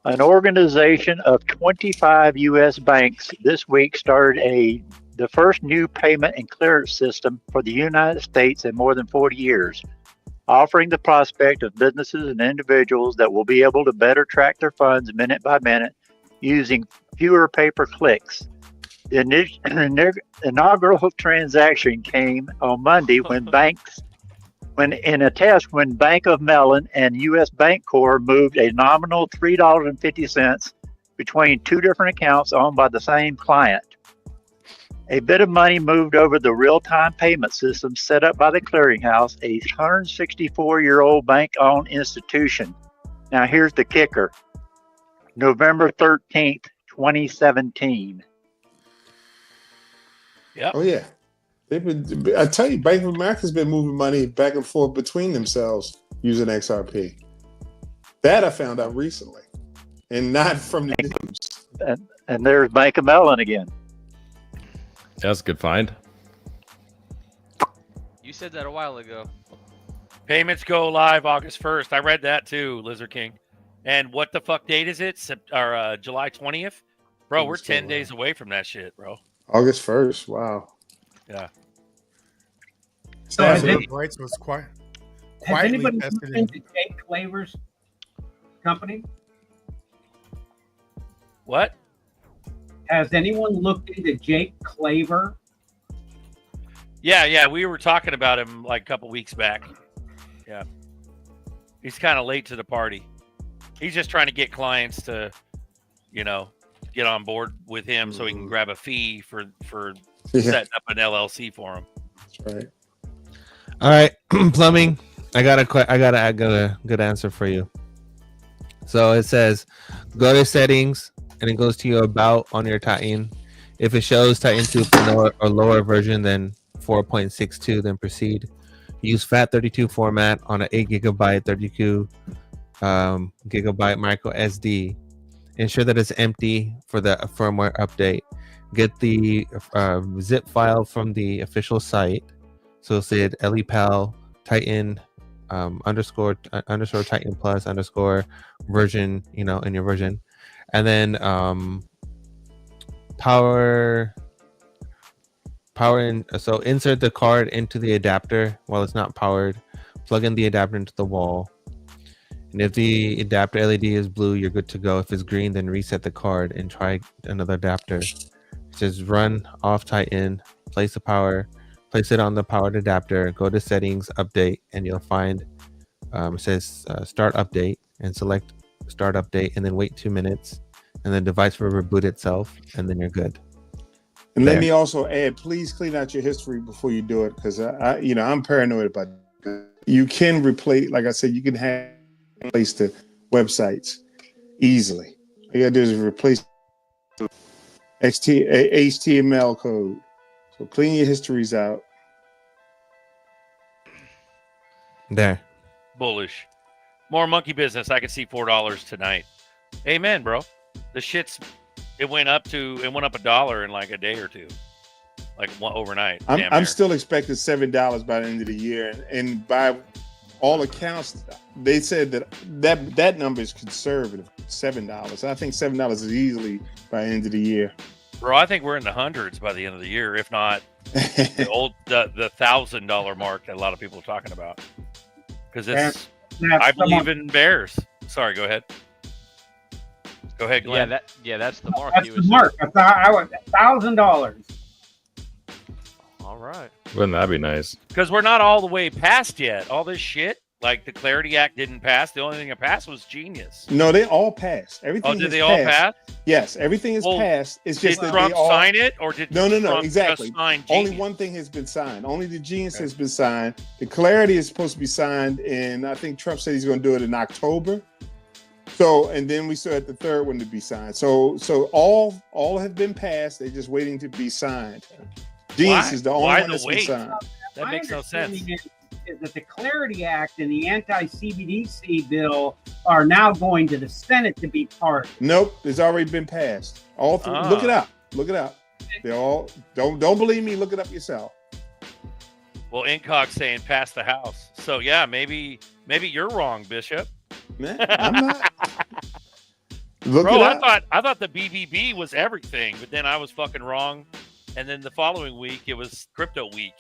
R: an organization of 25 U.S. banks this week started the first new payment and clearance system for the United States in more than 40 years, offering the prospect of businesses and individuals that will be able to better track their funds minute by minute using fewer paper clicks. The inaugural transaction came on Monday when Bank of Mellon and U.S. Bancorp moved a nominal $3.50 between two different accounts owned by the same client. A bit of money moved over the real-time payment system set up by the clearinghouse, a 164-year-old bank-owned institution. Now here's the kicker. November 13th, 2017.
M: Yep.
T: Oh yeah. I tell you, Bank of America's been moving money back and forth between themselves using XRP. That I found out recently, and not from the news.
R: And there's Bank of Mellon again.
F: That's a good find.
S: You said that a while ago.
M: Payments go live August 1st. I read that too, Lizard King. And what the fuck date is it? July 20th? Bro, we're 10 days away from that shit, bro.
T: August 1st. Wow.
M: Yeah.
Q: So has anybody
L: quietly
Q: looked into Jake Claver's company?
M: What?
Q: Has anyone looked into Jake Claver?
M: Yeah, we were talking about him like a couple weeks back. Yeah. He's kind of late to the party. He's just trying to get clients to, get on board with him so he can grab a fee for setting up an LLC for him.
T: That's right.
G: All right, plumbing. I got a good answer for you. So it says, go to settings, and it goes to your about on your Titan. If it shows Titan 2.0 or lower version than 4.62, then proceed. Use FAT32 format on an 8 gigabyte 32 gigabyte micro SD. Ensure that it's empty for the firmware update. Get the zip file from the official site. So say LEPAL Titan underscore Titan plus underscore version, in your version. And then power in. So insert the card into the adapter while it's not powered. Plug in the adapter into the wall. And if the adapter LED is blue, you're good to go. If it's green, then reset the card and try another adapter. Just run off Titan, place it on the powered adapter, go to settings, update, and you'll find it says start update, and select start update, and then wait 2 minutes, and the device will reboot itself, and then you're good.
T: And let me also add, please clean out your history before you do it, because I'm paranoid about it. You can replace, like I said, you can replace the websites easily. All you gotta do is replace HTML code. So clean your histories out.
G: There.
M: Bullish. More monkey business. I can see $4 tonight. Amen, bro. It went up $1 in like a day or two, like overnight.
T: I'm still expecting $7 by the end of the year, and by all accounts, they said that number is conservative, $7. I think $7 is easily by the end of the year.
M: Bro, I think we're in the hundreds by the end of the year, if not the $1,000 mark that a lot of people are talking about. Because I believe in bears. Sorry, go ahead. Go ahead, Glenn.
S: That's the mark.
Q: That's the mark. I was $1,000.
S: All right.
F: Wouldn't that be nice?
M: Because we're not all the way past yet. All this shit, like the Clarity Act didn't pass. The only thing that passed was Genius.
T: No, they all passed. Everything.
M: Oh, did they all pass?
T: Yes, everything is passed. It's just
M: did
T: that
M: Trump
T: they all
M: sign it, or did
T: no,
M: Trump
T: exactly.
M: just sign
T: Only
M: Genius?
T: one thing has been signed. Only the Genius has been signed. The Clarity is supposed to be signed, and I think Trump said he's going to do it in October. So, and then we still had the third one to be signed. So all have been passed. They're just waiting to be signed. Genius is the only one that's been signed.
M: That makes no sense.
Q: Is that the Clarity Act and the anti-CBDC bill are now going to the Senate to be part?
T: Nope, it's already been passed. All three. Look it up. Look it up. They all don't believe me. Look it up yourself.
M: Well, Incog saying pass the House. So yeah, maybe you're wrong, Bishop.
T: Man, I'm not. Look
M: Bro,
T: it up.
M: I thought the BBB was everything, but then I was fucking wrong. And then the following week it was Crypto Week,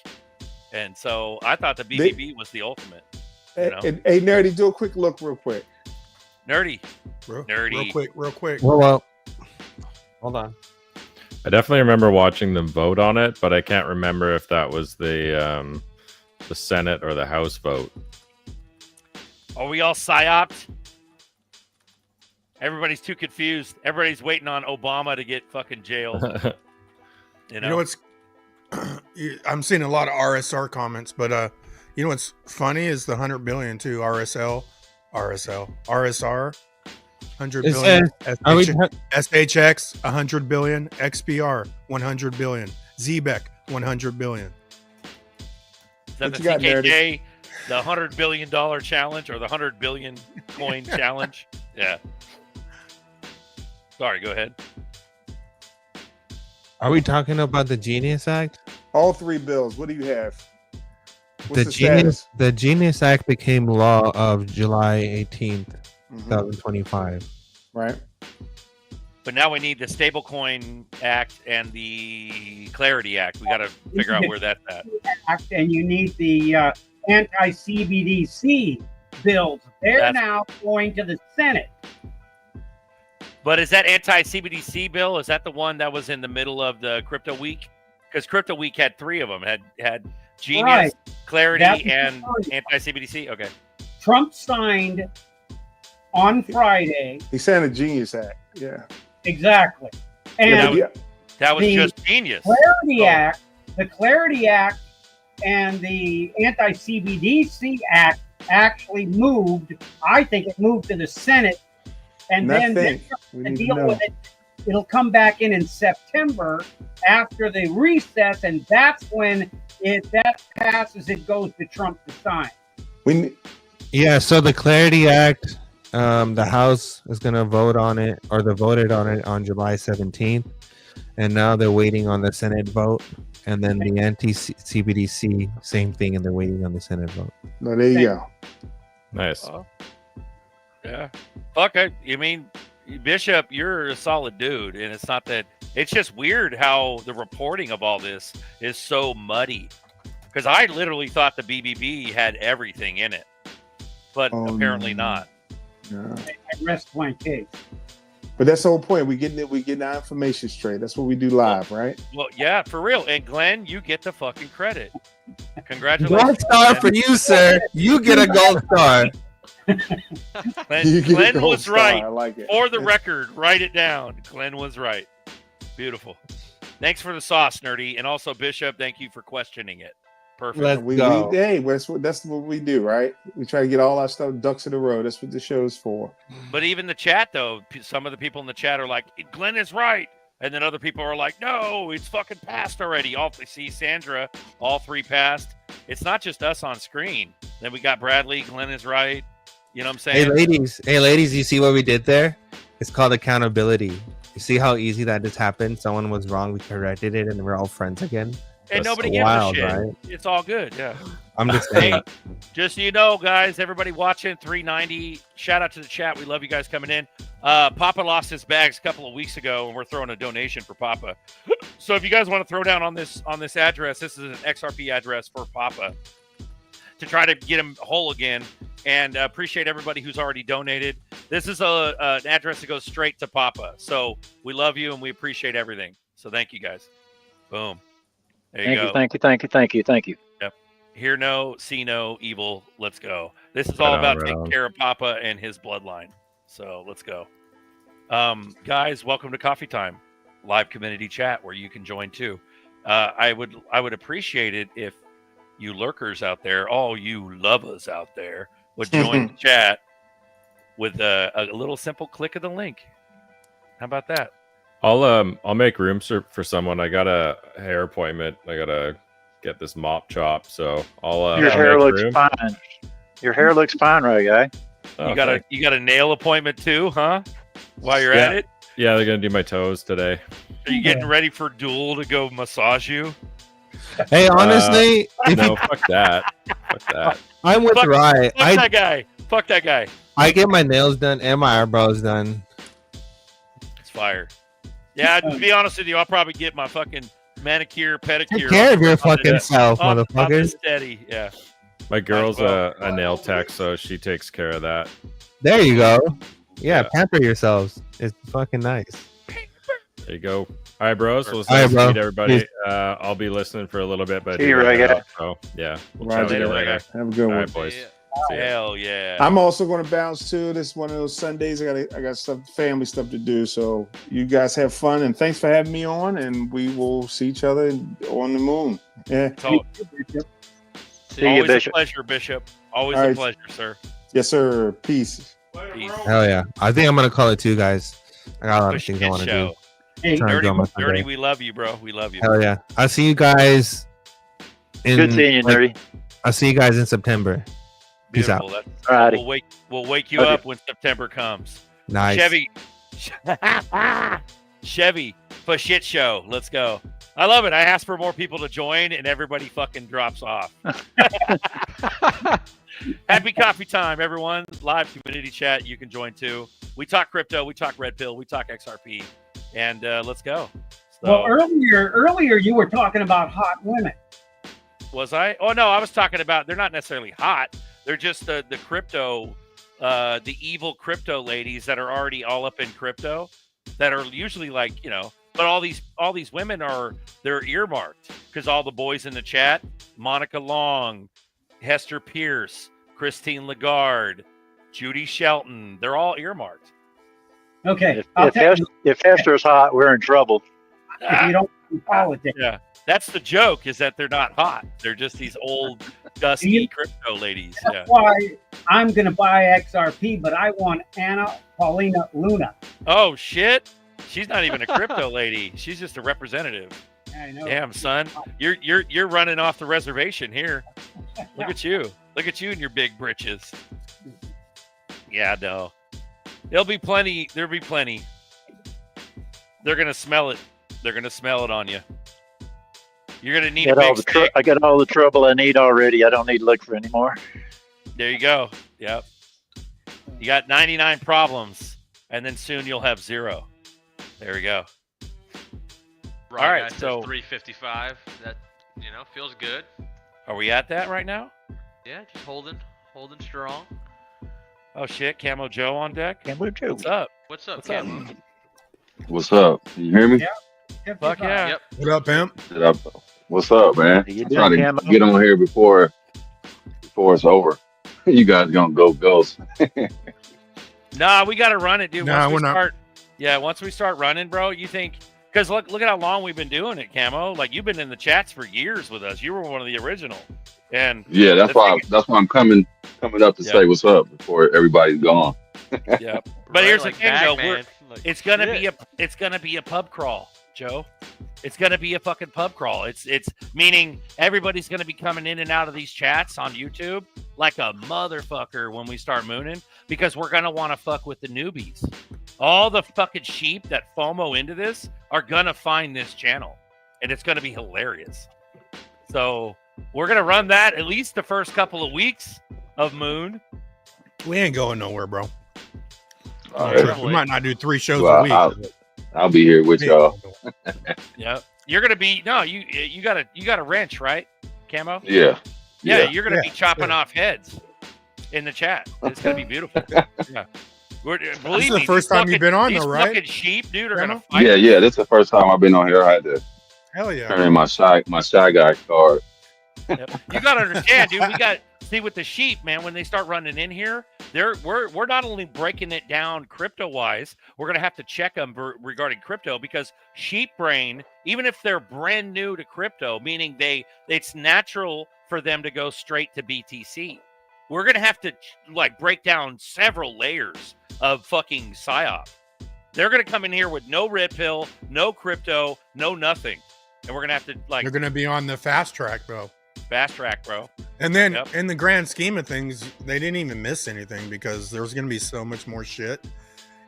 M: and so I thought the BBB was the ultimate. You know?
T: Hey, Nerdy, do a quick look real quick.
M: Nerdy.
L: Real quick.
G: Well, hold on.
F: I definitely remember watching them vote on it, but I can't remember if that was the Senate or the House vote.
M: Are we all psyoped? Everybody's too confused. Everybody's waiting on Obama to get fucking jailed. You know
L: what's? I'm seeing a lot of RSR comments, but you know what's funny is the 100 billion too. RSR, 100 billion. SHX 100 billion. XPR 100 billion. ZBEC 100 billion.
M: Is that the CKJ, the $100 billion challenge, or the 100 billion coin challenge? Yeah. Sorry, go ahead.
G: Are we talking about the Genius Act?
T: All three bills. What do you have? What's
G: The Genius Act became law of July 18th, 2025.
T: Right.
M: But now we need the Stablecoin Act and the Clarity Act. We got to figure out where that's at.
Q: And you need the anti-CBDC bills. They're now going to the Senate.
M: But is that anti-CBDC bill? Is that the one that was in the middle of the Crypto Week? Because Crypto Week had three of them. Had Genius,
Q: Right.
M: Clarity, and anti-CBDC. Okay.
Q: Trump signed on Friday.
T: He signed a Genius Act. Yeah.
Q: Exactly. And
M: that was
Q: the
M: just Genius.
Q: The Clarity Act and the anti-CBDC Act actually moved. I think it moved to the Senate. And then to deal with it, it'll come back in September after the recess, and that's when, if that passes, it goes to Trump to sign.
G: Yeah, so the Clarity Act, the House is going to vote on it, or they voted on it on July 17th, and now they're waiting on the Senate vote, and then the anti-CBDC, same thing, and they're waiting on the Senate vote.
T: No, there you go.
F: Nice.
M: Yeah. Fuck it. You mean, Bishop, you're a solid dude, and it's not that. It's just weird how the reporting of all this is so muddy. Because I literally thought the BBB had everything in it, but apparently not.
T: No.
Q: I rest my case.
T: But that's the whole point. We getting our information straight. That's what we do live, right?
M: Well, yeah, for real. And Glenn, you get the fucking credit. Congratulations.
G: Gold star for you, sir. You get a gold star.
M: Glenn was
T: star.
M: right.
T: I like it.
M: For the record, write it down. Glenn was right. Beautiful. Thanks for the sauce, Nerdy. And also, Bishop, thank you for questioning it. Perfect.
T: Hey, that's what we do, right? We try to get all our stuff ducks in a row. That's what the show's for.
M: But even the chat, though, some of the people in the chat are like, Glenn is right. And then other people are like, no, it's fucking passed already. See, Sandra, all three passed. It's not just us on screen. Then we got Bradley, Glenn is right. You know what I'm saying?
G: Hey, ladies, you see what we did there? It's called accountability. You see how easy that just happened? Someone was wrong, we corrected it, and we're all friends again.
M: And
G: That's
M: nobody gives
G: wild,
M: a shit.
G: right?
M: It's all good, yeah.
G: I'm just saying.
M: Hey, just so you know, guys, everybody watching, 390. Shout out to the chat. We love you guys coming in. Papa lost his bags a couple of weeks ago, and we're throwing a donation for Papa. So if you guys want to throw down on this address, this is an XRP address for Papa. to try to get him whole again. And appreciate everybody who's already donated. This is an address that goes straight to Papa. So we love you and we appreciate everything. So thank you guys. Boom. There you go.
R: Thank you.
M: Yep. Hear no, see no, evil. Let's go. This is all about taking care of Papa and his bloodline. So let's go. Guys, welcome to Coffee Time, live community chat where you can join too. I would appreciate it if you lurkers out there, all you lovers out there, would join the chat with a little simple click of the link. How about that?
F: I'll make room for someone. I got a hair appointment. I gotta get this mop chop. So
R: Your hair looks fine. Your hair looks fine, right, guy?
F: Oh,
M: you got a nail appointment too, huh? While you're at it?
F: Yeah, they're gonna do my toes today.
M: Are you getting ready for Duel to go massage you?
G: Hey, honestly,
F: no, fuck that. Fuck that.
G: I'm with Rye.
M: Fuck that guy.
G: I get my nails done and my eyebrows done.
M: It's fire. Yeah, to be honest with you, I'll probably get my fucking manicure, pedicure.
G: Take care of your fucking self, motherfuckers.
M: Steady, yeah.
F: My girl's a nail tech, so she takes care of that.
G: There you go. Yeah, pamper yourselves. It's fucking nice.
F: There you go. All right, bros. So let's
G: All right, bro.
F: meet everybody.
G: Peace.
F: I'll be listening for a little bit, but
R: See you, right, guys.
F: so yeah. We'll
T: Right,
F: chat
T: later,
F: later.
T: Have a good
F: All
T: one.
F: right, boys. See ya.
M: Hell yeah.
T: I'm also going to bounce too. This is one of those Sundays. I got family stuff to do. So you guys have fun, and thanks for having me on. And we will see each other on the moon. Yeah.
M: Always a pleasure, Bishop. Always
T: All
M: a
T: right.
M: pleasure, sir.
T: Yes, sir. Peace.
M: Peace.
G: Hell yeah. I think I'm gonna call it too, guys. I got a lot of
M: Push
G: things I
M: it,
G: want to
M: show.
G: do.
M: Hey,
G: Trying to
M: Nerdy,
G: do on my
M: Nerdy,
G: Sunday.
M: we love you, bro. We love you.
G: Hell yeah. I'll see you guys.
R: Good seeing you, Nerdy.
G: I'll see you guys in September. Peace out.
M: Beautiful.
R: Alrighty.
M: We'll wake you
R: Love you.
M: up when September comes.
G: Nice.
M: Chevy for shit show. Let's go. I love it. I asked for more people to join, and everybody fucking drops off. Happy coffee time, everyone. Live community chat. You can join too. We talk crypto. We talk red pill. We talk XRP. And let's go. So,
Q: Well, earlier you were talking about hot women.
M: was I? Oh, no. I was talking about they're not necessarily hot. They're just the crypto, the evil crypto ladies that are already all up in crypto that are usually like, but all these women they're earmarked because all the boys in the chat, Monica Long, Hester Pierce, Christine Lagarde, Judy Shelton, they're all earmarked.
Q: Okay.
R: If Hester's hot, we're in trouble.
Q: If you don't do politics.
M: Yeah. That's the joke, is that they're not hot. They're just these old, dusty crypto ladies. Yeah.
Q: That's why I'm going to buy XRP, but I want Anna Paulina Luna.
M: Oh, shit. She's not even a crypto lady. She's just a representative.
Q: I know.
M: Damn, son. You're running off the reservation here. Look at you. Look at you and your big britches. Yeah, no. There'll be plenty. They're going to smell it. They're going to smell it on you. You're going to need a big stick.
R: I got all the trouble I need already. I don't need to look for any more.
M: There you go. Yep. You got 99 problems, and then soon you'll have 0. There we go.
S: Right,
M: All right,
S: guys,
M: so
S: 355. That feels good.
M: Are we at that right now?
S: Yeah, just holding strong.
M: Oh shit, Camo Joe on deck.
R: Camo Joe.
M: What's up?
S: What's up,
M: What's
S: Camo?
M: up?
K: What's up? Can you hear me?
M: Fuck yeah.
S: Yep.
L: What up, pimp?
K: What's up, man?
R: you
K: I'm
R: doing,
K: trying to
R: Camo?
K: get on here before it's over. You guys gonna go ghost?
M: Nah, we got to run it, dude.
L: Nah,
M: Once we
L: we're not.
M: start, yeah, once we start running, bro, you think? Because look at how long we've been doing it, Camo. Like you've been in the chats for years with us. You were one of the original. And
K: Yeah, that's
M: the
K: why.
M: thing-
K: That's why I'm coming up to say what's up before everybody's gone.
M: Yeah. But
S: Right,
M: here's
S: like
M: the thing,
S: bag
M: though.
S: man. Like,
M: It's gonna
S: shit.
M: be a pub crawl, Joe. It's gonna be a fucking pub crawl. It's meaning everybody's gonna be coming in and out of these chats on YouTube like a motherfucker when we start mooning because we're gonna want to fuck with the newbies. All the fucking sheep that FOMO into this are gonna find this channel, and it's gonna be hilarious. So we're gonna run that at least the first couple of weeks of Moon.
L: We ain't going nowhere, bro.
K: All right.
L: We might not do 3 shows
K: Well,
L: a week.
K: I'll be here with y'all.
M: Yeah, you're gonna be you got a wrench, right, Camo?
K: Yeah.
M: Yeah, you're gonna be chopping off heads in the chat. It's gonna be beautiful. Yeah.
L: This is the first time you've been on, though, right?
M: Fucking sheep, dude, are gonna fight.
U: Yeah. This is the first time I've been on here. I had to
L: Hell yeah.
U: turn in my shy guy card.
M: Yep. You gotta understand, dude. See with the sheep, man. When they start running in here, we're not only breaking it down crypto wise, we're gonna have to check them regarding crypto because sheep brain, even if they're brand new to crypto, meaning it's natural for them to go straight to BTC. We're gonna have to like break down several layers of fucking psyop. They're gonna come in here with no red pill, no crypto, no nothing, and we're gonna have to like.
L: They're gonna be on the fast track, though.
M: Fast track, bro.
L: And then in the grand scheme of things, they didn't even miss anything because there's going to be so much more shit,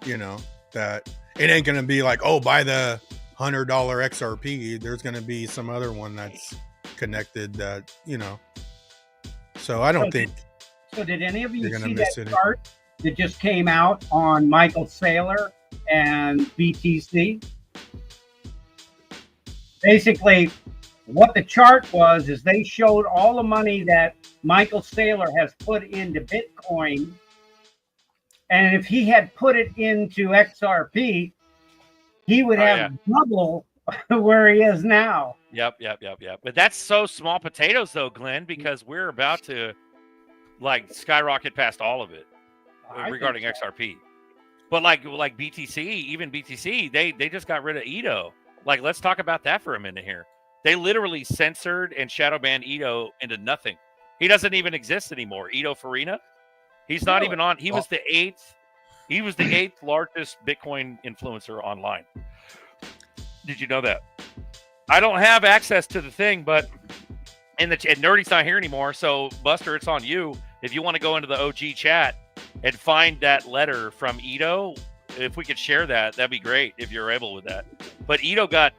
L: that it ain't going to be like, oh, buy the $100 XRP. There's going to be some other one that's connected that, So I don't think.
Q: So did any of you
L: they're
Q: see
L: gonna miss
Q: that
L: it.
Q: chart that just came out on Michael Saylor and BTC? Basically, what the chart was is they showed all the money that Michael Saylor has put into Bitcoin. And if he had put it into XRP, he would have double where he is now.
M: Yep. But that's so small potatoes, though, Glenn, because we're about to like skyrocket past all of it regarding XRP. But like BTC, even BTC, they just got rid of Ito. Like, let's talk about that for a minute here. They literally censored and shadow banned Ito into nothing. He doesn't even exist anymore. Ito Farina, he's not even on. He was the eighth largest Bitcoin influencer online. Did you know that? I don't have access to the thing, but and Nerdy's not here anymore. So Buster, it's on you. If you want to go into the OG chat and find that letter from Ito, if we could share that, that'd be great if you're able with that. But Ito got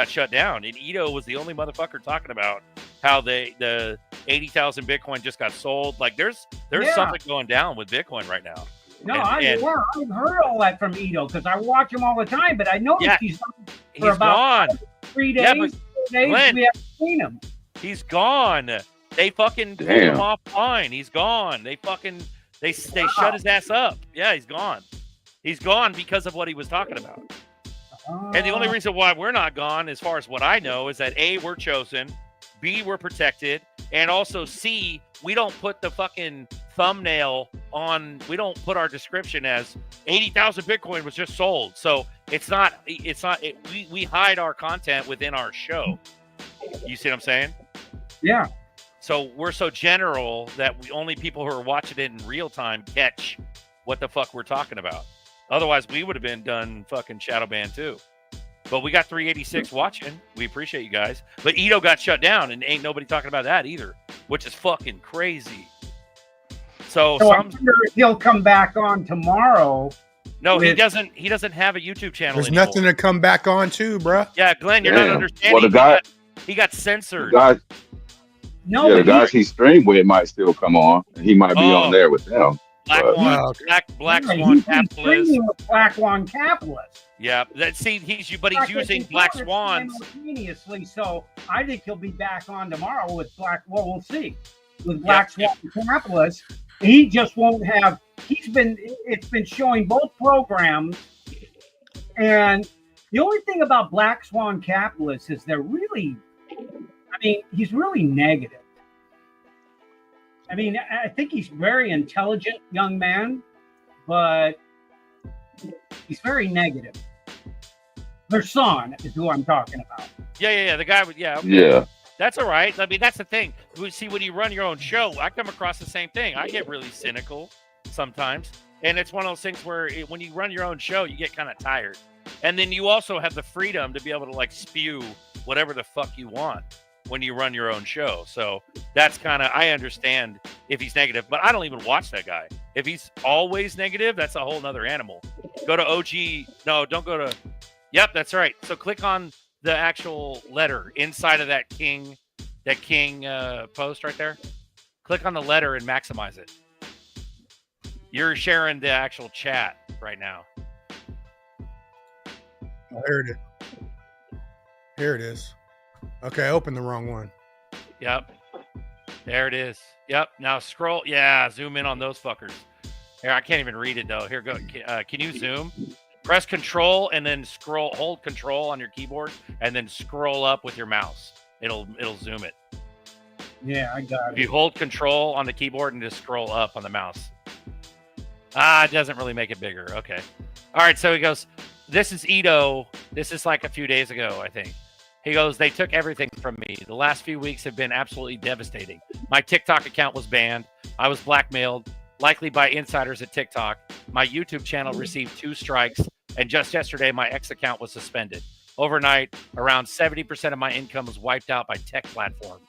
M: shut down, and Ito was the only motherfucker talking about how the 80,000 Bitcoin just got sold. Like there's something going down with Bitcoin right now.
Q: No, I've heard all that from Ito because I watch him all the time, but I noticed he's gone for about
M: gone.
Q: 3 days. 4 days
M: Glenn,
Q: we haven't seen him.
M: He's gone. They fucking pulled him offline. He's gone. They shut his ass up. Yeah, he's gone. He's gone because of what he was talking about. And the only reason why we're not gone, as far as what I know, is that A, we're chosen, B, we're protected, and also C, we don't put the fucking thumbnail on, we don't put our description as 80,000 Bitcoin was just sold. So we hide our content within our show. You see what I'm saying?
Q: Yeah.
M: So we're so general that only people who are watching it in real time catch what the fuck we're talking about. Otherwise, we would have been done fucking shadow ban too. But we got 386 watching. We appreciate you guys. But Ito got shut down, and ain't nobody talking about that either, which is fucking crazy. So
Q: I wonder if he'll come back on tomorrow.
M: No, he doesn't. He doesn't have a YouTube channel.
L: There's
M: anymore.
L: nothing to come back on to, bro.
M: Yeah, Glenn, you're not understanding.
U: Well, the guy,
M: he got censored.
U: the guys he streamed with might still come on. And he might be on there with them.
M: Black Swan Capitalist.
Q: Black Swan Capitalist.
M: Yeah, he's using Black Swans
Q: simultaneously. So I think he'll be back on tomorrow with Black. Well, we'll see. With Black Swan Capitalist, he just won't have. It's been showing both programs, and the only thing about Black Swan Capitalist is they're really. I mean, he's really negative. I mean, I think he's very intelligent young man, but he's very negative. Verson is who I'm talking about.
M: Yeah. The guy with
U: Yeah.
M: That's all right. I mean, that's the thing. See, when you run your own show, I come across the same thing. I get really cynical sometimes, and it's one of those things where when you run your own show, you get kind of tired, and then you also have the freedom to be able to like spew whatever the fuck you want when you run your own show. So that's kind of, I understand if he's negative, but I don't even watch that guy. If he's always negative, that's a whole nother animal. Go to OG. No, don't go to. Yep, that's right. So click on the actual letter inside of that king post right there. Click on the letter and maximize it. You're sharing the actual chat right now.
L: Oh, here it is. Okay, I opened the wrong one.
M: Yep. There it is. Yep. Now scroll. Yeah, zoom in on those fuckers. Here, I can't even read it though. Here, go. Can you zoom? Press Control and then scroll. Hold Control on your keyboard and then scroll up with your mouse. It'll zoom it.
Q: Yeah, I got
M: If you hold Control on the keyboard and just scroll up on the mouse. It doesn't really make it bigger. Okay. All right. So he goes, this is Ito. This is like a few days ago, I think. He goes, they took everything from me. The last few weeks have been absolutely devastating. My TikTok account was banned. I was blackmailed, likely by insiders at TikTok. My YouTube channel received 2 strikes. And just yesterday, my X account was suspended. Overnight, around 70% of my income was wiped out by tech platforms.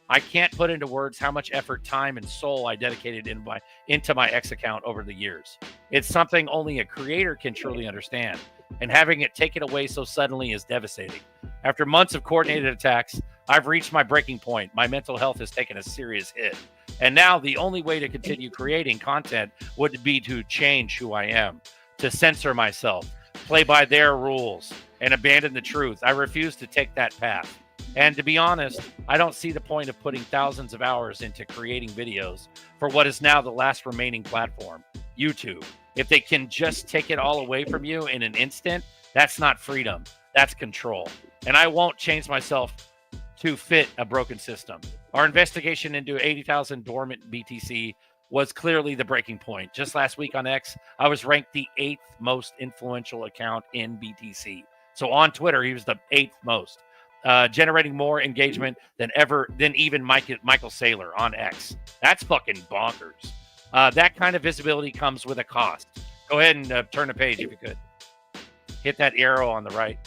M: I can't put into words how much effort, time, and soul I dedicated into my X account over the years. It's something only a creator can truly understand, and having it taken away so suddenly is devastating. After months of coordinated attacks, I've reached my breaking point. My mental health has taken a serious hit. And now the only way to continue creating content would be to change who I am, to censor myself, play by their rules, and abandon the truth. I refuse to take that path. And to be honest, I don't see the point of putting thousands of hours into creating videos for what is now the last remaining platform, YouTube. If they can just take it all away from you in an instant, that's not freedom, that's control. And I won't change myself to fit a broken system. Our investigation into 80,000 dormant BTC was clearly the breaking point. Just last week on X, I was ranked the 8th most influential account in BTC. So on Twitter, he was the 8th most. Generating more engagement than even Michael Saylor on X. That's fucking bonkers. That kind of visibility comes with a cost. Go ahead and turn the page if you could. Hit that arrow on the right.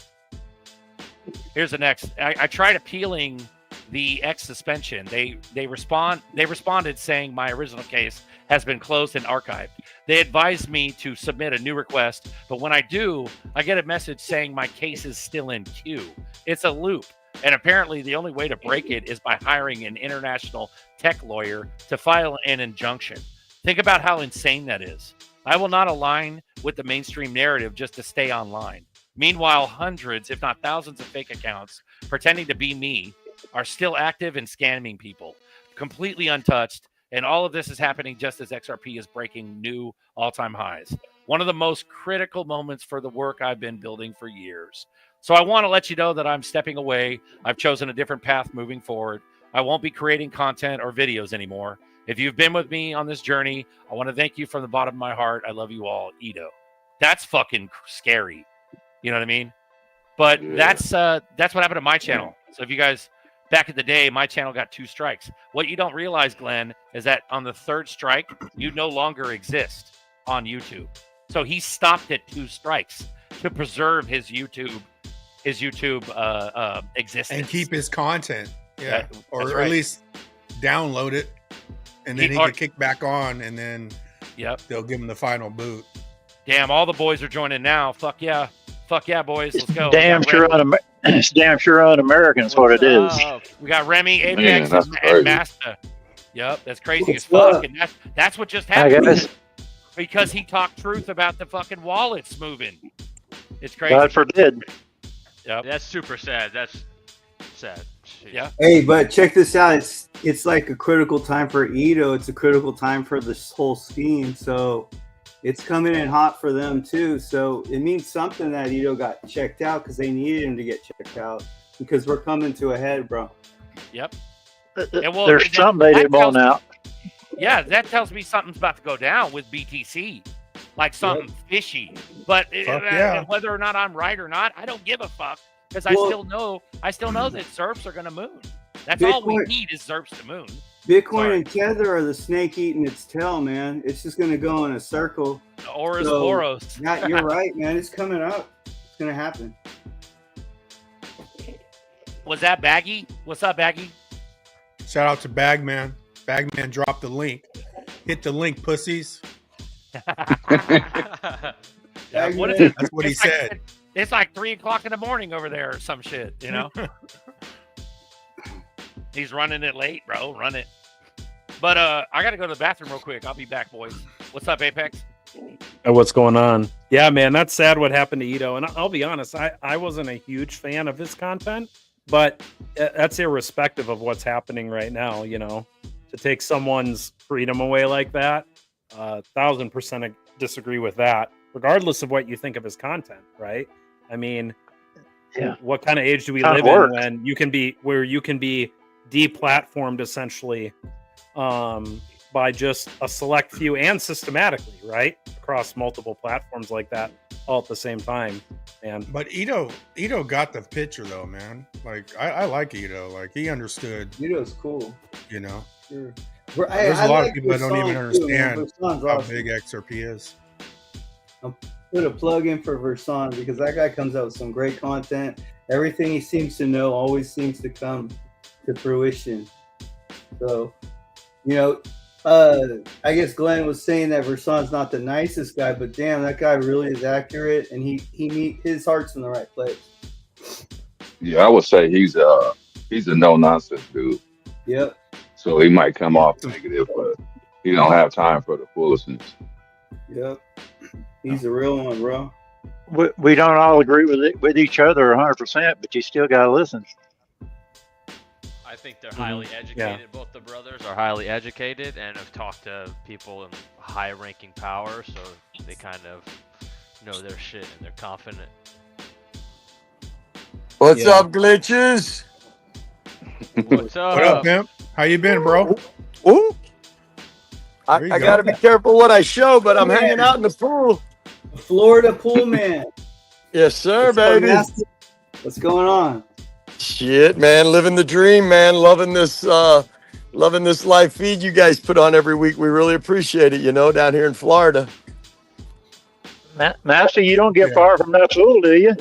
M: Here's the next. I tried appealing the X suspension. They responded saying my original case has been closed and archived. They advised me to submit a new request, but when I do, I get a message saying my case is still in queue. It's a loop, and apparently the only way to break it is by hiring an international tech lawyer to file an injunction. Think about how insane that is. I will not align with the mainstream narrative just to stay online. Meanwhile, hundreds, if not thousands of fake accounts pretending to be me are still active and scamming people, completely untouched. And all of this is happening just as XRP is breaking new all-time highs. One of the most critical moments for the work I've been building for years. So I want to let you know that I'm stepping away. I've chosen a different path moving forward. I won't be creating content or videos anymore. If you've been with me on this journey, I want to thank you from the bottom of my heart. I love you all, Ito. That's fucking scary. You know what I mean? But that's what happened to my channel. So if you guys... Back in the day, my channel got 2 strikes. What you don't realize, Glenn, is that on the 3rd strike, you no longer exist on YouTube. So he stopped at 2 strikes to preserve his YouTube existence
L: and keep his content. Yeah, or
M: right.
L: at least download it, and then he can kick back on, and then they'll give him the final boot.
M: Damn, all the boys are joining now. Fuck yeah, boys, let's go.
R: Damn sure un-American is what it is.
M: We got Remy, Apex, and Masta. Yep, that's crazy as fuck. And that's what just happened because he talked truth about the fucking wallets moving. It's crazy.
R: God forbid.
M: Yep.
S: That's super sad. That's sad. Jeez.
M: Yeah.
B: Hey, but check this out. It's like a critical time for Ito. It's a critical time for this whole scheme. So it's coming in hot for them too. So it means something that Ito got checked out because they needed him to get checked out because we're coming to a head, bro.
M: Yep.
R: There's something they didn't want out.
M: Yeah, that tells me something's about to go down with BTC. Like something fishy. But whether or not I'm right or not, I don't give a fuck because I still know that ZERPs are going to moon. That's all we need is ZERPs to moon.
B: Bitcoin and Tether are the snake eating its tail, man. It's just going to go in a circle.
M: Oros.
B: Yeah, you're right, man. It's coming up. It's going to happen.
M: Was that Baggy? What's up, Baggy?
L: Shout out to Bagman. Bagman dropped the link. Hit the link, pussies.
M: What is it?
L: That's what he said.
M: It's like 3 o'clock in the morning over there or some shit, you know? He's running it late, bro. Run it. But I got to go to the bathroom real quick. I'll be back, boys. What's up, Apex?
V: What's going on? Yeah, man, that's sad what happened to Ito. And I'll be honest, I wasn't a huge fan of his content, but that's irrespective of what's happening right now, you know. to take someone's freedom away like that. 1000% disagree with that, regardless of what you think of his content, right? I mean, what kind of age do we live in when you can be deplatformed essentially by just a select few and systematically, right, across multiple platforms like that all at the same time, man.
L: But Ito got the picture though, man. Like I like Ito. Like he understood.
B: Ito's cool.
L: You know,
B: sure.
L: There's a lot of people that don't even
B: understand
L: how big XRP is.
B: I'll put a plug in for Versan because that guy comes out with some great content. Everything he seems to know always seems to come to fruition. So, you know, I guess Glenn was saying that Versan's not the nicest guy, but damn, that guy really is accurate, and his heart's in the right place.
U: Yeah, I would say he's a no nonsense dude.
B: Yep.
U: So he might come off negative, but he don't have time for the foolishness.
B: Yep. He's a real one, bro.
R: We don't all agree with each other 100%, but you still got to listen.
S: I think they're highly educated. Yeah. Both the brothers are highly educated and have talked to people in high-ranking power, so they kind of know their shit and they're confident.
A: What's up, glitches?
S: What's up?
L: What up, pimp? How you been, bro?
A: Ooh. I got to be careful what I show, but I'm hanging out in the pool.
B: Florida pool man.
A: Yes, sir, baby.
B: What's going on?
A: Shit, man, living the dream, man. Loving this live feed you guys put on every week. We really appreciate it, down here in Florida.
R: Master, you don't get far from that pool, do you?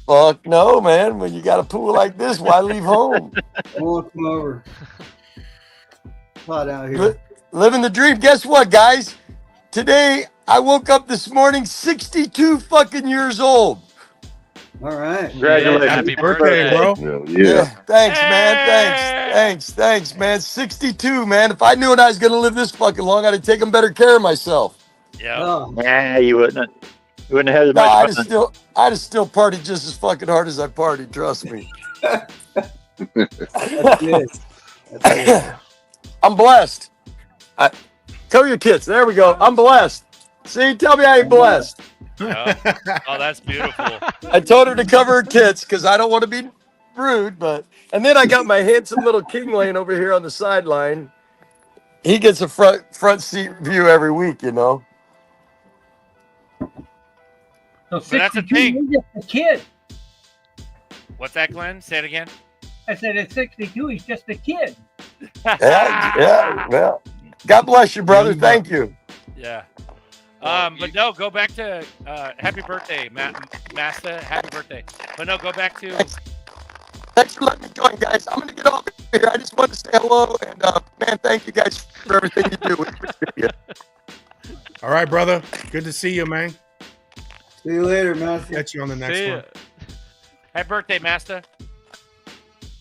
A: Fuck no, man. When you got a pool like this, why leave home?
B: I want to come over. Hot out here.
A: Living the dream. Guess what, guys? Today, I woke up this morning 62 fucking years old.
B: All right.
R: Congratulations.
S: Yeah, happy birthday,
L: bro.
A: Yeah. Thanks, man. Thanks, man. 62, man. If I knew I was going to live this fucking long, I'd have taken better care of myself.
M: Yeah.
B: Oh.
R: Nah, you wouldn't. You wouldn't have had as much fun.
A: I'd have still partied just as fucking hard as I partied, trust me.
B: That's good. That's good.
A: I'm blessed. Tell your kids. There we go. I'm blessed. See, tell me I ain't blessed.
M: Oh, that's beautiful.
A: I told her to cover her tits because I don't want to be rude, and then I got my handsome little king laying over here on the sideline. He gets a front seat view every week,
Q: So
M: that's a
Q: 62,
M: thing.
Q: he's just a kid.
M: What's that, Glenn? Say it again.
Q: I said at 62, he's just a kid.
A: Yeah. God bless you, brother. Thank you.
M: Yeah. But no, go back to happy birthday, Master. Happy birthday. But no, go back to.
A: Thanks for letting me join, guys. I'm going to get off here. I just want to say hello. And, man, thank you guys for everything you do. We appreciate you.
L: All right, brother. Good to see you, man.
B: See you later, Master.
L: Catch you on the next one.
M: Happy birthday, Master.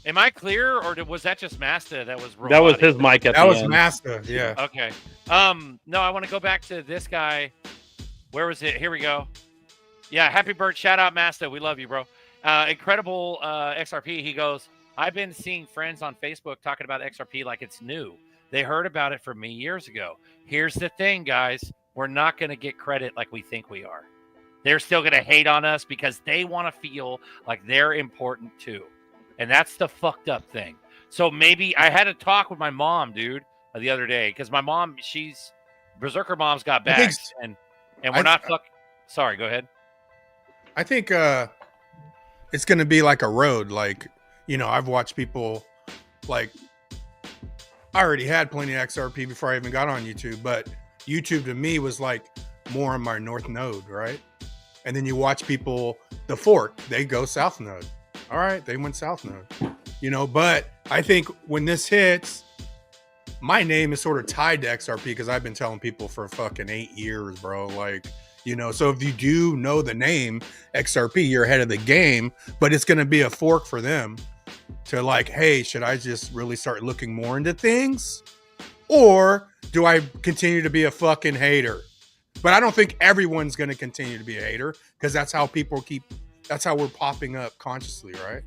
M: Am I clear, or was that just Master that was
V: That was his mic at the end.
L: That was Master, yeah.
M: Okay. No, I want to go back to this guy. Where was it? Here we go. Yeah, happy birthday. Shout out, Master. We love you, bro. Incredible XRP. He goes, I've been seeing friends on Facebook talking about XRP like it's new. They heard about it from me years ago. Here's the thing, guys. We're not going to get credit like we think we are. They're still going to hate on us because they want to feel like they're important too. And that's the fucked up thing. So maybe I had a talk with my mom, dude, the other day, because my mom, Berserker mom's got bags, and we're not fucking. Sorry, go ahead.
L: I think it's going to be like a road. Like, I've watched people, like, I already had plenty of XRP before I even got on YouTube, but YouTube to me was like more on my north node, right? And then you watch people, the fork, they go south node. All right, they went south node, but I think when this hits, my name is sort of tied to XRP because I've been telling people for fucking 8 years, bro. Like, so if you do know the name XRP, you're ahead of the game, but it's going to be a fork for them to like, hey, should I just really start looking more into things? Or do I continue to be a fucking hater? But I don't think everyone's going to continue to be a hater because that's how people that's how we're popping up consciously, right?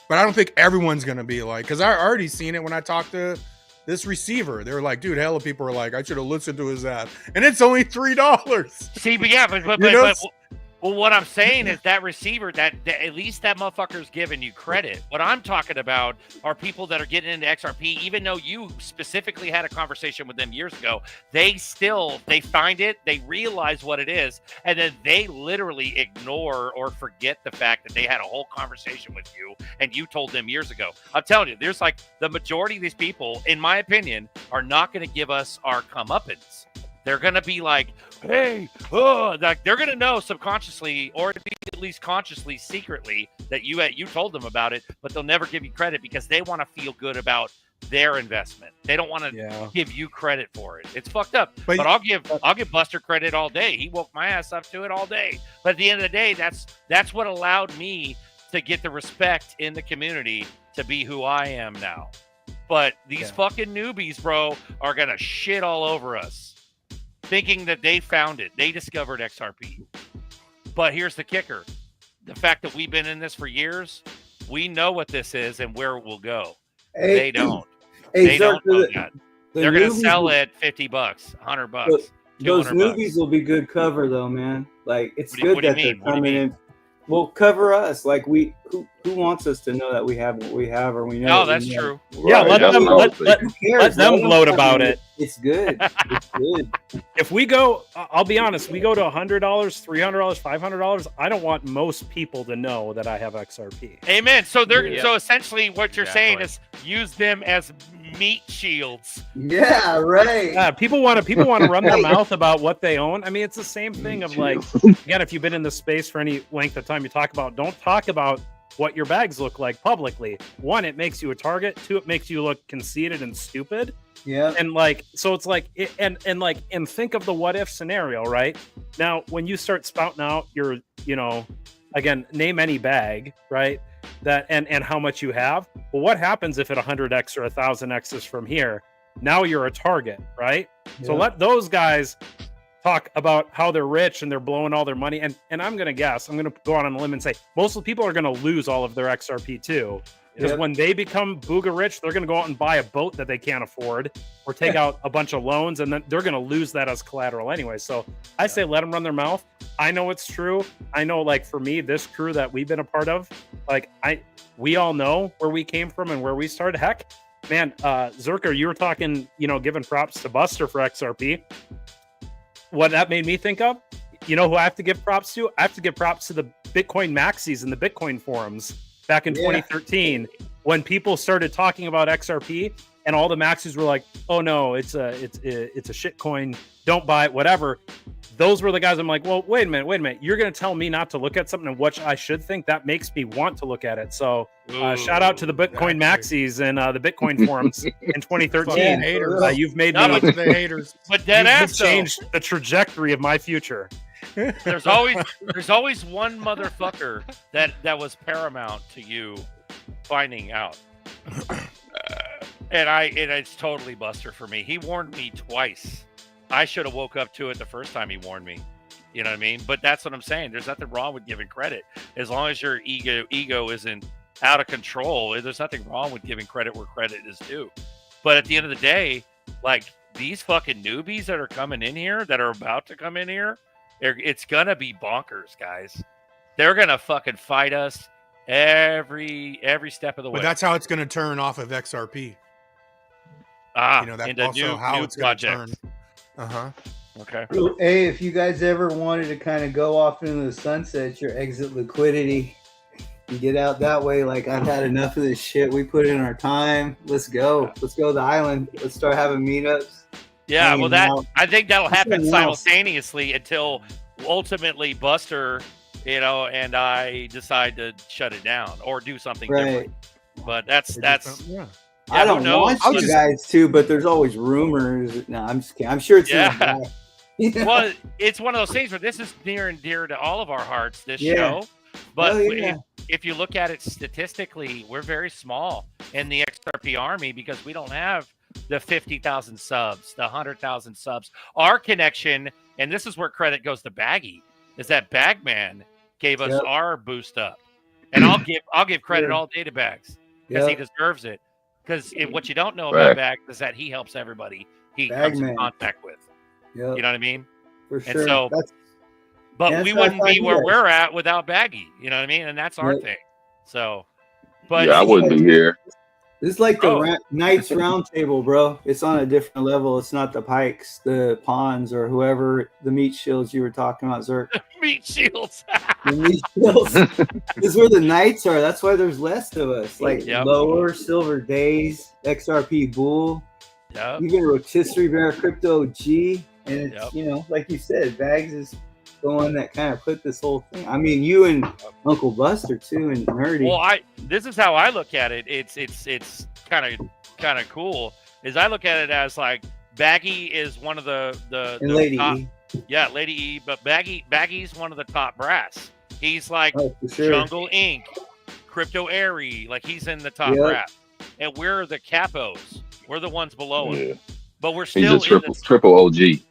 L: But I don't think everyone's going to be like, because I already seen it when I talked to this receiver. They were like, dude, hella people are like, I should have listened to his ass, and it's only $3.
M: See, but yeah, but well, what I'm saying is that receiver, that at least that motherfucker's giving you credit. What I'm talking about are people that are getting into XRP, even though you specifically had a conversation with them years ago. They find it, they realize what it is, and then they literally ignore or forget the fact that they had a whole conversation with you and you told them years ago. I'm telling you, there's like the majority of these people, in my opinion, are not going to give us our comeuppance. They're going to be like, hey, like they're going to know subconsciously or at least consciously, secretly, that you told them about it, but they'll never give you credit because they want to feel good about their investment. They don't want to give you credit for it. It's fucked up. But I'll give Buster credit all day. He woke my ass up to it all day. But at the end of the day, that's what allowed me to get the respect in the community to be who I am now. But these fucking newbies, bro, are going to shit all over us, thinking that they found it. They discovered XRP. But here's the kicker. The fact that we've been in this for years, we know what this is and where it will go. They don't. They don't know that. They're going to sell it $50, $100.
B: Those newbies will be good cover, though, man. Like, it's good that they're coming in. Well, cover us. Like, who wants us to know that we have what we have, or we know?
M: No, that's true.
V: Yeah, let them gloat about it.
B: It's good. It's good.
V: If we go, I'll be honest, we go to $100, $300, $500. I don't want most people to know that I have XRP.
M: Amen. So so essentially, what you're saying is use them as meat shields.
B: Yeah, right.
V: Yeah, people want to run their mouth about what they own. I mean, it's the same thing of like, again, if you've been in this space for any length of time, don't talk about what your bags look like publicly. One, it makes you a target. Two, it makes you look conceited and stupid.
B: Yeah.
V: And like, so it's like, and think of the what if scenario, right? Now, when you start spouting out your, again, name any bag, right? That and how much you have. Well, what happens if it 100x or 1000x is from here? Now you're a target, right? Yeah. So let those guys talk about how they're rich and they're blowing all their money. And I'm going to guess, I'm going to go out on a limb and say most of the people are going to lose all of their XRP too. Because when they become booga rich, they're going to go out and buy a boat that they can't afford or take out a bunch of loans, and then they're going to lose that as collateral anyway. So I say let them run their mouth. I know it's true. I know, like, for me, this crew that we've been a part of, like, we all know where we came from and where we started. Heck, man, Zerker, you were talking, giving props to Buster for XRP. What that made me think of, who I have to give props to? I have to give props to the Bitcoin maxis and the Bitcoin forums. Back in 2013, when people started talking about XRP, and all the maxis were like, "Oh no, it's a shit coin. Don't buy it. Whatever." Those were the guys. I'm like, "Well, wait a minute. You're going to tell me not to look at something and what I should think? That makes me want to look at it." So, shout out to the Bitcoin maxis and the Bitcoin forums in 2013. You've made me
L: the haters,
M: but you've
V: changed the trajectory of my future.
M: There's always one motherfucker that was paramount to you finding out, and it's totally Buster for me. He warned me twice. I should have woke up to it the first time he warned me. You know what I mean? But that's what I'm saying. There's nothing wrong with giving credit as long as your ego isn't out of control. There's nothing wrong with giving credit where credit is due. But at the end of the day, like, these fucking newbies that are coming in here, that are about to come in here, it's gonna be bonkers, guys. They're gonna fucking fight us every step of the way.
L: But that's how it's gonna turn off of XRP. That's
M: into
L: also how it's gonna turn.
M: Okay.
B: Hey, if you guys ever wanted to kind of go off into the sunset, your exit liquidity, and get out that way. Like, I've had enough of this shit. We put in our time. Let's go. Let's go to the island. Let's start having meetups.
M: Yeah, well, I think that'll happen simultaneously until ultimately Buster, and I decide to shut it down or do something different. But that's
B: I don't want you guys to, but there's always rumors. No, I'm just kidding. I'm sure it's
M: Well, it's one of those things where this is near and dear to all of our hearts, this show. But if you look at it statistically, we're very small in the XRP army because we don't have the 50,000 subs, the 100,000 subs. Our connection, and this is where credit goes to Baggy, is that Bagman gave us our boost up. And I'll give credit all day to Bags because he deserves it. Because what you don't know
U: Right.
M: about Bag is that he helps everybody he comes in
B: Bagman.
M: contact with.
B: Yep.
M: You know what I mean?
B: For
M: And
B: sure.
M: so,
B: That's
M: but we
B: how I
M: wouldn't
B: find
M: be
B: you
M: where
B: guys.
M: we're at without Baggy. You know what I mean? And that's our
B: Yep.
M: thing. So, but
U: Yeah, I wouldn't be here.
B: This is like the
M: Bro.
B: Knights Round Table, bro. It's on a different level. It's not the Pikes, the Pawns, or whoever the meat shields you were talking about, Zerk.
M: meat shields.
B: The meat shields. This is where the Knights are. That's why there's less of us. Like
M: Yep.
B: Lower, Silver Days, XRP Bull,
M: Yep.
B: even Rotisserie Bear, Crypto G. And it's,
M: Yep.
B: you know, like you said, Bags is the one that kind of put this whole thing. I mean, you and Uncle Buster too, and Nerdy.
M: Well, this is how I look at it. It's kind of cool. Is I look at it as like Baggy is one of the
B: and Lady
M: top,
B: E.
M: yeah, Lady E, but Baggy's one of the top brass. He's like
B: Oh, for sure.
M: Jungle Inc., Crypto Airy, like he's in the top
B: Yep.
M: brass, and we're the capos. We're the ones below him, but we're
U: He's
M: still
U: a
M: in the
U: triple OG.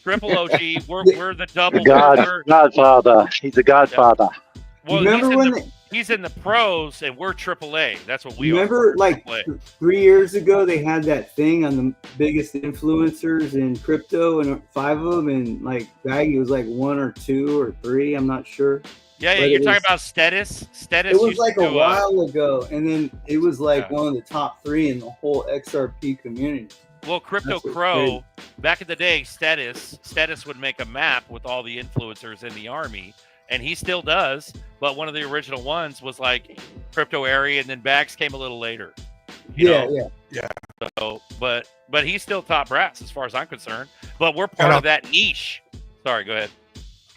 M: triple OG. We're the double.
R: Godfather. He's the Godfather.
M: Well,
B: Remember when
M: he's in the pros, and we're AAA. That's what we
B: Remember,
M: are.
B: like
M: AAA.
B: 3 years ago, they had that thing on the biggest influencers in crypto, and 5 of them, and like Baggy was like 1 or 2 or 3. I'm not sure.
M: Yeah,
B: But
M: you're
B: it
M: talking
B: was-
M: about Steadis. Steadis
B: It was
M: used
B: like
M: to
B: a
M: do,
B: while ago, and then it was like
M: Yeah.
B: one of the top 3 in the whole XRP community.
M: Well, Crypto
B: That's what's
M: Crow, back in the day, Steadis would make a map with all the influencers in the army, and he still does. But one of the original ones was like Crypto Airy, and then Bags came a little later. You know?
L: Yeah.
M: So, but he's still top brass as far as I'm concerned. But we're
L: Shout
M: part
L: out-
M: of that niche. Sorry, go ahead.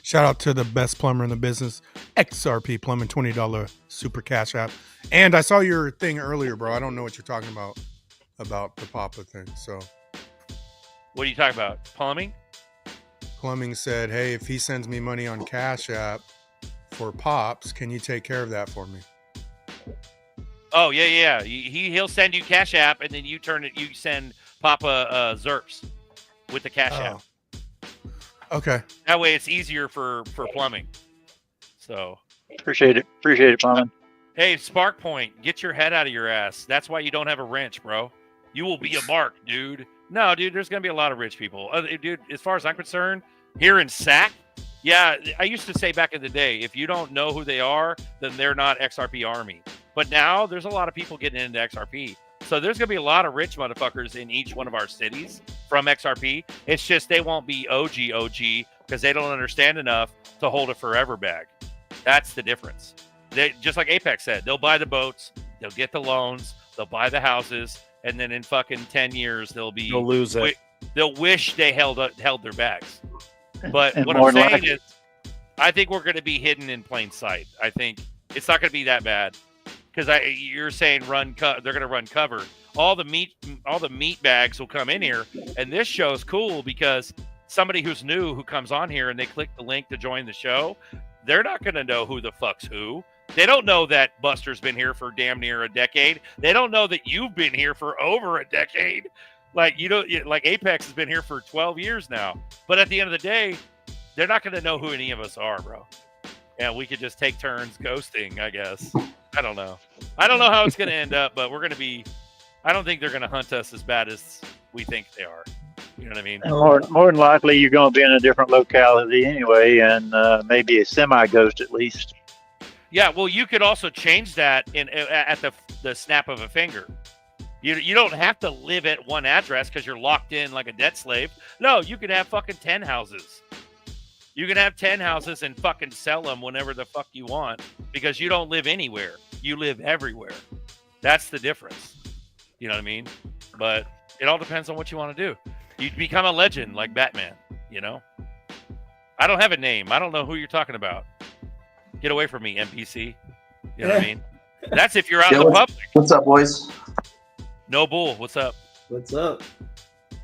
L: Shout out to the best plumber in the business, XRP Plumbing, $20 super cash app. And I saw your thing earlier, bro. I don't know what you're talking about the Papa thing. So
M: What are you talking about? Plumbing?
L: Plumbing said, hey, if he sends me money on Cash App for Pops, can you take care of that for me?
M: Oh yeah. He'll send you Cash App, and then you send Papa Zerps with the Cash App.
L: Okay.
M: That way, it's easier for plumbing. So
R: Appreciate it, Plumbing.
M: hey, Spark Point, get your head out of your ass. That's why you don't have a wrench, bro. You will be a mark, dude. No, dude, there's gonna be a lot of rich people. Dude, as far as I'm concerned, here in SAC, yeah, I used to say back in the day, if you don't know who they are, then they're not XRP Army. But now there's a lot of people getting into XRP. So there's gonna be a lot of rich motherfuckers in each one of our cities from XRP. It's just they won't be OG because they don't understand enough to hold a forever bag. That's the difference. They just like Apex said, they'll buy the boats, they'll get the loans, they'll buy the houses, and then in fucking 10 years they'll
V: lose it.
M: They'll wish they held their bags. But
R: And
M: what
R: more
M: I'm saying
R: likely-
M: is, I think we're going to be hidden in plain sight. I think it's not going to be that bad because you're saying they're going to run cover. All the meat bags will come in here, and this show is cool because somebody who's new who comes on here and they click the link to join the show, they're not going to know who the fuck's who. They don't know that Buster's been here for damn near a decade. They don't know that you've been here for over a decade. Like like Apex has been here for 12 years now. But at the end of the day, they're not going to know who any of us are, bro. And we could just take turns ghosting, I guess. I don't know. I don't know how it's going to end up, but we're going to be. I don't think they're going to hunt us as bad as we think they are. You know what I mean?
R: And more than likely, you're going to be in a different locality anyway, and maybe a semi-ghost at least.
M: Yeah, well, you could also change that at the snap of a finger. You don't have to live at one address because you're locked in like a debt slave. No, you could have fucking 10 houses. You can have 10 houses and fucking sell them whenever the fuck you want because you don't live anywhere. You live everywhere. That's the difference. You know what I mean? But it all depends on what you want to do. You become a legend like Batman, you know? I don't have a name. I don't know who you're talking about. Get away from me, NPC. You know what I mean? That's if you're out in the public.
C: What's up, boys?
M: No bull. What's up?
B: What's up?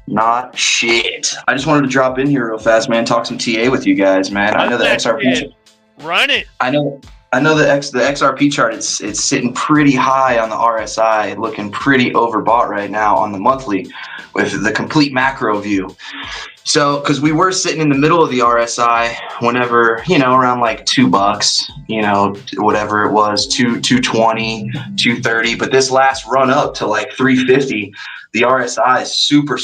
C: Not shit. I just wanted to drop in here real fast, man. Talk some TA with you guys, man. I know that XRP.
M: Run it.
C: I know I know the XRP chart. It's sitting pretty high on the RSI, looking pretty overbought right now on the monthly, with the complete macro view. So, because we were sitting in the middle of the RSI, whenever around like $2, whatever it was, 220, 230. But this last run up to like 350, the RSI is super,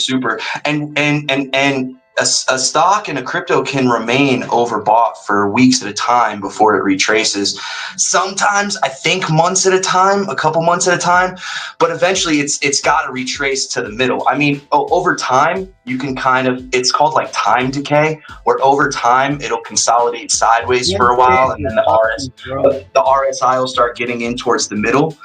C: and a stock and a crypto can remain overbought for weeks at a time before it retraces. Sometimes I think months at a time, a couple months at a time, but eventually it's got to retrace to the middle. I mean, over time you can it's called like time decay, where over time it'll consolidate sideways for a while, and then the RSI will start getting in towards the middle.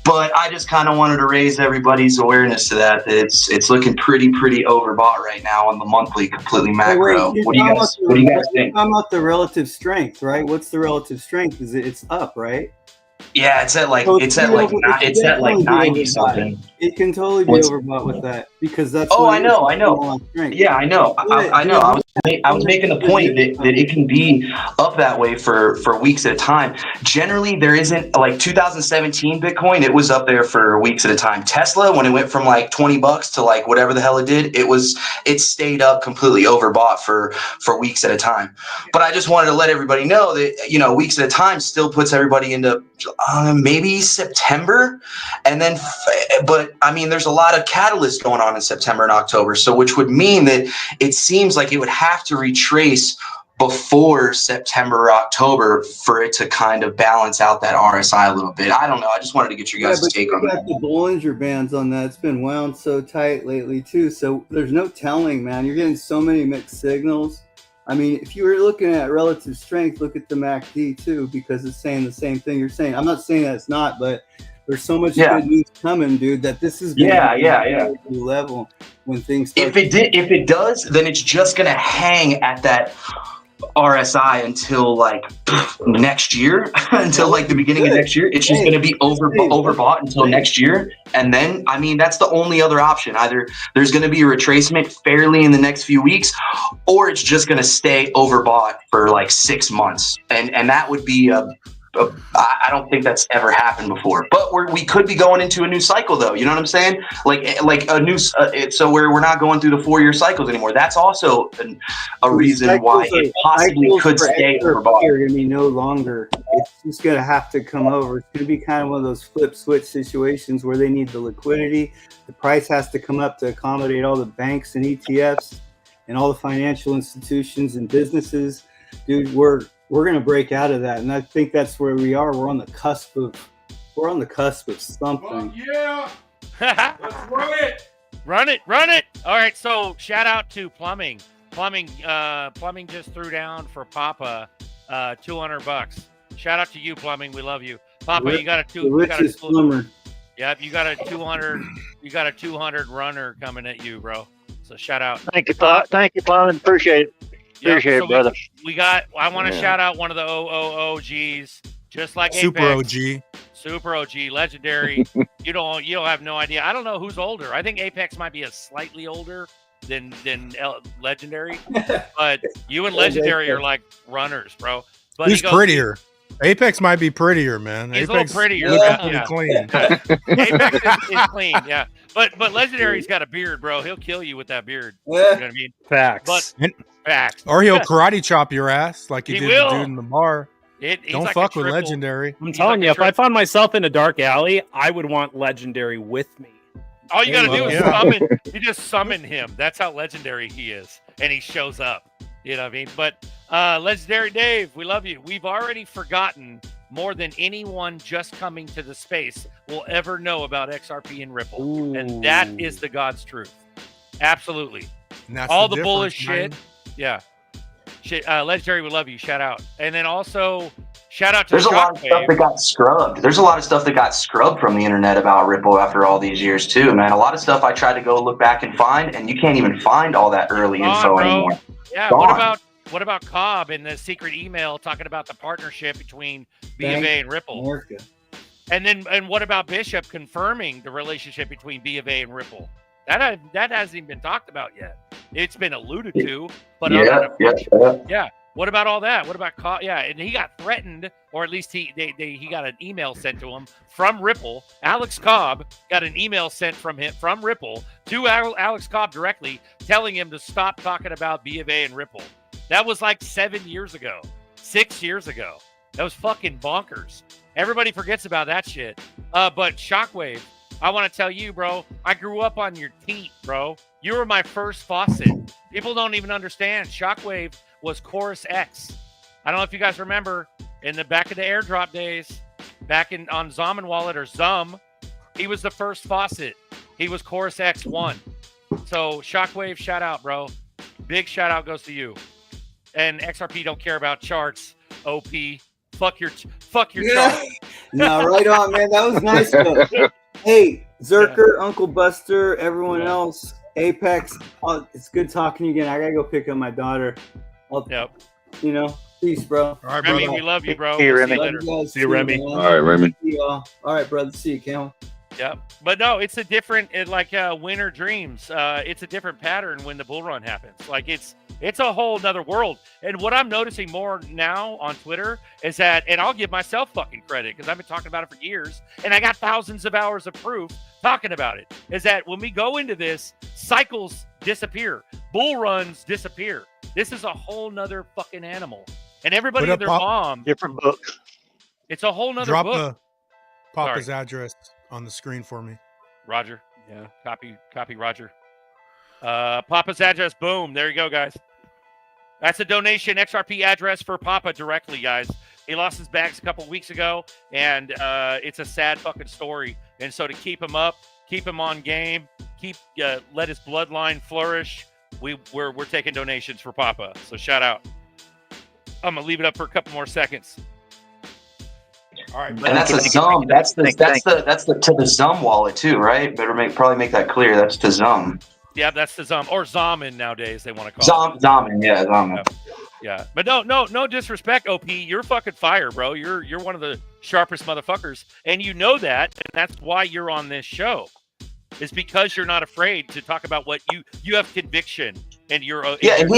C: But I just kind of wanted to raise everybody's awareness to that it's looking pretty overbought right now on the monthly, completely macro. What do you guys think?
B: You're talking about the relative strength, right? What's the relative strength? It's up, right?
C: Yeah, it's at like 90 something.
B: It can totally be overbought with that, because that's.
C: Oh, I know. Yeah, I know. I know. I was making the point that it can be up that way for weeks at a time. Generally, there isn't, like 2017 Bitcoin, it was up there for weeks at a time. Tesla, when it went from like $20 to like whatever the hell it did, it stayed up completely overbought for weeks at a time. But I just wanted to let everybody know that weeks at a time still puts everybody into maybe September, and then but I mean, there's a lot of catalysts going on in September and October, so which would mean that it seems like it would have to retrace before September or October for it to kind of balance out that RSI a little bit. I don't know. I just wanted to get your guys' take on that.
B: The Bollinger Bands on that. It's been wound so tight lately too, so there's no telling, man. You're getting so many mixed signals. I mean, if you were looking at relative strength, look at the MACD too, because it's saying the same thing you're saying. I'm not saying that it's not, but there's so much good news coming, dude, that this is new level when things start.
C: If it does, then it's just gonna hang at that RSI until like next year, until like the beginning of next year. It's just going to be overbought until next year. And then, I mean, that's the only other option. Either there's going to be a retracement fairly in the next few weeks, or it's just going to stay overbought for like 6 months. And that would be I don't think that's ever happened before, but we could be going into a new cycle though. You know what I'm saying? Like a new, so we're not going through the 4-year cycles anymore. That's also a reason why it possibly could stay overbought.
B: They're going to be no longer. It's just going to have to come over. It's going to be kind of one of those flip switch situations where they need the liquidity. The price has to come up to accommodate all the banks and ETFs and all the financial institutions and businesses. Dude, we're going to break out of that, and I think that's where we are. We're on the cusp of something.
M: Yeah. Let's run it. Run it. All right, so shout out to Plumbing. Plumbing just threw down for Papa $200. Shout out to you, Plumbing. We love you. Papa, you got a 200. Yep, you got a 200 runner coming at you, bro. So shout out.
R: Thank you, Plumbing. Appreciate it. Appreciate it, brother.
M: I want to shout out one of the OGs, just like
L: Super
M: Apex. Super OG, legendary. you don't have no idea. I don't know who's older. I think Apex might be a slightly older than legendary, but you and legendary are like runners, bro. But
L: he's prettier. Apex might be prettier, man.
M: He's
L: Apex
M: a little prettier.
L: looks pretty clean.
M: Apex is clean, yeah. But legendary's got a beard, bro. He'll kill you with that beard. You know what I mean?
V: Facts.
M: Facts.
L: Or he'll karate chop your ass like he did
M: will.
L: the dude in the bar. Don't
M: like
L: fuck with legendary.
V: I'm telling you, if I found myself in a dark alley, I would want legendary with me.
M: All you got to do is summon. You just summon him. That's how legendary he is, and he shows up. You know what I mean? But legendary Dave, we love you. We've already forgotten more than anyone just coming to the space will ever know about XRP and Ripple, and that is the God's truth. Absolutely. All the bullish shit. Yeah. Legendary, we love you. Shout out. And then also shout out to
C: There's a lot of stuff that got scrubbed. There's a lot of stuff that got scrubbed from the internet about Ripple after all these years too, man. A lot of stuff I tried to go look back and find, and you can't even find all that early info anymore.
M: Yeah. What about Cobb and the secret email talking about the partnership between B of A and Ripple? And what about Bishop confirming the relationship between B of A and Ripple? That hasn't even been talked about yet. It's been alluded to, but
C: yeah.
M: What about all that? What about yeah? And he got threatened, or at least he got an email sent to him from Ripple. Alex Cobb got an email sent from Ripple to Alex Cobb directly, telling him to stop talking about B of A and Ripple. That was like 7 years ago, 6 years ago. That was fucking bonkers. Everybody forgets about that shit. But Shockwave, I want to tell you, bro, I grew up on your teat, bro. You were my first faucet. People don't even understand. Shockwave was Chorus X. I don't know if you guys remember in the back of the airdrop days, back on Zaman Wallet or Zum, he was the first faucet. He was Chorus X1. So Shockwave, shout out, bro. Big shout out goes to you. And XRP don't care about charts. OP, fuck your chart.
B: No, right on, man. That was nice. Though. Hey, Zerker, Uncle Buster, everyone else, Apex. It's good talking to you again. I gotta go pick up my daughter. Peace, bro.
L: All right,
M: Remy,
L: brother.
M: we love you, bro.
R: See you,
M: We'll
R: Remy.
M: see you later.
B: See you, Remy.
U: All right, Remy.
B: See y'all. All right, brother. See you, Cam.
M: Yep. But no, it's a different, winter dreams. It's a different pattern when the bull run happens. Like it's a whole nother world. And what I'm noticing more now on Twitter is that, and I'll give myself fucking credit because I've been talking about it for years and I got thousands of hours of proof talking about it, is that when we go into this, cycles disappear. Bull runs disappear. This is a whole nother fucking animal. And everybody and their mom.
R: Different books.
M: It's a whole nother
L: Drop
M: book.
L: Papa's address on the screen for me.
M: Roger. Yeah. Copy, Roger. Papa's address. Boom. There you go, guys. That's a donation XRP address for Papa directly, guys. He lost his bags a couple weeks ago, and it's a sad fucking story. And so to keep him up, keep him on game, let his bloodline flourish, we're taking donations for Papa. So shout out. I'm gonna leave it up for a couple more seconds.
L: All right,
C: and that's a Zum. That's the to the Zum wallet too, right? Better probably make that clear. That's to Zum.
M: Yeah, that's the Zum or Zaman nowadays. They want to call it.
C: Zaman, yeah, Zaman.
M: Yeah, but no disrespect, OP. You're fucking fire, bro. You're one of the sharpest motherfuckers, and you know that, and that's why you're on this show. It's because you're not afraid to talk about what you have conviction, and you're
C: he's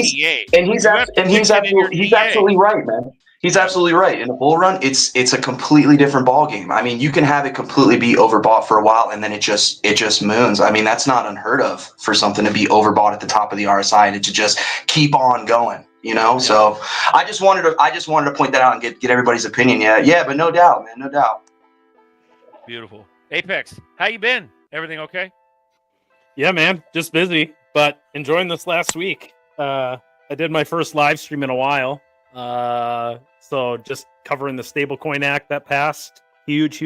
C: absolutely right, man. He's absolutely right. In a bull run, it's a completely different ball game. I mean, you can have it completely be overbought for a while, and then it just moons. I mean, that's not unheard of for something to be overbought at the top of the RSI and it to just keep on going. So I just wanted to point that out and get everybody's opinion. Yeah, but no doubt, man, no doubt.
M: Beautiful. Apex, how you been? Everything okay?
V: Yeah, man, just busy, but enjoying this last week. I did my first live stream in a while. So just covering the stablecoin act that passed. Huge.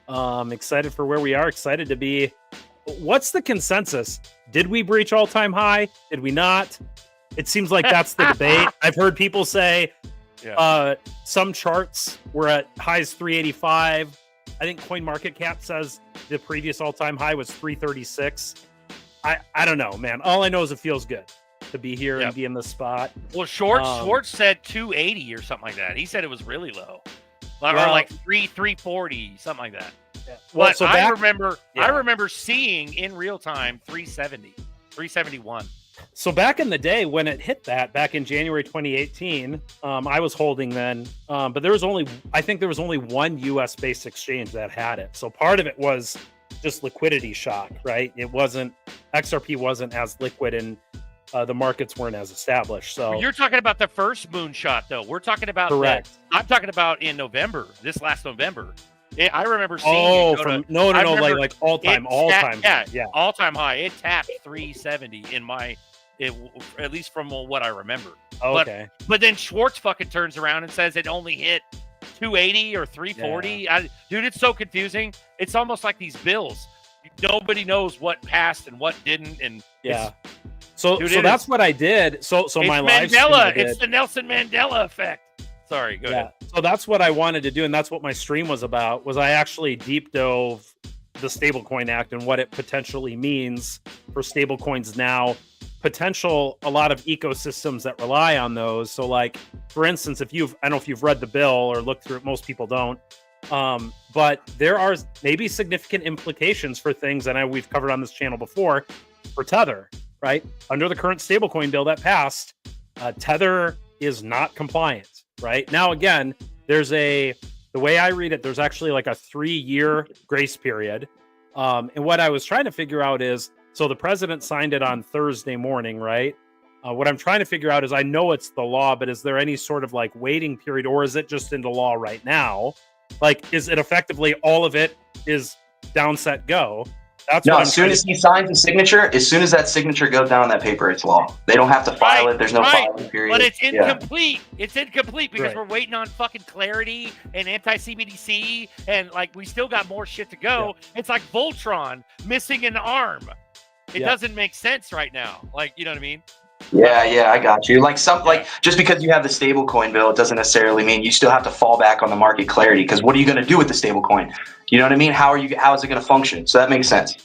V: Excited for where we are. Excited to be. What's the consensus? Did we breach all-time high? Did we not? It seems like that's the debate. I've heard people say some charts were at highs 385. I think CoinMarketCap says the previous all-time high was 336. I don't know, man. All I know is it feels good to be here and be in the spot.
M: Well, Schwartz said 280 or something like that. He said it was really low, or like 340, something like that. Yeah. Well, but I remember seeing in real time 370, 371.
V: So back in the day when it hit that, back in January 2018, I was holding then, but I think there was only one US-based exchange that had it. So part of it was just liquidity shock, right? XRP wasn't as liquid and the markets weren't as established. So
M: you're talking about the first moonshot, though. We're talking about
V: correct.
M: I'm talking about in November, this last November. I remember seeing.
V: Like all time.
M: Yeah, all time high. It tapped 370 at least from what I remember.
V: Okay.
M: But then Schwartz fucking turns around and says it only hit 280 or 340. Yeah. Dude, it's so confusing. It's almost like these bills. Nobody knows what passed and what didn't, and
V: So that's what I did. So my live stream
M: it's the Nelson Mandela effect. Sorry, go ahead.
V: So that's what I wanted to do, and that's what my stream was about. Was I actually deep dove the Stablecoin Act and what it potentially means for stablecoins now? A lot of ecosystems that rely on those. So, like for instance, I don't know if you've read the bill or looked through it. Most people don't. But there are maybe significant implications for things, and we've covered on this channel before, for Tether. Right? Under the current stablecoin bill that passed, Tether is not compliant, right? Now, again, the way I read it, there's actually like a 3-year grace period. And what I was trying to figure out is, so the president signed it on Thursday morning, right? What I'm trying to figure out is, I know it's the law, but is there any sort of like waiting period, or is it just into law right now? Like, is it effectively all of it is down, set, go? That's
C: No,
V: what
C: as soon as he signs the signature, as soon as that signature goes down on that paper, it's law. They don't have to file it. There's no filing period.
M: But it's
C: Yeah.
M: incomplete. It's incomplete because
V: Right.
M: we're waiting on fucking clarity and anti-CBDC, and like we still got more shit to go. It's like Voltron missing an arm. It doesn't make sense right now. Like, you know what I mean?
C: Yeah, I got you. Like just because you have the stable coin bill, it doesn't necessarily mean you still have to fall back on the market clarity. Because what are you going to do with the stable coin? You know what I mean? How is it going to function? So that makes sense.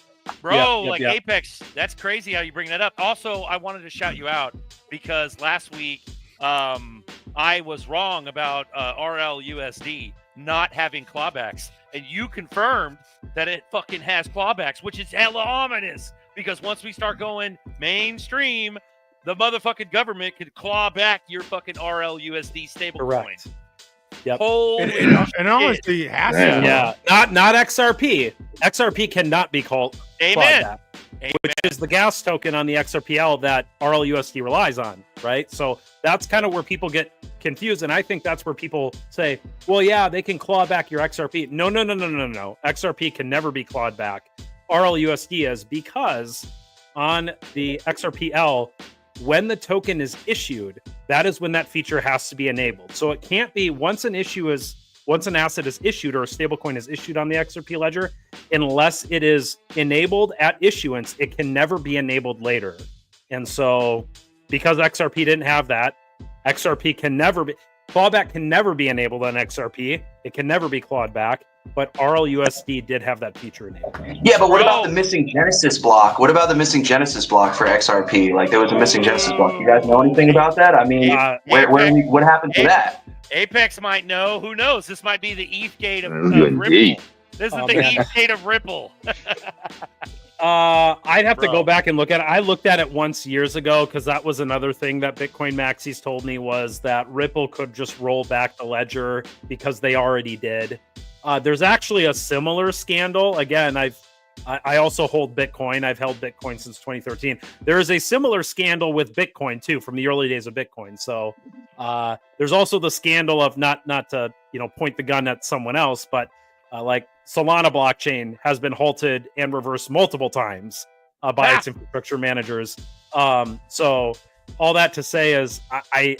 M: Bro, Apex, that's crazy how you bring that up. Also, I wanted to shout you out because last week I was wrong about RLUSD not having clawbacks. And you confirmed that it fucking has clawbacks, which is hella ominous. Because once we start going mainstream, the motherfucking government could claw back your fucking RLUSD stablecoin.
V: Yep.
M: Holy
L: and honestly, it has to.
V: Yeah, not XRP. XRP cannot be clawed back, which is the gas token on the XRPL that RLUSD relies on, right? So that's kind of where people get confused, and I think that's where people say, well, yeah, they can claw back your XRP. No. XRP can never be clawed back. RLUSD is, because on the XRPL, when the token is issued, that is when that feature has to be enabled. So it can't be once an asset is issued or a stablecoin is issued on the XRP ledger, unless it is enabled at issuance, it can never be enabled later. And so because XRP didn't have that, XRP can never be clawback can never be enabled on XRP. It can never be clawed back. But RLUSD did have that feature enabled.
C: Yeah, but what about the missing Genesis block? What about the missing Genesis block for XRP? Like, there was a missing Genesis block. You guys know anything about that? I mean, what happened to that?
M: Apex might know. Who knows? This might be the ETH gate of Ripple. This is the ETH gate of Ripple.
V: I'd have to go back and look at it. I looked at it once years ago because that was another thing that Bitcoin Maxis told me, was that Ripple could just roll back the ledger because they already did. There's actually a similar scandal. Again, I also hold Bitcoin. I've held Bitcoin since 2013. There is a similar scandal with Bitcoin too, from the early days of Bitcoin. So there's also the scandal of not to point the gun at someone else, but like Solana blockchain has been halted and reversed multiple times by its infrastructure managers. So all that to say is I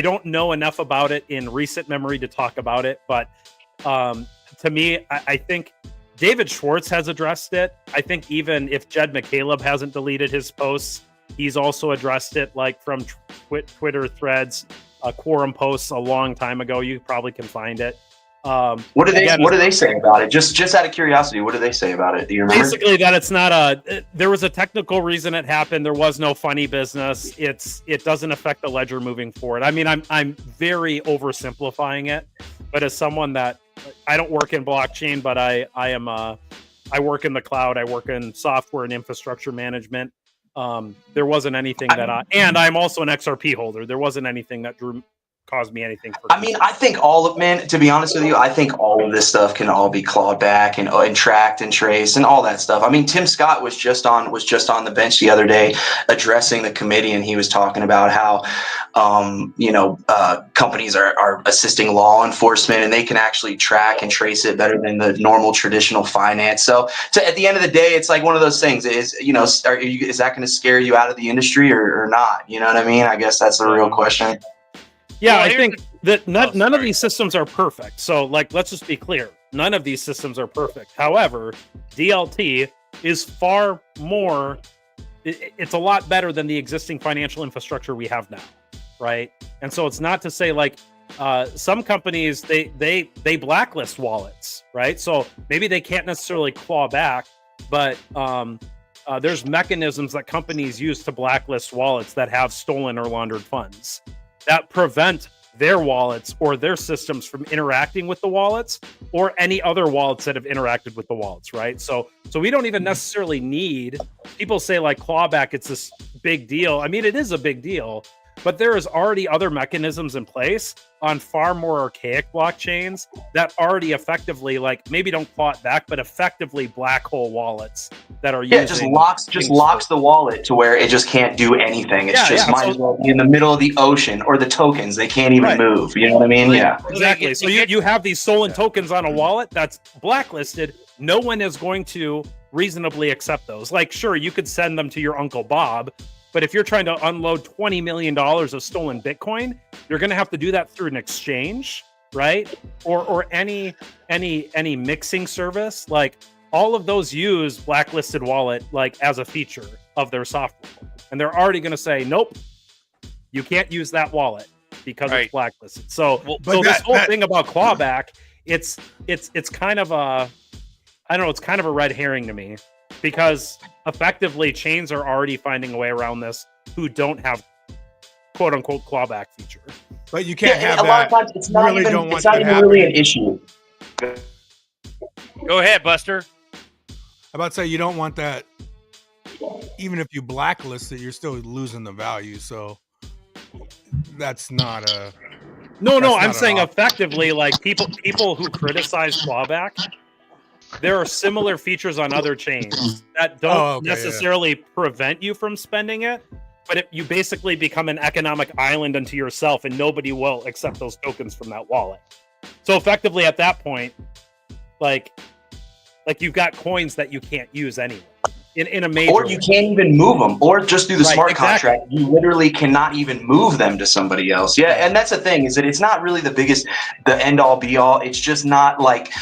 V: don't know enough about it in recent memory to talk about it, but to me, I think David Schwartz has addressed it. I think even if Jed McCaleb hasn't deleted his posts, he's also addressed it, like from Twitter threads, quorum posts a long time ago. You probably can find it.
C: What do they say about it? Just out of curiosity, what do they say about it? Do you remember?
V: Basically, that it's not there was a technical reason it happened. There was no funny business. It doesn't affect the ledger moving forward. I mean, I'm very oversimplifying it, but as someone that I don't work in blockchain, but I work in the cloud. I work in software and infrastructure management. There wasn't anything and I'm also an XRP holder. There wasn't anything that caused me anything.
C: I think to be honest with you, I think all of this stuff can all be clawed back and tracked and traced and all that stuff. I mean, Tim Scott was just on the bench the other day addressing the committee, and he was talking about how, companies are assisting law enforcement and they can actually track and trace it better than the normal traditional finance. So at the end of the day, it's like one of those things is that going to scare you out of the industry or not? You know what I mean? I guess that's the real question.
V: Yeah, I think that none of these systems are perfect. So, let's just be clear. None of these systems are perfect. However, DLT is far more, it's a lot better than the existing financial infrastructure we have now, right? And so it's not to say some companies, they blacklist wallets, right? So maybe they can't necessarily claw back, but there's mechanisms that companies use to blacklist wallets that have stolen or laundered funds that prevent their wallets or their systems from interacting with the wallets or any other wallets that have interacted with the wallets, right? So we don't even necessarily need, people say clawback, it's this big deal. I mean, it is a big deal, But there is already other mechanisms in place on far more archaic blockchains that already effectively, like, maybe don't claw it back, but effectively black hole wallets that are
C: Yeah,
V: using
C: just locks the wallet to where it just can't do anything. It's might as well be in the middle of the ocean, or the tokens, they can't even move. You know what I mean? Yeah.
V: Exactly. So you have these stolen tokens on a wallet that's blacklisted. No one is going to reasonably accept those. Like, sure, you could send them to your Uncle Bob, but if you're trying to unload $20 million of stolen Bitcoin, you're going to have to do that through an exchange, right? Or any mixing service. Like, all of those use blacklisted wallet like as a feature of their software, and they're already going to say, nope, you can't use that wallet because it's blacklisted. So, this whole thing about clawback, it's kind of a, I don't know, it's kind of a red herring to me, because effectively chains are already finding a way around this who don't have quote unquote clawback feature.
L: But you can't have
C: a
L: that.
C: lot of times it's not
L: really
C: even,
L: don't want
C: it's not
L: that
C: even really an
L: happening.
C: issue.
M: Go ahead, Buster.
L: I'm about to say you don't want that. Even if you blacklist it, you're still losing the value. So that's not a.
V: No,
L: that's
V: I'm
L: not
V: saying
L: an option.
V: effectively, like people who criticize clawback, there are similar features on other chains that don't necessarily prevent you from spending it, but you basically become an economic island unto yourself, and nobody will accept those tokens from that wallet. So effectively, at that point, like you've got coins that you can't use anyway in a major
C: Or you can't even move them, or just through the smart
V: exactly.
C: contract, you literally cannot even move them to somebody else. Yeah, and that's the thing, is that it's not really the end all be all. It's just not like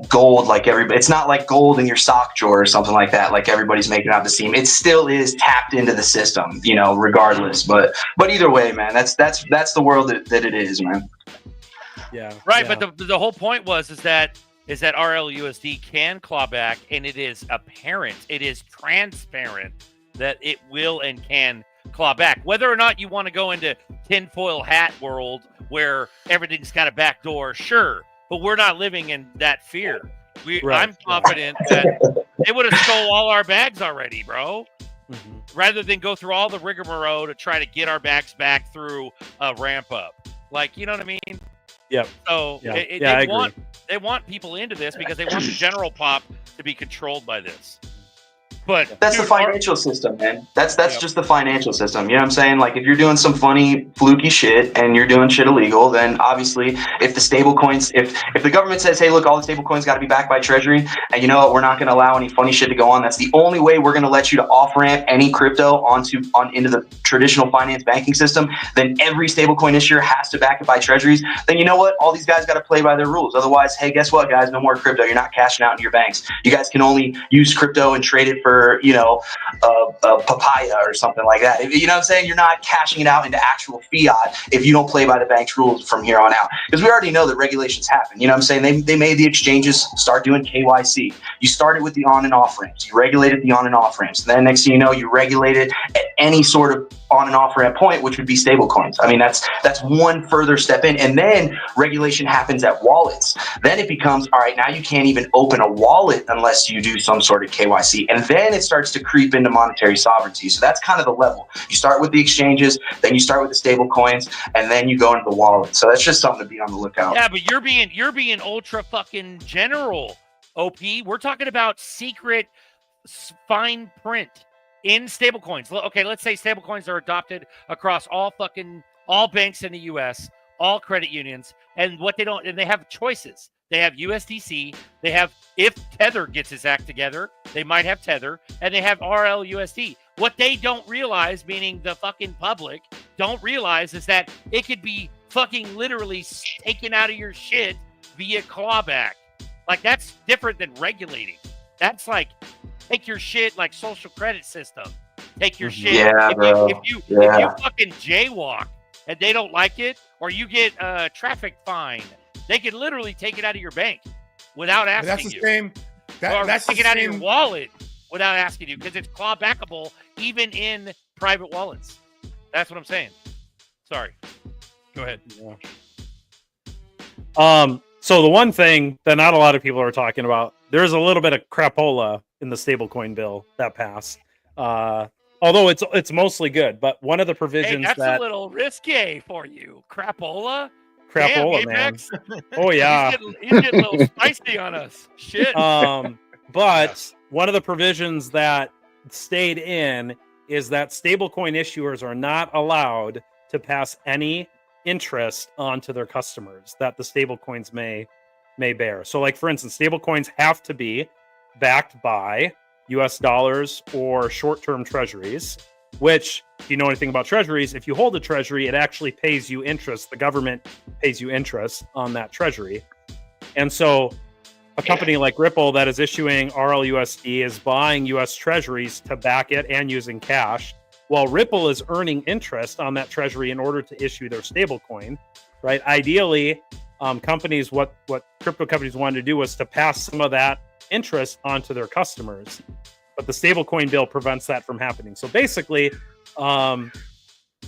C: gold, like everybody. It's not like gold in your sock drawer or something like that, like everybody's making out to seem. It still is tapped into the system, you know, regardless. But either way, man, that's the world that it is, man.
V: Yeah.
M: Right, but the whole point is that RLUSD can claw back, and it is apparent, it is transparent that it will and can claw back. Whether or not you want to go into tinfoil hat world where everything's kind of backdoor, sure, but we're not living in that fear. I'm confident that they would have stole all our bags already, bro. Rather than go through all the rigmarole to try to get our bags back through a ramp up. Like, you know what I mean?
V: Yep.
M: So they want people into this because they want the general pop to be controlled by this. But
C: that's the financial system, man. That's just the financial system. You know what I'm saying? Like, if you're doing some funny, fluky shit and you're doing shit illegal, then obviously, if the stable coins, if the government says, hey, look, all the stable coins got to be backed by Treasury, and you know what, we're not going to allow any funny shit to go on. That's the only way we're going to let you to off ramp any crypto into the traditional finance banking system. Then every stable coin issuer has to back it by Treasuries. Then you know what? All these guys got to play by their rules. Otherwise, hey, guess what, guys? No more crypto. You're not cashing out into your banks. You guys can only use crypto and trade it for, you know, a papaya or something like that. You know what I'm saying? You're not cashing it out into actual fiat if you don't play by the bank's rules from here on out. Because we already know that regulations happen. You know what I'm saying? They made the exchanges start doing KYC. You started with the on and off ramps. You regulated the on and off ramps. And then next thing you know, you regulated at any sort of on and off ramp point, which would be stable coins. I mean, that's one further step in. And then regulation happens at wallets. Then it becomes, all right, now you can't even open a wallet unless you do some sort of KYC. And then it starts to creep into monetary sovereignty. So that's kind of the level. You start with the exchanges, then you start with the stable coins, and then you go into the wallet. So that's just something to be on the lookout.
M: Yeah, but you're being ultra fucking general, OP. We're talking about secret fine print in stablecoins. Okay, let's say stablecoins are adopted across all banks in the U.S., all credit unions, and they have choices. They have USDC. They have, if Tether gets his act together, they might have Tether, and they have RLUSD. What they don't realize, meaning the fucking public don't realize, is that it could be fucking literally taken out of your shit via clawback. Like, that's different than regulating. That's like, take your shit like social credit system. Take your shit.
C: Yeah,
M: if you fucking jaywalk and they don't like it, or you get a traffic fine, they can literally take it out of your bank without asking
L: That's the
M: you.
L: same.
M: That's take it out of your wallet without asking you, because it's clawbackable even in private wallets. That's what I'm saying. Sorry. Go ahead.
V: So the one thing that not a lot of people are talking about, there's a little bit of crapola in the stablecoin bill that passed. Although it's mostly good, but one of the
M: Hey,
V: provisions
M: that's
V: that
M: a little risque for you, crapola.
V: crapola,
M: Damn,
V: man.
M: Apex.
V: Oh yeah,
M: he's getting a little spicy on us. Shit.
V: But one of the provisions that stayed in is that stablecoin issuers are not allowed to pass any interest onto their customers that the stablecoins may bear. So, like for instance, stablecoins have to be backed by U.S. dollars or short-term treasuries. Which, if you know anything about treasuries, if you hold a treasury, it actually pays you interest. The government pays you interest on that treasury. And so a company like Ripple that is issuing RLUSD is buying US treasuries to back it and using cash, while Ripple is earning interest on that treasury in order to issue their stablecoin, right? Ideally, companies, what crypto companies wanted to do was to pass some of that interest onto their customers. But the stablecoin bill prevents that from happening. So basically,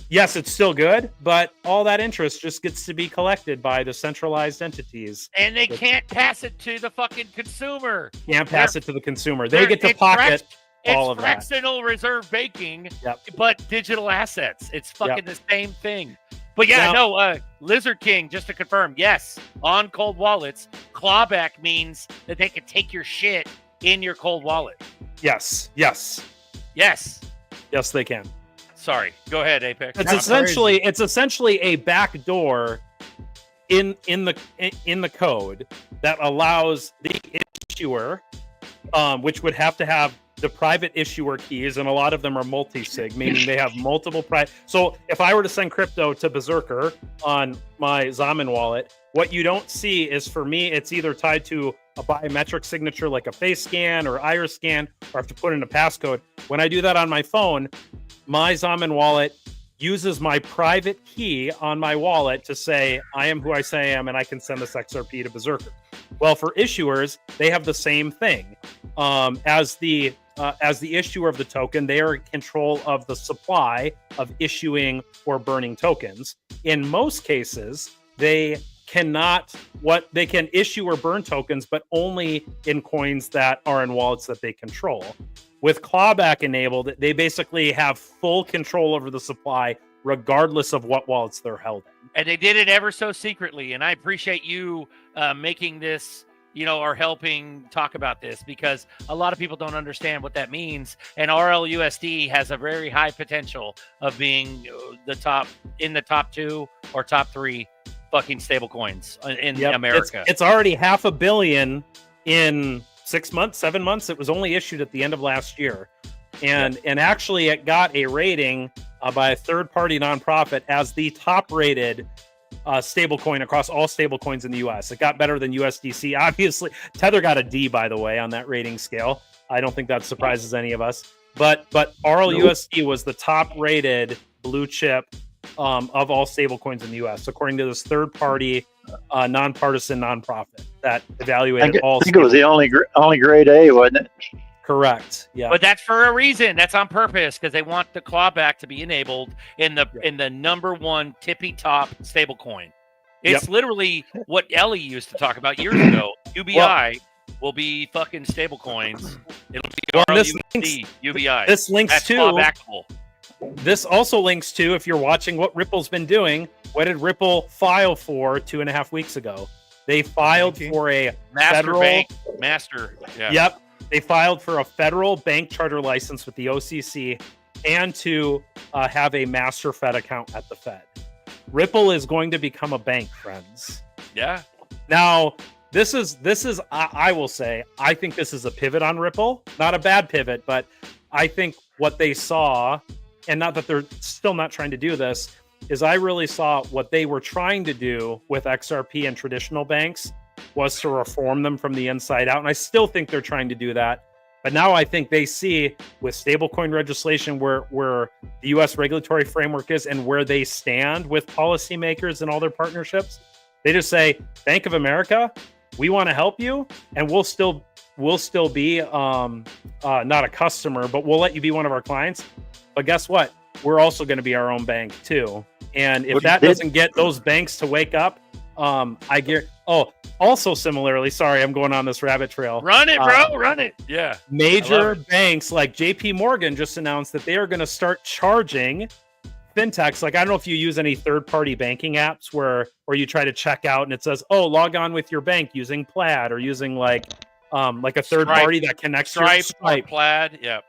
V: yes, it's still good, but all that interest just gets to be collected by the centralized entities.
M: And they can't pass it to the fucking consumer.
V: Can't pass it to the consumer. They get to pocket all of that.
M: It's fractional reserve banking,
V: Yep.
M: but digital assets. It's fucking
V: Yep.
M: the same thing. But yeah, no, Lizard King, just to confirm, yes, on cold wallets, clawback means that they can take your shit in your cold wallet.
V: Yes. Yes, they can.
M: Sorry. Go ahead, Apex.
V: It's essentially a backdoor in the code that allows the issuer, which would have to have the private issuer keys, and a lot of them are multi-sig, meaning they have multiple So if I were to send crypto to Berserker on my Zaman wallet, what you don't see is, for me, it's either tied to a biometric signature like a face scan or iris scan, or I have to put in a passcode. When I do that on my phone, my Zaman wallet uses my private key on my wallet to say, I am who I say I am, and I can send this XRP to Berserker. Well, for issuers, they have the same thing. As the issuer of the token, they are in control of the supply of issuing or burning tokens. In most cases, they can issue or burn tokens, but only in coins that are in wallets that they control. With clawback enabled, they basically have full control over the supply, regardless of what wallets they're held in.
M: And they did it ever so secretly. And I appreciate you making this, or helping talk about this, because a lot of people don't understand what that means. And RLUSD has a very high potential of being the top 2 or top 3 fucking stable coins in America.
V: It's already $500 million in 6 months, 7 months. It was only issued at the end of last year. And actually it got a rating by a third-party nonprofit as the top-rated stablecoin across all stablecoins in the U.S. It got better than USDC. Obviously, Tether got a D, by the way, on that rating scale. I don't think that surprises any of us. But RLUSD was the top-rated blue chip of all stablecoins in the U.S., according to this third-party nonpartisan nonprofit that evaluated all.
R: I think it was the only grade A, wasn't it?
V: Correct. Yeah.
M: But that's for a reason. That's on purpose, because they want the clawback to be enabled in the number one tippy top stable coin. It's literally what Ellie used to talk about years ago. UBI will be fucking stable coins. It'll be RLUSD, UBI.
V: This links
M: that's
V: to
M: clawbackable.
V: This also links to, if you're watching what Ripple's been doing, what did Ripple file for 2.5 weeks ago? They filed for a
M: Master bank. Yeah.
V: Yep. They filed for a federal bank charter license with the OCC and to have a master Fed account at the Fed. Ripple is going to become a bank, friends.
M: Yeah.
V: Now, this is I will say, I think this is a pivot on Ripple. Not a bad pivot, but I think what they saw, and not that they're still not trying to do this, is I really saw what they were trying to do with XRP and traditional banks was to reform them from the inside out. And I still think they're trying to do that. But now I think they see with stablecoin legislation where the U.S. regulatory framework is and where they stand with policymakers and all their partnerships. They just say, Bank of America, we want to help you, and we'll still be not a customer, but we'll let you be one of our clients. But guess what? We're also going to be our own bank too. And if that doesn't get those banks to wake up, Oh, also similarly, sorry, I'm going on this rabbit trail.
M: Run it, bro. Run it. Yeah.
V: Major banks like JP Morgan just announced that they are going to start charging fintechs. Like, I don't know if you use any third-party banking apps where you try to check out and it says, "Oh, log on with your bank using Plaid," or using like a third party that connects
M: Stripe,
V: your
M: or Plaid. Yeah.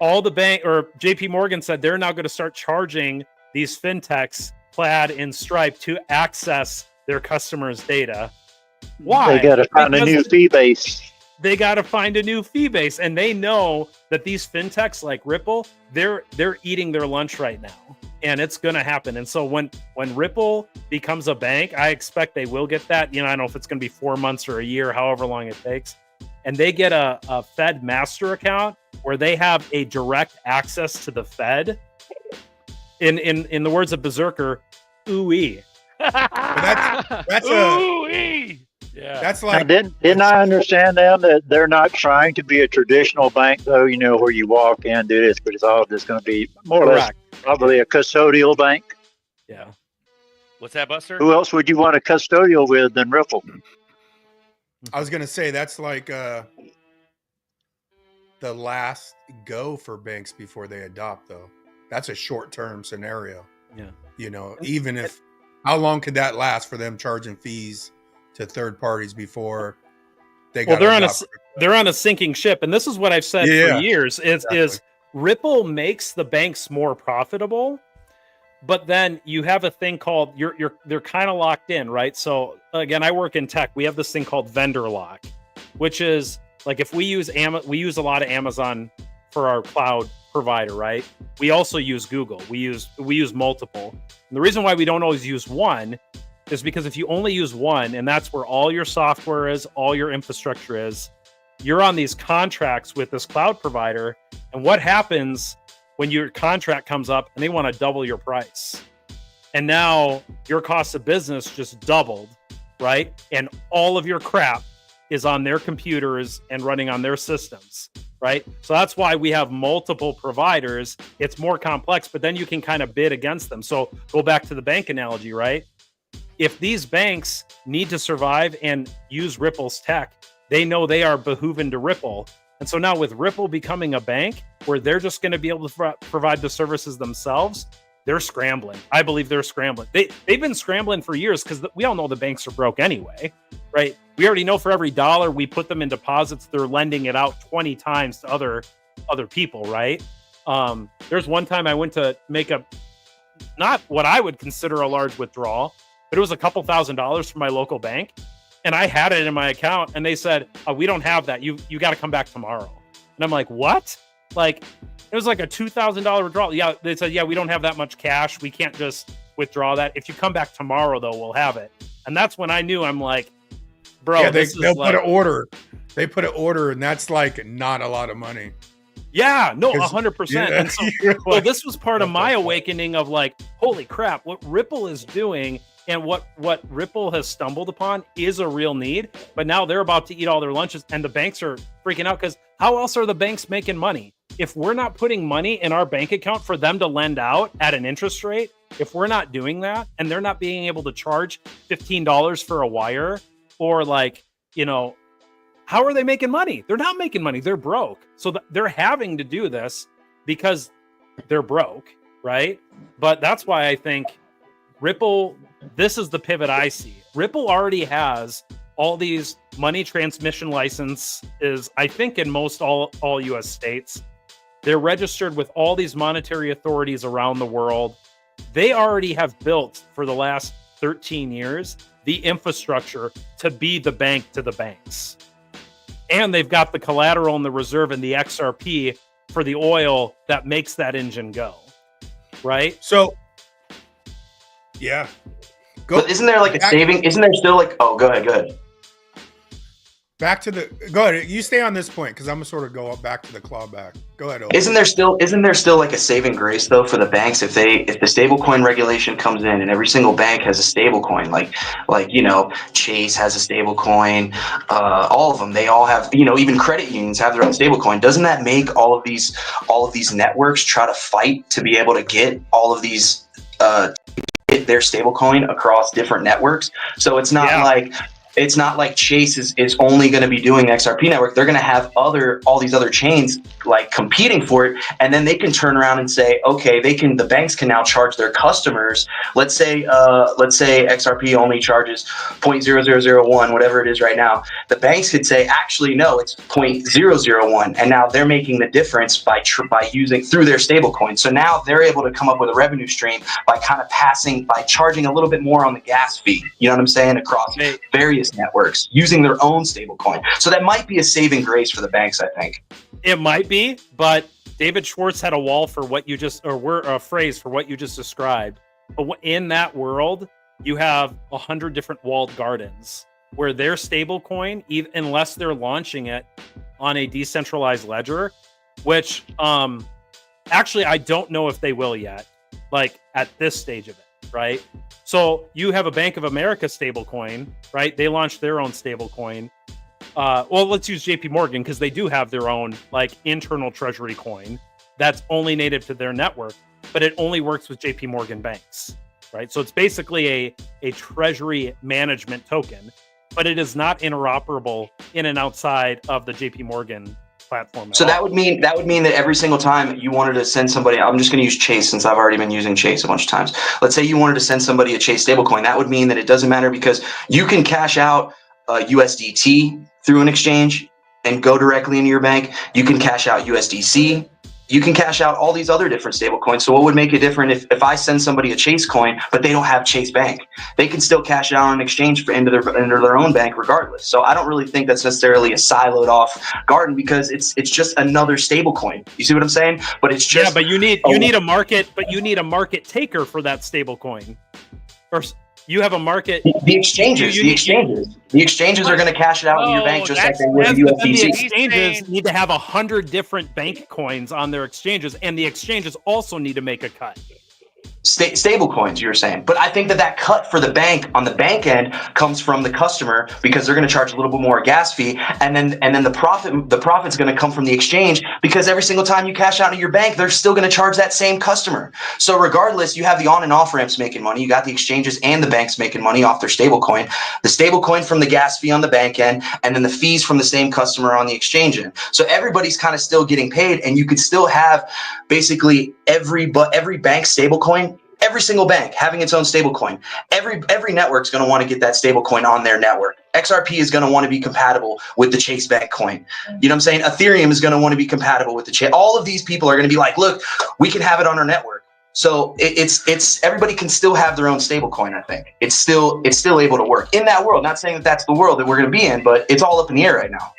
V: All the bank or JP Morgan said they're now going to start charging these fintechs, Plaid and Stripe, to access their customers' data. Why?
R: They got to find a new fee base.
V: They got to find a new fee base, and they know that these fintechs like Ripple, they're eating their lunch right now, and it's going to happen. And so when Ripple becomes a bank, I expect they will get that. You know, I don't know if it's going to be 4 months or a year, however long it takes, and they get a Fed master account where they have a direct access to the Fed. In the words of Berserker, ooh-ee.
L: That's
M: ooh-ee. Yeah.
L: That's like.
R: Didn't I understand them that they're not trying to be a traditional bank, though? You know, where you walk in, do this, but it's all just going to be more or less probably a custodial bank.
V: Yeah.
M: What's that, Buster?
R: Who else would you want a custodial with than Ripple?
L: I was going to say that's like the last go for banks before they adopt, though. That's a short-term scenario.
V: Yeah.
L: You know, even if how long could that last for them charging fees to third parties before they got?
V: Well, they're on a sinking ship, and this is what I've said for years. Is Ripple makes the banks more profitable, but then you have a thing called they're kind of locked in, right? So again, I work in tech. We have this thing called vendor lock, which is like if we use we use a lot of Amazon for our cloud provider, right? We also use Google. We use multiple. And the reason why we don't always use one is because if you only use one, and that's where all your software is, all your infrastructure is, you're on these contracts with this cloud provider. And what happens when your contract comes up and they want to double your price? And now your cost of business just doubled, right? And all of your crap is on their computers and running on their systems, right? So that's why we have multiple providers. It's more complex, but then you can kind of bid against them. So go back to the bank analogy, right? If these banks need to survive and use Ripple's tech, they know they are behooven to Ripple. And so now with Ripple becoming a bank where they're just going to be able to provide the services themselves, they're scrambling. I believe they're scrambling. They've been scrambling for years because we all know the banks are broke anyway, right? We already know for every dollar we put them in deposits, they're lending it out 20 times to other people, right? There's one time I went to make not what I would consider a large withdrawal, but it was a couple $1,000s from my local bank. And I had it in my account and they said, "Oh, we don't have that. You got to come back tomorrow." And I'm like, "What?" Like, it was like a $2,000 withdrawal. Yeah, they said, "Yeah, we don't have that much cash. We can't just withdraw that. If you come back tomorrow, though, we'll have it." And that's when I knew. I'm like, "Bro,
L: yeah, they'll put an order. They put an order, and that's like not a lot of money."
V: Yeah, no, 100%. And so, well, this was part of my awakening of like, holy crap, what Ripple is doing and what Ripple has stumbled upon is a real need. But now they're about to eat all their lunches, and the banks are freaking out because how else are the banks making money? If we're not putting money in our bank account for them to lend out at an interest rate, if we're not doing that and they're not being able to charge $15 for a wire or like, you know, how are they making money? They're not making money. They're broke. So they're having to do this because they're broke, right? But that's why I think Ripple, this is the pivot I see. Ripple already has all these money transmission licenses, I think in most all US states. They're registered with all these monetary authorities around the world. They already have built for the last 13 years the infrastructure to be the bank to the banks. And they've got the collateral and the reserve and the XRP for the oil that makes that engine go. Right?
L: So, yeah.
C: But isn't there like a saving? Isn't there still like, oh, go ahead.
L: Back to go ahead. You stay on this point because I'm gonna sort of go back to the clawback. Go ahead. Owen.
C: Isn't there still like a saving grace though for the banks if the stablecoin regulation comes in and every single bank has a stablecoin, like you know, Chase has a stablecoin, all of them, they all have, you know, even credit unions have their own stablecoin. Doesn't that make all of these networks try to fight to be able to get all of these get their stablecoin across different networks? So it's not like it's not like Chase is only going to be doing the XRP network. They're going to have all these other chains like competing for it, and then they can turn around and say, okay, the banks can now charge their customers. Let's say XRP only charges 0.0001, whatever it is right now. The banks could say, actually, no, it's 0.001, and now they're making the difference by using through their stablecoin. So now they're able to come up with a revenue stream by kind of by charging a little bit more on the gas fee. You know what I'm saying? Across various networks using their own stablecoin. So that might be a saving grace for the banks, I think.
V: It might be, but David Schwartz had a wall for what you just, or a phrase for what you just described. But in that world, you have 100 different walled gardens where their stablecoin, unless they're launching it on a decentralized ledger, which actually I don't know if they will yet, like at this stage of it, right? So you have a Bank of America stablecoin, right? They launched their own stablecoin. Well, let's use JP Morgan because they do have their own like internal treasury coin that's only native to their network, but it only works with JP Morgan banks, right? So it's basically a treasury management token, but it is not interoperable in and outside of the JP Morgan platform.
C: So that would mean that every single time you wanted to send somebody, I'm just going to use Chase since I've already been using Chase a bunch of times. Let's say you wanted to send somebody a Chase stablecoin. That would mean that it doesn't matter because you can cash out USDT through an exchange and go directly into your bank. You can cash out USDC. You can cash out all these other different stable coins. So what would make it different if I send somebody a Chase coin, but they don't have Chase Bank? They can still cash it out on exchange into their own bank regardless. So I don't really think that's necessarily a siloed off garden because it's just another stable coin. You see what I'm saying? But it's just
V: but you need a market taker for that stable coin. Or you have a market.
C: The exchanges are going to cash it out in your bank just like they would USDC.
V: The exchanges need to have 100 different bank coins on their exchanges, and the exchanges also need to make a cut.
C: Stable coins, you're saying, but I think that cut for the bank on the bank end comes from the customer because they're going to charge a little bit more gas fee, and then the profit's going to come from the exchange because every single time you cash out of your bank, they're still going to charge that same customer. So regardless, you have the on and off ramps making money. You got the exchanges and the banks making money off their stable coin. The stable coin from the gas fee on the bank end, and then the fees from the same customer on the exchange end. So everybody's kind of still getting paid, and you could still have basically every bank stable coin. Every single bank having its own stablecoin. Every network's going to want to get that stablecoin on their network. XRP is going to want to be compatible with the Chase Bank coin. You know what I'm saying? Ethereum is going to want to be compatible with the Chase. All of these people are going to be like, look, we can have it on our network. So it's everybody can still have their own stablecoin. I think it's still able to work in that world. Not saying that that's the world that we're going to be in, but it's all up in the air right now.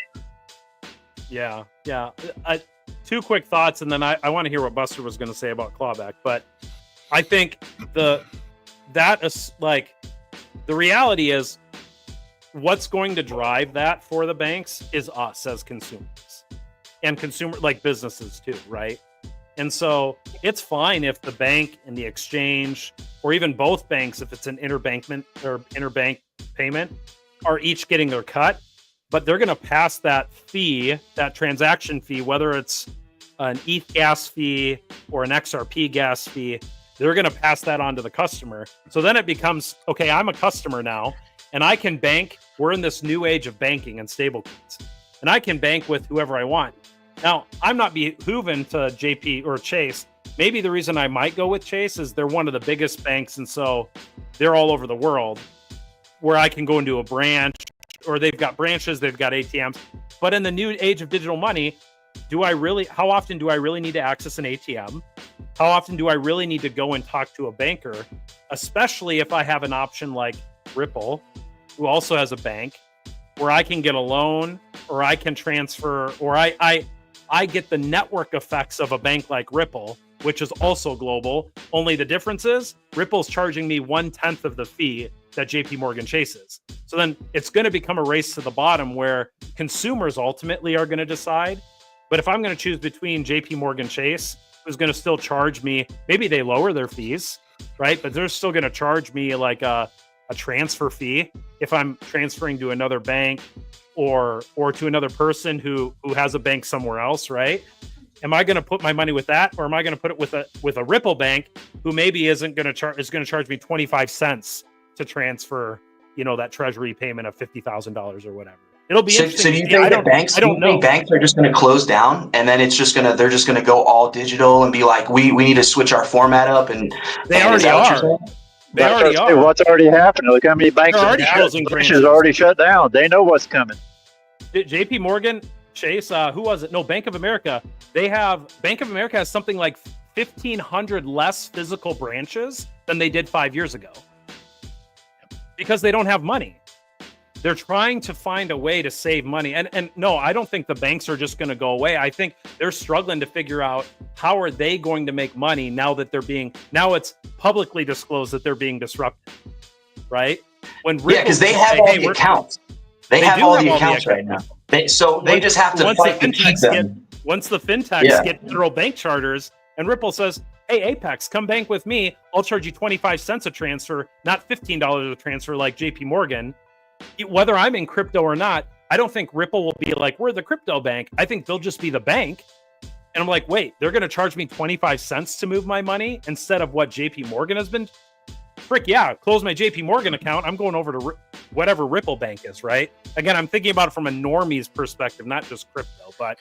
V: Yeah. Two quick thoughts, and then I want to hear what Buster was going to say about clawback, but. I think the reality is what's going to drive that for the banks is us as consumers and businesses too, right? And so it's fine if the bank and the exchange, or even both banks, if it's an interbank payment, are each getting their cut, but they're going to pass that fee, that transaction fee, whether it's an ETH gas fee or an XRP gas fee. They're going to pass that on to the customer. So then it becomes, okay, I'm a customer now, and I can bank. We're in this new age of banking and stablecoins, and I can bank with whoever I want. Now, I'm not behooven to JP or Chase. Maybe the reason I might go with Chase is they're one of the biggest banks, and so they're all over the world, where I can go into a branch, or they've got branches, they've got ATMs. But in the new age of digital money, how often do I really need to access an ATM? How often do I really need to go and talk to a banker, especially if I have an option like Ripple, who also has a bank, where I can get a loan, or I can transfer, or I get the network effects of a bank like Ripple, which is also global. Only the difference is Ripple's charging me 1/10 of the fee that JP Morgan chases. So then it's going to become a race to the bottom where consumers ultimately are going to decide. But if I'm going to choose between JP Morgan Chase, who's going to still charge me, maybe they lower their fees, right? But they're still going to charge me like a transfer fee if I'm transferring to another bank or to another person who has a bank somewhere else, right? Am I going to put my money with that, or am I going to put it with a Ripple bank who maybe is going to charge me 25 cents to transfer that treasury payment of $50,000 or whatever. It'll be
C: So
V: interesting.
C: do you think that banks? Do you think banks are just going to close down, and then they're just going to go all digital and be like, we need to switch our format up, and
V: they already are.
R: They already are. What's already happened? Look how many banks
V: are already closing
R: branches already shut down. They know what's coming.
V: JP Morgan, Chase, who was it? No, Bank of America. Bank of America has something like 1,500 less physical branches than they did 5 years ago because they don't have money. They're trying to find a way to save money. And no, I don't think the banks are just going to go away. I think they're struggling to figure out how are they going to make money now that now it's publicly disclosed that they're being disrupted, right?
C: Because they have all the accounts. They have all the accounts right now. They just have to fight and keep them.
V: Once the fintechs get federal bank charters, and Ripple says, hey, Apex, come bank with me. I'll charge you 25 cents a transfer, not $15 a transfer like JP Morgan. Whether I'm in crypto or not, I don't think Ripple will be like, we're the crypto bank. I think they'll just be the bank. And I'm like, wait, they're going to charge me 25 cents to move my money instead of what JP Morgan has been? Frick yeah, close my JP Morgan account. I'm going over to whatever Ripple bank is, right? Again, I'm thinking about it from a normie's perspective, not just crypto. But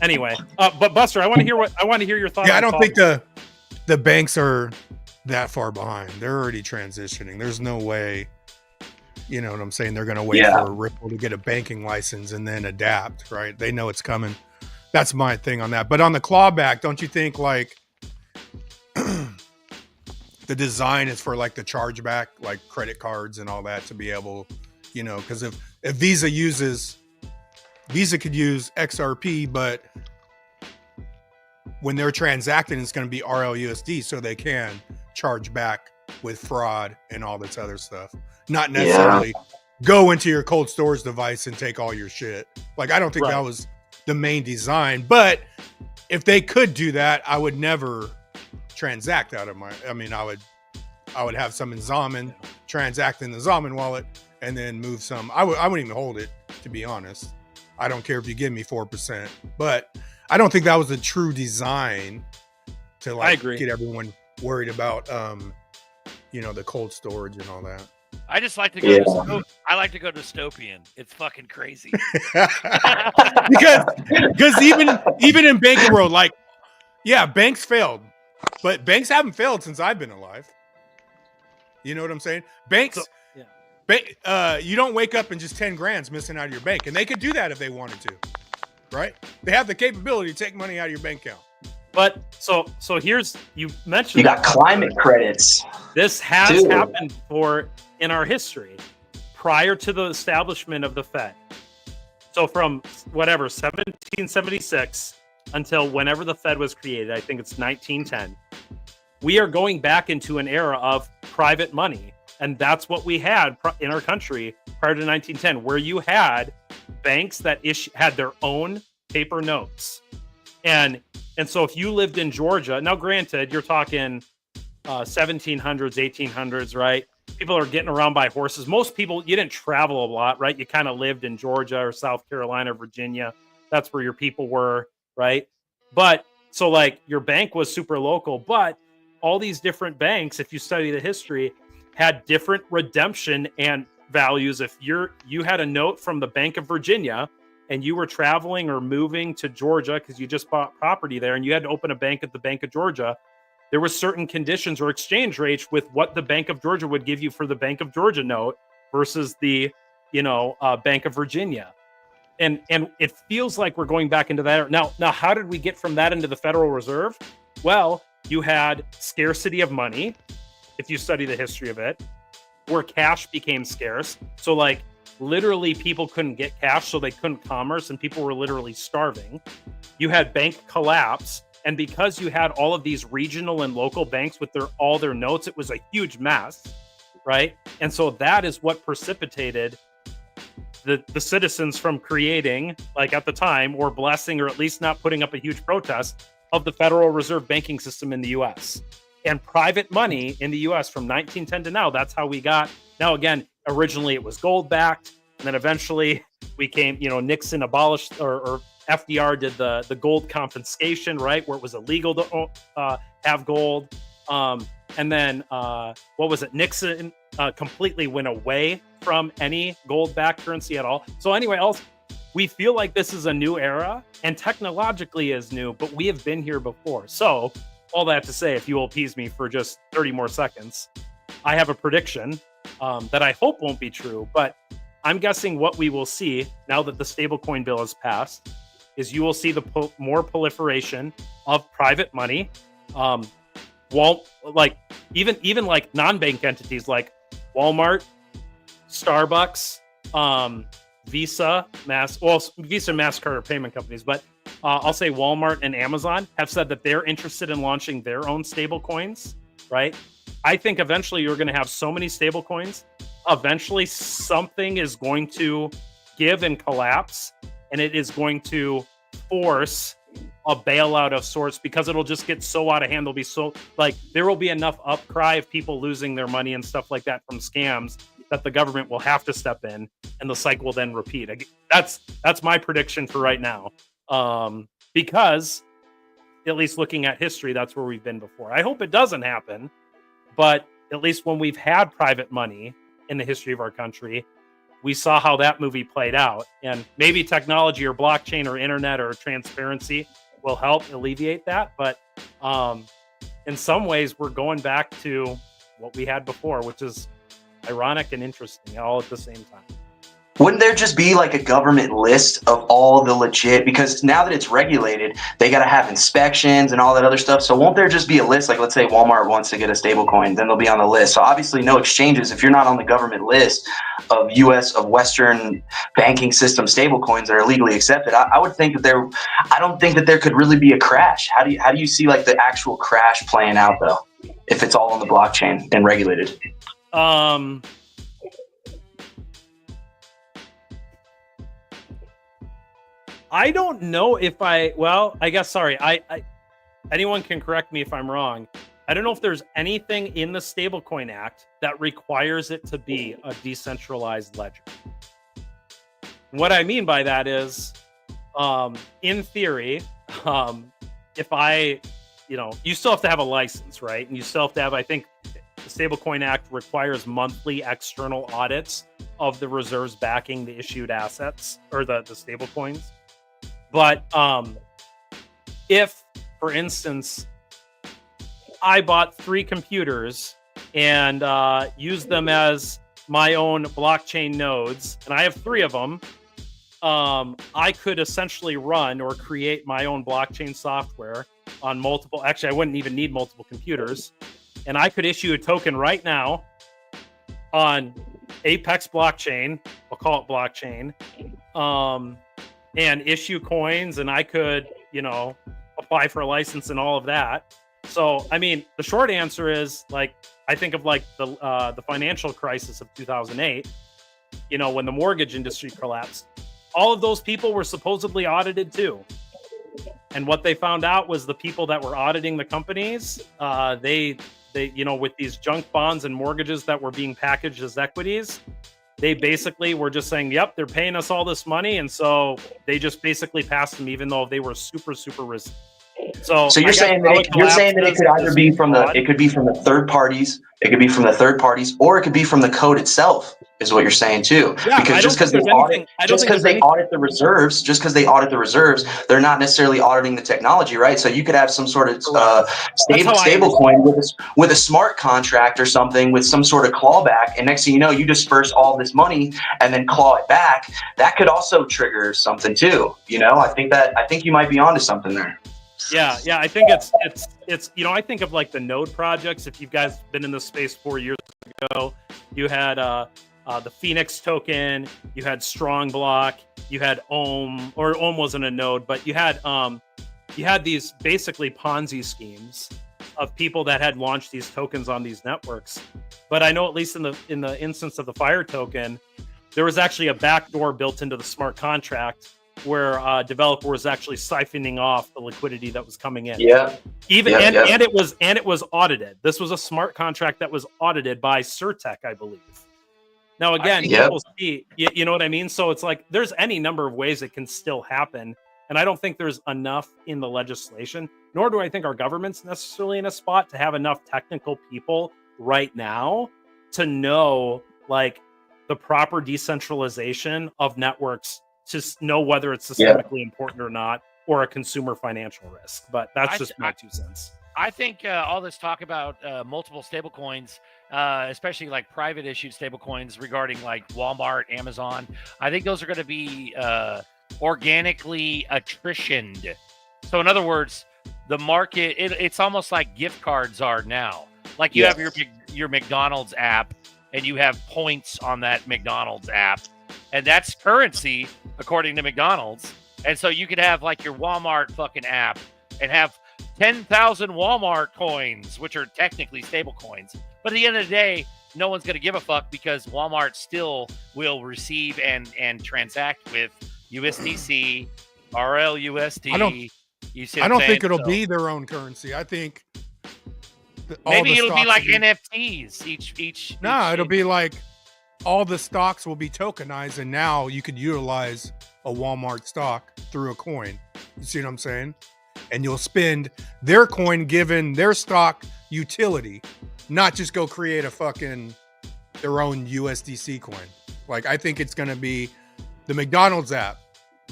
V: anyway, but Buster, I want to hear your thoughts.
L: Yeah, I don't think the banks are that far behind. They're already transitioning. There's no way. You know what I'm saying? They're going to wait for Ripple to get a banking license and then adapt, right? They know it's coming. That's my thing on that. But on the clawback, don't you think like the design is for like the chargeback, like credit cards and all that to be able, because if Visa could use XRP, but when they're transacting, it's going to be RLUSD, so they can charge back with fraud and all this other stuff. Not necessarily go into your cold storage device and take all your shit. Like, I don't think that was the main design, but if they could do that, I would never transact out of I would have some in Zaman, transact in the Zaman wallet, and then move some. I wouldn't even hold it, to be honest. I don't care if you give me 4%, but I don't think that was a true design to get everyone worried about, the cold storage and all that.
M: I just like to go. I like to go dystopian. It's fucking crazy.
L: because even in banking world, banks failed, but banks haven't failed since I've been alive. You know what I'm saying? Banks, you don't wake up and just 10 grand's missing out of your bank, and they could do that if they wanted to, right? They have the capability to take money out of your bank account.
V: But so here's, you mentioned
C: you got climate credits.
V: This has happened in our history prior to the establishment of the Fed. So from 1776 until whenever the Fed was created, I think it's 1910, we are going back into an era of private money. And that's what we had in our country prior to 1910, where you had banks that had their own paper notes. And so if you lived in Georgia, now granted, you're talking 1700s, 1800s, right? People are getting around by horses. Most people, you didn't travel a lot, right? You kind of lived in Georgia or South Carolina, Virginia. That's where your people were, right? But so like your bank was super local, but all these different banks, if you study the history, had different redemption and values. If you had a note from the Bank of Virginia and you were traveling or moving to Georgia because you just bought property there and you had to open a bank at the Bank of Georgia, there were certain conditions or exchange rates with what the Bank of Georgia would give you for the Bank of Georgia note versus the, Bank of Virginia. And it feels like we're going back into that. Now, how did we get from that into the Federal Reserve? Well, you had scarcity of money, if you study the history of it, where cash became scarce. So like literally people couldn't get cash, so they couldn't commerce, and people were literally starving. You had bank collapse. And because you had all of these regional and local banks with all their notes, it was a huge mess, right? And so that is what precipitated the citizens from creating, like at the time, or blessing, or at least not putting up a huge protest of the Federal Reserve banking system in the U.S. And private money in the U.S. from 1910 to now, that's how we got. Now, again, originally it was gold-backed, and then eventually we came, Nixon abolished or FDR did the gold confiscation, right, where it was illegal to have gold. And then what was it? Nixon completely went away from any gold-backed currency at all. So anyway, we feel like this is a new era, and technologically is new, but we have been here before. So all that to say, if you will appease me for just 30 more seconds, I have a prediction that I hope won't be true, but I'm guessing what we will see now that the stablecoin bill has passed is you will see the more proliferation of private money. Even like non-bank entities like Walmart, Starbucks, Visa, MasterCard are payment companies, but I'll say Walmart and Amazon have said that they're interested in launching their own stable coins, right? I think eventually you're going to have so many stable coins, eventually something is going to give and collapse, and it is going to force a bailout of sorts because it'll just get so out of hand. There will be enough upcry of people losing their money and stuff like that from scams that the government will have to step in, and the cycle will then repeat. That's my prediction for right now. Because at least looking at history, that's where we've been before. I hope it doesn't happen, but at least when we've had private money in the history of our country, we saw how that movie played out. And maybe technology or blockchain or internet or transparency will help alleviate that. But in some ways, we're going back to what we had before, which is ironic and interesting all at the same time.
C: Wouldn't there just be like a government list of all the legit, because now that it's regulated, they got to have inspections and all that other stuff. So won't there just be a list? Like, let's say Walmart wants to get a stable coin, then they'll be on the list. So obviously no exchanges if you're not on the government list of Western banking system stable coins that are legally accepted. I would think that I don't think that there could really be a crash. How do you see like the actual crash playing out though, if it's all on the blockchain and regulated?
V: I don't know if anyone can correct me if I'm wrong. I don't know if there's anything in the Stablecoin Act that requires it to be a decentralized ledger. What I mean by that is, in theory, you still have to have a license, right? And you still have to have, I think the Stablecoin Act requires monthly external audits of the reserves backing the issued assets or the stablecoins. But if, for instance, I bought 3 computers and used them as my own blockchain nodes, and I have 3 of them, I could essentially run or create my own blockchain software on multiple. Actually, I wouldn't even need multiple computers, and I could issue a token right now on Apex blockchain. We'll call it blockchain. And issue coins, and I could, apply for a license and all of that. So, I mean, the short answer is, like, I think of like the financial crisis of 2008, when the mortgage industry collapsed. All of those people were supposedly audited too. And what they found out was the people that were auditing the companies, they with these junk bonds and mortgages that were being packaged as equities, they basically were just saying, yep, they're paying us all this money. And so they just basically passed them, even though they were super, super risky. So
C: you're saying that it could either be from the third parties, or it could be from the code itself, is what you're saying too.
V: Yeah,
C: because just because they audit the reserves, they're not necessarily auditing the technology, right? So you could have some sort of stable coin with a smart contract or something with some sort of clawback, and next thing you know, you disperse all this money and then claw it back. That could also trigger something too. I think you might be onto something there.
V: Yeah, I think it's I think of like the node projects. If you guys been in this space 4 years ago, you had the Phoenix token, you had Strong Block, you had Ohm, or Ohm wasn't a node, but you had these basically Ponzi schemes of people that had launched these tokens on these networks. But I know at least in the instance of the Fire token, there was actually a backdoor built into the smart contract where a developer was actually siphoning off the liquidity that was coming in.
C: Yeah.
V: And it was audited. This was a smart contract that was audited by Surtech, I believe. Now again, people see, you know what I mean? So it's like there's any number of ways it can still happen. And I don't think there's enough in the legislation, nor do I think our government's necessarily in a spot to have enough technical people right now to know like the proper decentralization of networks to know whether it's systemically important or not, or a consumer financial risk. But that's just my 2 cents.
M: I think all this talk about multiple stablecoins, especially like private issued stablecoins regarding like Walmart, Amazon, I think those are going to be organically attritioned. So in other words, the market, it's almost like gift cards are now. Like you have your McDonald's app and you have points on that McDonald's app, and that's currency according to McDonald's. And so you could have like your Walmart fucking app and have 10,000 Walmart coins, which are technically stable coins. But at the end of the day, no one's going to give a fuck because Walmart still will receive and transact with USDC, RLUSD.
L: I don't think it'll be their own currency. I think
M: maybe it'll be like NFTs each.
L: No, it'll be like all the stocks will be tokenized, and now you could utilize a Walmart stock through a coin. You see what I'm saying? And you'll spend their coin given their stock utility, not just go create a fucking their own USDC coin. Like, I think it's going to be the McDonald's app,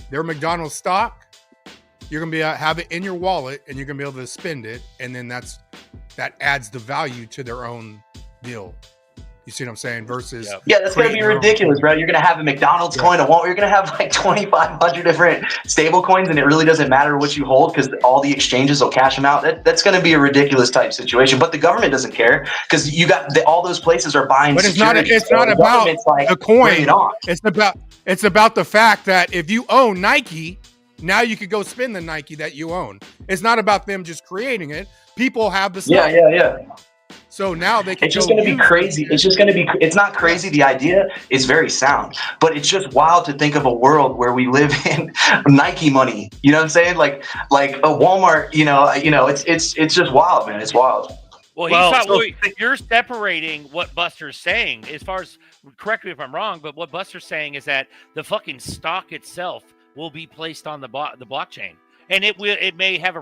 L: their McDonald's stock. You're going to be have it in your wallet, and you're going to be able to spend it, and then that adds the value to their own deal. You see what I'm saying? Versus
C: that's going to be ridiculous, bro. You're going to have a McDonald's coin, you're going to have like 2,500 different stable coins, and it really doesn't matter what you hold because all the exchanges will cash them out. That's going to be a ridiculous type situation. But the government doesn't care because you got all those places are buying.
L: But it's not about the coin. It's about the fact that if you own Nike, now you could go spend the Nike that you own. It's not about them just creating it. People have the stuff.
C: Yeah.
L: So now they can.
C: It's just going to be crazy. It's not crazy. The idea is very sound, but it's just wild to think of a world where we live in Nike money. You know what I'm saying? Like a Walmart. It's just wild, man. It's wild.
M: Well, you're separating what Buster's saying as far as, correct me if I'm wrong, but what Buster's saying is that the fucking stock itself will be placed on the blockchain, and it may have a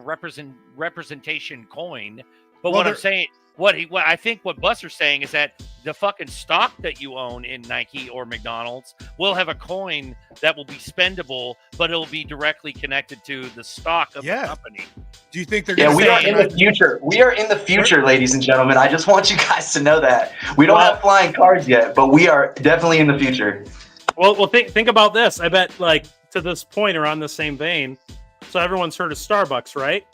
M: representation coin. But what I'm saying. What I think what Buster's saying is that the fucking stock that you own in Nike or McDonald's will have a coin that will be spendable, but it'll be directly connected to the stock of the company.
L: Do you think they're
C: going to we are in the future. We are in the future, ladies and gentlemen. I just want you guys to know that. We don't have flying cars yet, but we are definitely in the future.
V: Well, think about this. I bet, like, to this point or on the same vein, so everyone's heard of Starbucks, right?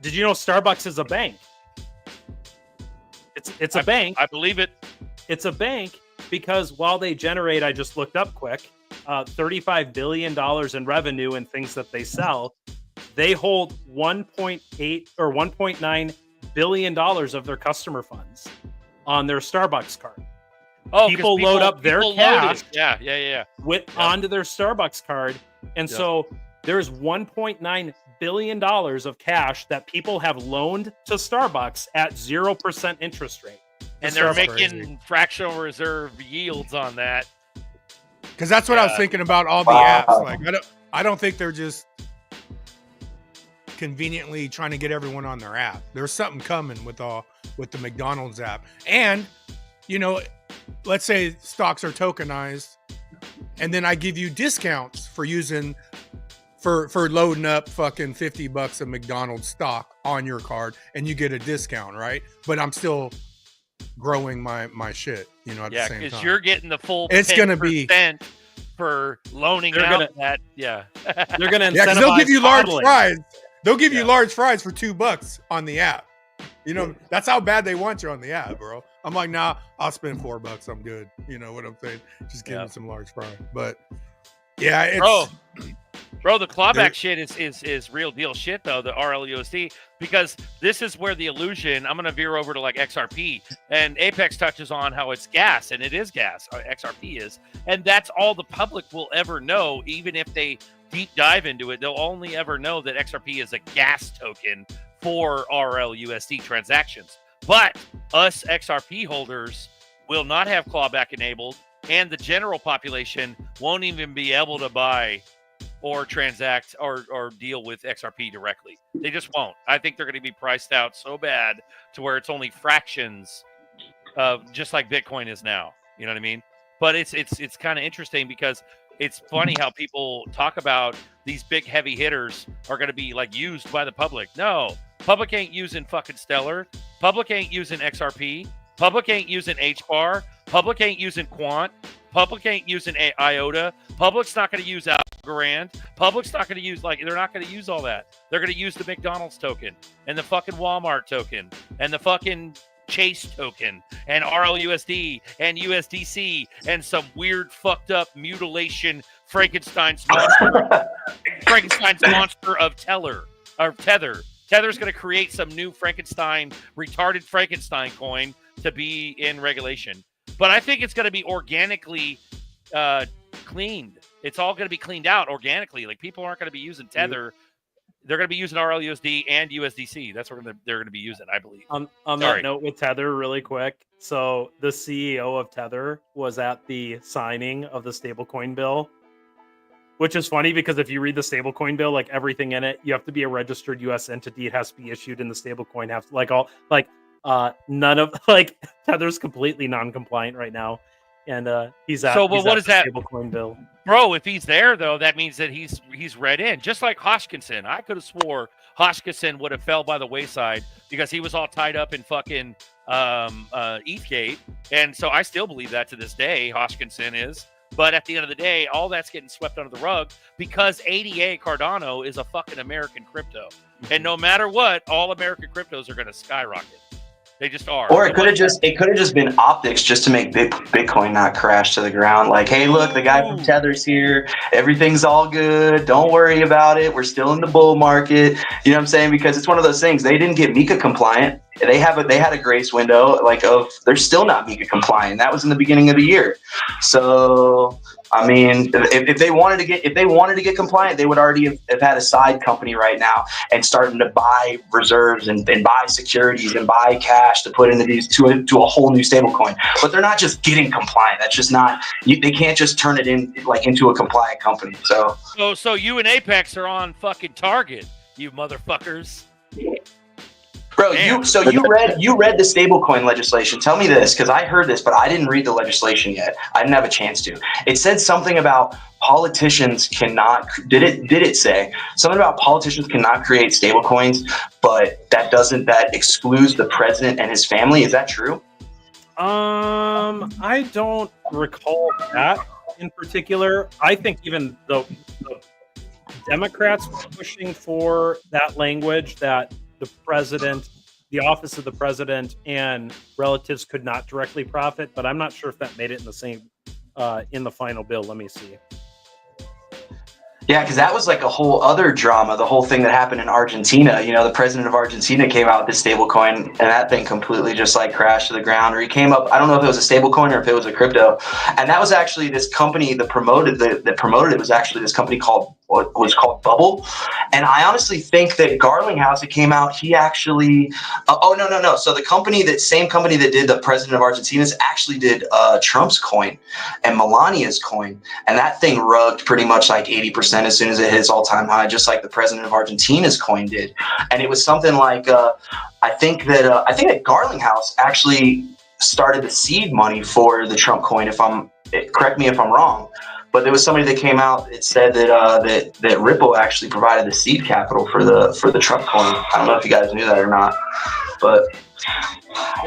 V: Did you know Starbucks is a bank? It's a bank.
M: I believe it.
V: It's a bank because while they generate, I just looked up quick, $35 billion in revenue and things that they sell, they hold $1.8 or $1.9 billion of their customer funds on their Starbucks card. People load up their cash onto their Starbucks card. And so there's $1.9 billion of cash that people have loaned to Starbucks at 0% interest rate.
M: And they're making fractional reserve yields on that.
L: Because that's what I was thinking about all the apps. Like, I don't think they're just conveniently trying to get everyone on their app. There's something coming with the McDonald's app. And, let's say stocks are tokenized, and then I give you discounts for using for loading up fucking $50 of McDonald's stock on your card, and you get a discount, right? But I'm still growing my shit, at the same time.
M: Because you're getting the full.
L: It's gonna be
M: for loaning out that. Yeah,
V: they're gonna.
L: Yeah, because they'll give you large fries. They'll give you large fries for $2 on the app. That's how bad they want you on the app, bro. I'm like, nah, I'll spend $4. I'm good. You know what I'm saying? Just give me some large fries. But yeah, it's.
M: Bro, the clawback shit is real deal shit, though, the RLUSD, because this is where the illusion, I'm going to veer over to like XRP, and Apex touches on how it's gas, and it is gas, XRP is, and that's all the public will ever know. Even if they deep dive into it, they'll only ever know that XRP is a gas token for RLUSD transactions. But us XRP holders will not have clawback enabled, and the general population won't even be able to buy or transact or deal with XRP directly. They just won't. I think they're going to be priced out so bad to where it's only fractions of just like Bitcoin is now. You know what I mean? But it's kind of interesting because it's funny how people talk about these big heavy hitters are going to be like used by the public. No, public ain't using fucking Stellar. Public ain't using XRP. Public ain't using HBAR. Public ain't using Quant. Public ain't using IOTA. Public's not going to use Algorand. Public's not going to use, they're not going to use all that. They're going to use the McDonald's token and the fucking Walmart token and the fucking Chase token and RLUSD and USDC and some weird fucked up mutilation Frankenstein's monster of Tether. Tether's going to create some new retarded Frankenstein coin to be in regulation. But I think it's going to be organically cleaned. It's all going to be cleaned out organically. Like, people aren't going to be using Tether. They're going to be using RLUSD and USDC. That's what they're going to be using, I believe.
V: On that note with Tether, really quick. So the CEO of Tether was at the signing of the stablecoin bill, which is funny because if you read the stablecoin bill, like everything in it, you have to be a registered U.S. entity. It has to be issued in the stablecoin. None of Tether's completely non-compliant right now, and he's at.
M: So, but what is that
V: stablecoin bill,
M: bro? If he's there though, that means that he's read in, just like Hodgkinson. I could have swore Hodgkinson would have fell by the wayside because he was all tied up in fucking ETHgate, and so I still believe that to this day. Hodgkinson is. But at the end of the day, all that's getting swept under the rug because ADA Cardano is a fucking American crypto. And no matter what, all American cryptos are going to skyrocket. They just are.
C: Or it could have just been optics just to make Bitcoin not crash to the ground. Like, hey, look, the guy from Tether's here. Everything's all good. Don't worry about it. We're still in the bull market. You know what I'm saying? Because it's one of those things. They didn't get MiCA compliant. They had a grace window they're still not MiCA compliant. That was in the beginning of the year. So I mean, if they wanted to get compliant, they would already have had a side company right now and starting to buy reserves and buy securities and buy cash to put into these to a whole new stablecoin. But they're not just getting compliant. That's just not. They can't just turn it into a compliant company.
M: So you and Apex are on fucking target, you motherfuckers.
C: Bro, you read the stablecoin legislation. Tell me this, because I heard this, but I didn't read the legislation yet. I didn't have a chance to. It said something about politicians cannot. Did it say something about politicians cannot create stablecoins, but that excludes the president and his family? Is that true?
V: I don't recall that in particular. I think even the Democrats were pushing for that language that the president, the office of the president, and relatives could not directly profit, but I'm not sure if that made it in the same in the final bill. Let me see.
C: Yeah, because that was like a whole other drama, the whole thing that happened in Argentina. You know, the president of Argentina came out with this stable coin, and that thing completely just crashed to the ground. Or he came up, I don't know if it was a stable coin or if it was a crypto. And that was actually this company that promoted it was actually this company called Bubble. And I honestly think that Garlinghouse, it came out, he actually no. So the same company that did the president of Argentina's actually did Trump's coin and Melania's coin. And that thing rugged pretty much 80% as soon as it hit its all-time high, just like the president of Argentina's coin did. And it was something like I think that Garlinghouse actually started the seed money for the Trump coin. Correct me if I'm wrong, but there was somebody that came out. It said that Ripple actually provided the seed capital for the Trump coin. I don't know if you guys knew that or not, but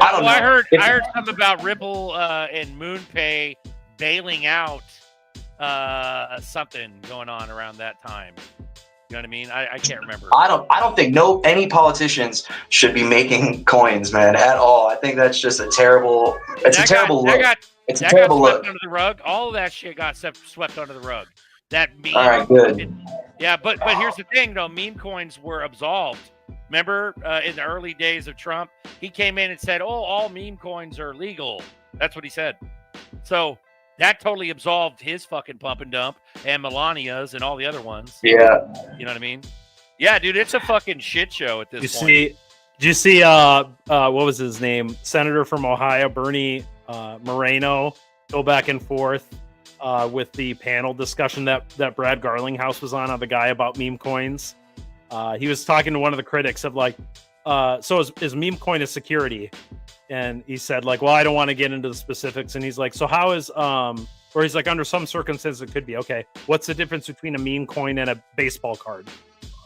C: I don't know.
M: I heard something about Ripple and MoonPay bailing out something going on around that time. You know what I mean? I can't remember.
C: I don't think any politicians should be making coins, man, at all. I think that's just a terrible look. It's a terrible look.
M: Under the rug. All of that shit got swept under the rug. That meme.
C: All right, good.
M: Yeah, but here's the thing though, meme coins were absolved. Remember in the early days of Trump, he came in and said, "Oh, all meme coins are legal." That's what he said. So that totally absolved his fucking pump and dump and Melania's and all the other ones.
C: Yeah.
M: You know what I mean? Yeah, dude, it's a fucking shit show at this point.
V: Did you see what was his name? Senator from Ohio, Bernie Moreno, go back and forth with the panel discussion that Brad Garlinghouse was on the guy about meme coins. He was talking to one of the critics of like, so is meme coin a security? And he said like, well, I don't want to get into the specifics. And he's like, so how is or he's like, under some circumstances it could be. Okay, what's the difference between a meme coin and a baseball card?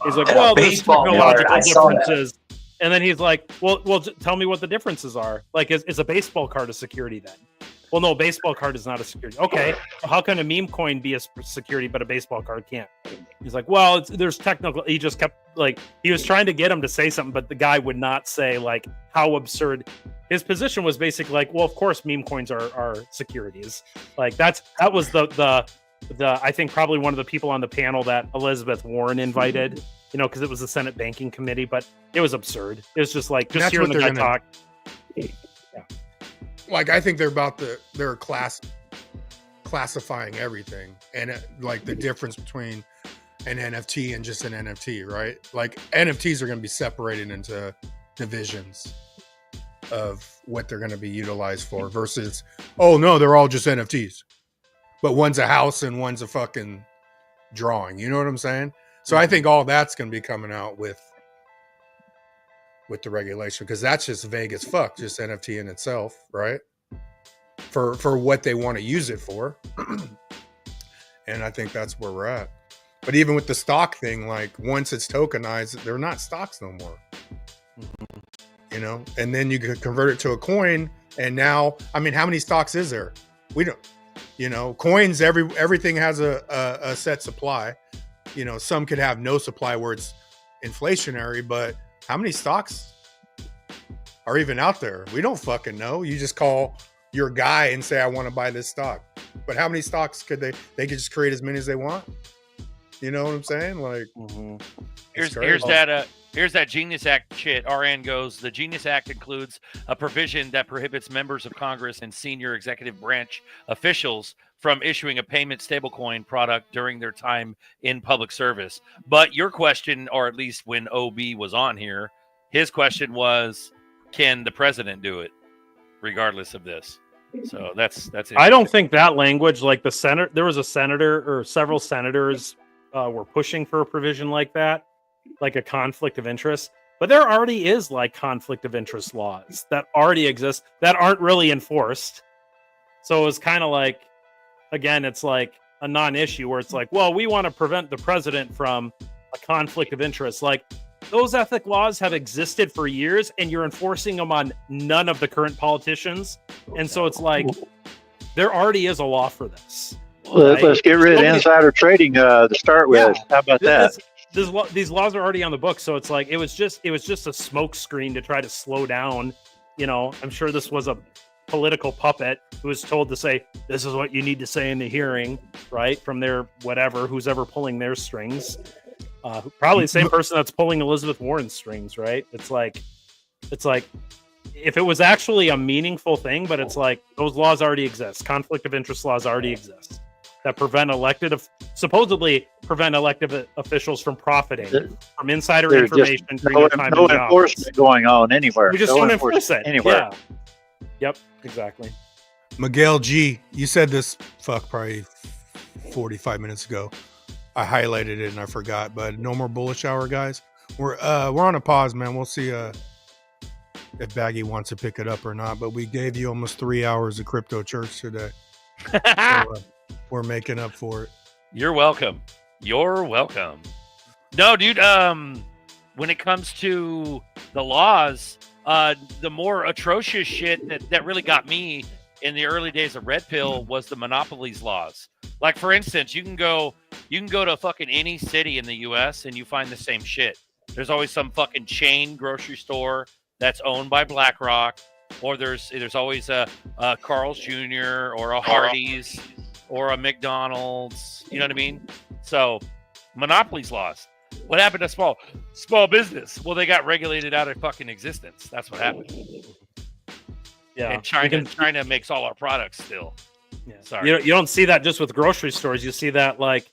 V: He's like, well, there's technological differences. And then he's like, well, tell me what the differences are. Like, is a baseball card a security then? Well, no, a baseball card is not a security. Okay, how can a meme coin be a security but a baseball card can't? He's like, well, there's technical. He just kept like, he was trying to get him to say something, but the guy would not say like how absurd. His position was basically like, well, of course, meme coins are securities. Like that was the I think probably one of the people on the panel that Elizabeth Warren invited. You know, because it was the Senate Banking Committee, but it was absurd. It was just like just hearing the guy talk. Yeah.
L: Like I think they're classifying everything, and like the difference between an NFT and just an NFT, right? Like NFTs are going to be separated into divisions of what they're going to be utilized for versus, oh no, they're all just NFTs, but one's a house and one's a fucking drawing. You know what I'm saying? So I think all that's going to be coming out with the regulation, because that's just vague as fuck, just NFT in itself, right? For what they want to use it for. And I think that's where we're at. But even with the stock thing, like once it's tokenized, they're not stocks no more. You know, and then you could convert it to a coin. And now, I mean, how many stocks is there? We don't, you know, coins, everything has a set supply. You know, some could have no supply where it's inflationary, but how many stocks are even out there? We don't fucking know. You just call your guy and say, I want to buy this stock. But how many stocks could they could just create as many as they want? You know what I'm saying? Like,
M: here's that Genius Act shit. RN goes, the Genius Act includes a provision that prohibits members of Congress and senior executive branch officials from issuing a payment stablecoin product during their time in public service. But your question, or at least when OB was on here, his question was, can the president do it regardless of this? So that's
V: I don't think that language, like there was a senator or several senators were pushing for a provision like that, like a conflict of interest. But there already is like conflict of interest laws that already exist that aren't really enforced. So it's kind of like, again, it's like a non-issue where it's like, well, we want to prevent the president from a conflict of interest. Like those ethic laws have existed for years and you're enforcing them on none of the current politicians. And so it's like, there already is a law for this.
R: Well, right? Let's get rid of insider trading to start with. Yeah. How about that?
V: These laws are already on the books. So it's like, it was just a smoke screen to try to slow down. You know, I'm sure this was a political puppet who was told to say, this is what you need to say in the hearing, right? From their whatever, who's ever pulling their strings. Probably the same person that's pulling Elizabeth Warren's strings, right? It's like if it was actually a meaningful thing, but it's like those laws already exist. Conflict of interest laws already exist that supposedly prevent elected officials from profiting from insider information.
R: No enforcement going on anywhere.
V: We just don't enforce it
R: anywhere.
V: Yeah. Yep, exactly.
L: Miguel G, you said this probably 45 minutes ago. I highlighted it and I forgot, but no more bullish hour, guys. We're on a pause, man. We'll see if Baggy wants to pick it up or not. But we gave you almost 3 hours of crypto church today. So, we're making up for it.
M: You're welcome. You're welcome. No, dude. When it comes to the laws, the more atrocious shit that really got me in the early days of Red Pill was the monopolies laws. Like, for instance, you can go to fucking any city in the U.S. and you find the same shit. There's always some fucking chain grocery store that's owned by BlackRock, or there's always a Carl's Jr. or a Hardee's or a McDonald's. You know what I mean? So, monopolies laws. What happened to small business? Well, they got regulated out of fucking existence. That's what happened.
V: Yeah,
M: and China makes all our products still.
V: Yeah.
M: Sorry.
V: You don't see that just with grocery stores. You see that like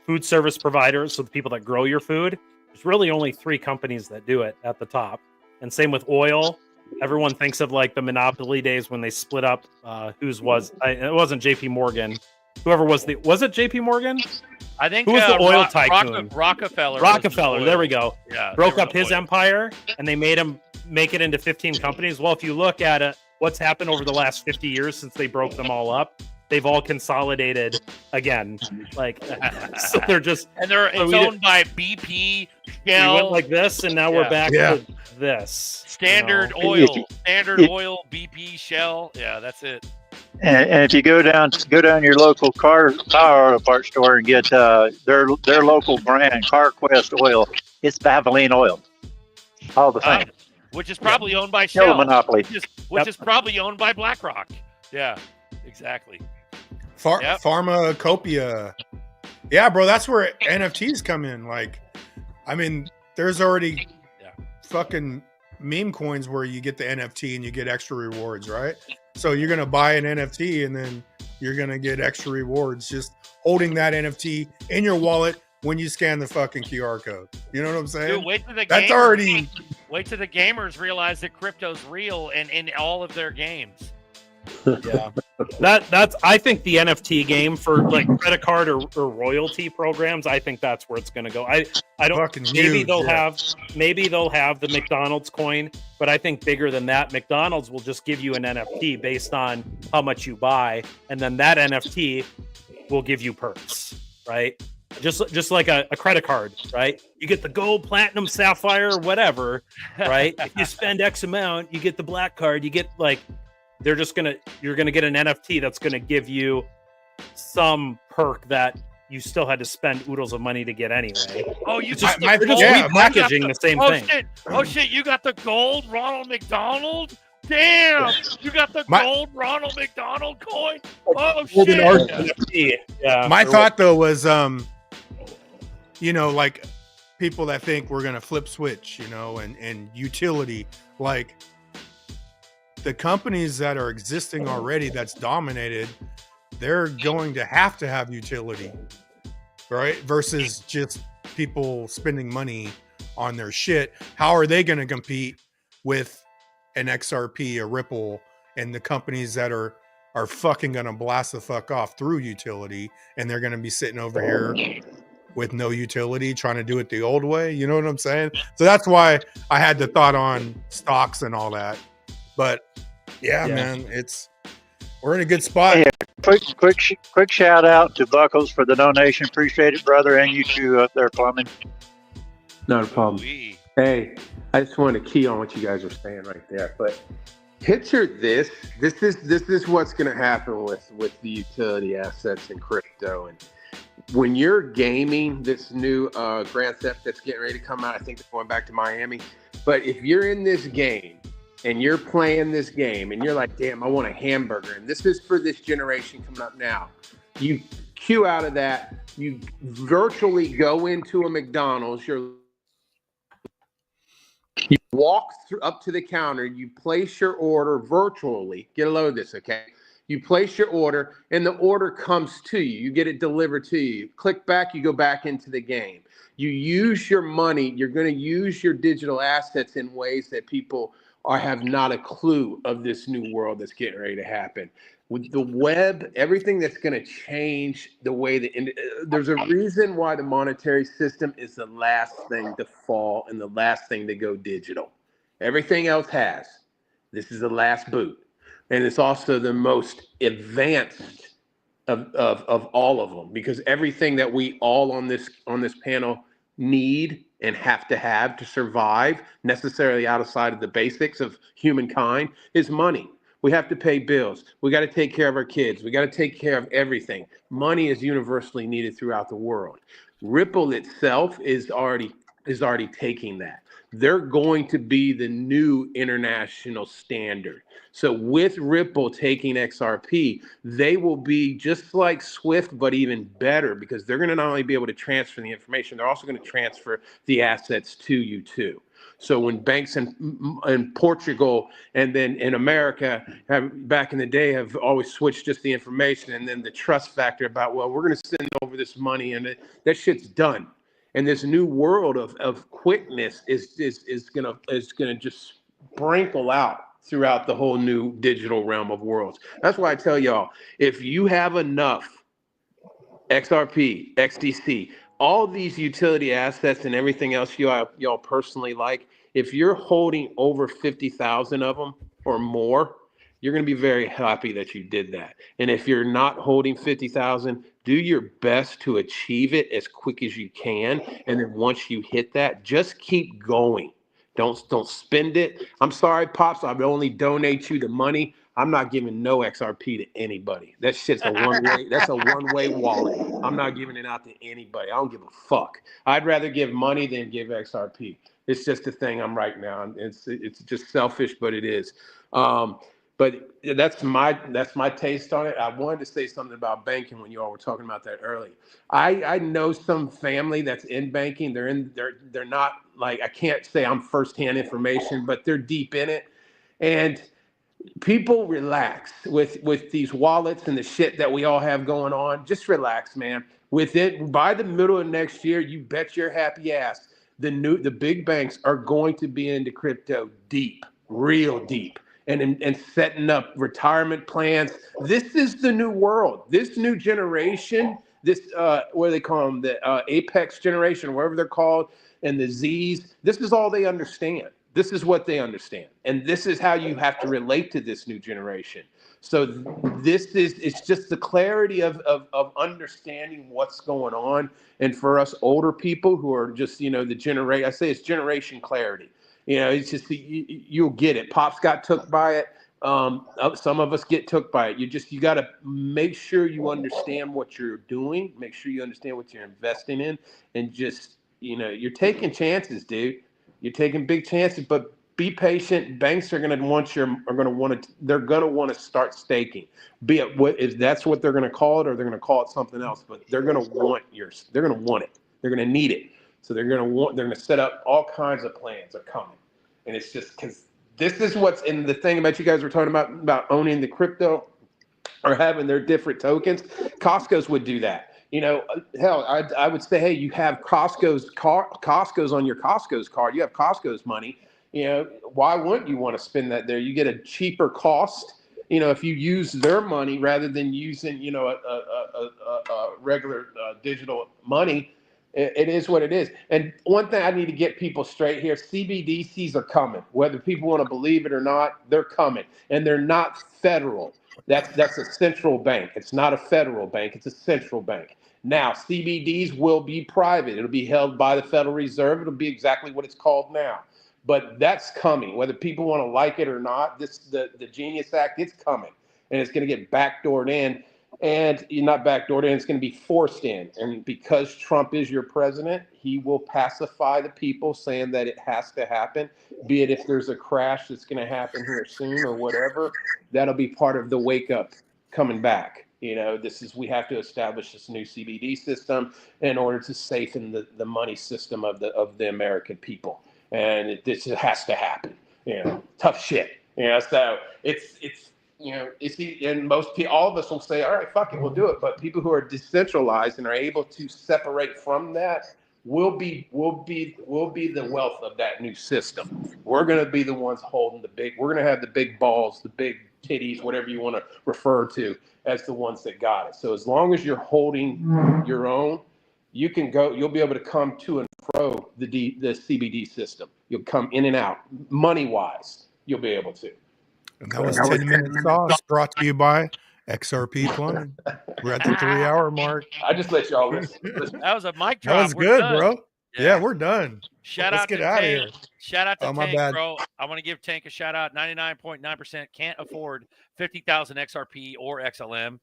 V: food service providers, so the people that grow your food. There's really only 3 companies that do it at the top. And same with oil. Everyone thinks of like the monopoly days when they split up. It wasn't JP Morgan. whoever was it JP Morgan?
M: I think
V: Who was the oil tycoon?
M: Rockefeller.
V: Rockefeller. There we go.
M: Yeah,
V: broke up his empire, and they made him make it into 15 companies. Well, if you look at it, what's happened over the last 50 years since they broke them all up, they've all consolidated again. Like, so they're just
M: it's owned by BP, Shell.
V: We went like this, and now we're back to this.
M: Standard Oil, BP, Shell. Yeah, that's it.
R: And if you go down your local car auto parts store and get their local brand CarQuest oil, it's Valvoline oil, all the same.
M: Which is probably owned by
R: Still
M: Shell.
R: a monopoly.
M: Which is probably owned by BlackRock. Yeah, exactly.
L: Pharmacopoeia. Yeah, bro, that's where NFTs come in. Like, I mean, there's already fucking meme coins where you get the NFT and you get extra rewards, right? So you're gonna buy an NFT and then you're gonna get extra rewards just holding that NFT in your wallet when you scan the fucking QR code. You know what I'm saying?
M: Dude, wait till the gamers realize that crypto's real and in all of their games.
V: Yeah, that's. I think the NFT game for like credit card or royalty programs. I think that's where it's going to go. I don't.
L: Fucking
V: maybe
L: huge,
V: they'll have the McDonald's coin, but I think bigger than that, McDonald's will just give you an NFT based on how much you buy, and then that NFT will give you perks, right? Just like a credit card, right? You get the gold, platinum, sapphire, whatever, right? If you spend X amount, you get the black card. You get like. You're gonna get an NFT that's gonna give you some perk that you still had to spend oodles of money to get anyway.
M: Oh, you
V: just
M: got the
V: repackaging the same thing.
M: Oh shit! You got the gold Ronald McDonald. Damn! You got the gold Ronald McDonald coin. Oh shit!
V: NFT. Yeah.
L: My thought though was, like people that think we're gonna flip switch, and utility, like. The companies that are existing already that's dominated, they're going to have utility, right? Versus just people spending money on their shit. How are they going to compete with an XRP, a Ripple, and the companies that are fucking going to blast the fuck off through utility, and they're going to be sitting over here with no utility trying to do it the old way? You know what I'm saying? So that's why I had the thought on stocks and all that. But yeah, man, we're in a good spot.
R: Hey, quick shout out to Buckles for the donation. Appreciate it, brother, and you two up there, plumbing.
E: Not a problem. Hey, I just want to key on what you guys are saying right there. But picture this. This is what's going to happen with the utility assets in crypto. And when you're gaming this new Grand Theft that's getting ready to come out, I think they're going back to Miami. But if you're in this game, and you're playing this game and you're like, damn, I want a hamburger. And this is for this generation coming up now. You queue out of that. You virtually go into a McDonald's. You walk up to the counter. You place your order virtually. Get a load of this, okay? You place your order and the order comes to you. You get it delivered to you. Click back, you go back into the game. You use your money. You're going to use your digital assets in ways that people have not a clue of this new world that's getting ready to happen. With the web, everything that's going to change the way there's a reason why the monetary system is the last thing to fall and the last thing to go digital. Everything else has. This is the last boot. And it's also the most advanced of all of them, because everything that we all on this panel need and have to survive, necessarily outside of the basics of humankind, is money. We have to pay bills. We got to take care of our kids. We got to take care of everything. Money is universally needed throughout the world. Ripple itself is already taking that. They're going to be the new international standard. So with Ripple taking XRP, they will be just like Swift, but even better, because they're going to not only be able to transfer the information, they're also going to transfer the assets to you too. So when banks in Portugal and then in America back in the day have always switched just the information, and then the trust factor about, well, we're going to send over this money and that shit's done. And this new world of quickness is gonna just sprinkle out throughout the whole new digital realm of worlds. That's why I tell y'all, if you have enough XRP, XDC, all these utility assets and everything else y'all personally like, if you're holding over 50,000 of them or more, you're going to be very happy that you did that. And if you're not holding 50,000, do your best to achieve it as quick as you can. And then once you hit that, just keep going. Don't spend it. I'm sorry, Pops. I would only donate you the money. I'm not giving no XRP to anybody. That shit's a one-way. That's a one-way wallet. I'm not giving it out to anybody. I don't give a fuck. I'd rather give money than give XRP. It's just the thing I'm right now. It's just selfish, but it is. But that's my taste on it. I wanted to say something about banking when you all were talking about that earlier. I know some family that's in banking. They're not like, I can't say I'm firsthand information, but they're deep in it. And people relax with these wallets and the shit that we all have going on. Just relax, man. By the middle of next year, you bet your happy ass the big banks are going to be into crypto deep, real deep, and setting up retirement plans. This is the new world. This new generation, this what do they call them? The Apex generation, whatever they're called, and the Z's. This is all they understand. This is what they understand. And this is how you have to relate to this new generation. So it's just the clarity of understanding what's going on. And for us older people who are just, I say it's generation clarity. It's just, you'll get it. Pops got took by it. Some of us get took by it. You got to make sure you understand what you're doing. Make sure you understand what you're investing in. And just, you're taking chances, dude. You're taking big chances, but be patient. Banks are going to want to start staking. Be it if that's what they're going to call it, or they're going to call it something else. But they're going to want yours. They're going to want it. They're going to need it. So they're going to set up all kinds of plans are coming. And it's just because this is what's in the thing about you guys were talking about owning the crypto or having their different tokens. Costco's would do that. Hell, I would say, hey, you have Costco's on your Costco's card. You have Costco's money. Why wouldn't you want to spend that there? You get a cheaper cost, if you use their money rather than using, a regular digital money. It is what it is. And one thing I need to get people straight here, CBDCs are coming. Whether people want to believe it or not, they're coming. And they're not federal. That's a central bank. It's not a federal bank. It's a central bank. Now, CBDs will be private. It'll be held by the Federal Reserve. It'll be exactly what it's called now. But that's coming. Whether people want to like it or not, the Genius Act, it's coming. And it's going to get backdoored in. And you're not backdoored in, it's going to be forced in. And because Trump is your president, he will pacify the people saying that it has to happen, be it if there's a crash that's going to happen here soon or whatever. That'll be part of the wake up coming back. We have to establish this new CBD system in order to safen the money system of the American people. And this has to happen. Tough shit. So it's and all of us will say, all right, fuck it, we'll do it. But people who are decentralized and are able to separate from that will be the wealth of that new system. We're going to be the ones holding we're going to have the big balls, the big titties, whatever you want to refer to as the ones that got it. So as long as you're holding your own, you'll be able to come to and fro the CBD system. You'll come in and out money wise. You'll be able to.
L: And that was 10 Minute Sauce, brought to you by XRP Plumbing. We're at the 3-hour mark.
E: I just let y'all listen.
M: That was a mic drop.
L: That was good, bro. Yeah, we're done.
M: Let's
L: get out of here.
M: Shout out to Tank,
L: bad.
M: bro. I want to give Tank a shout out. 99.9% can't afford 50,000 XRP or XLM.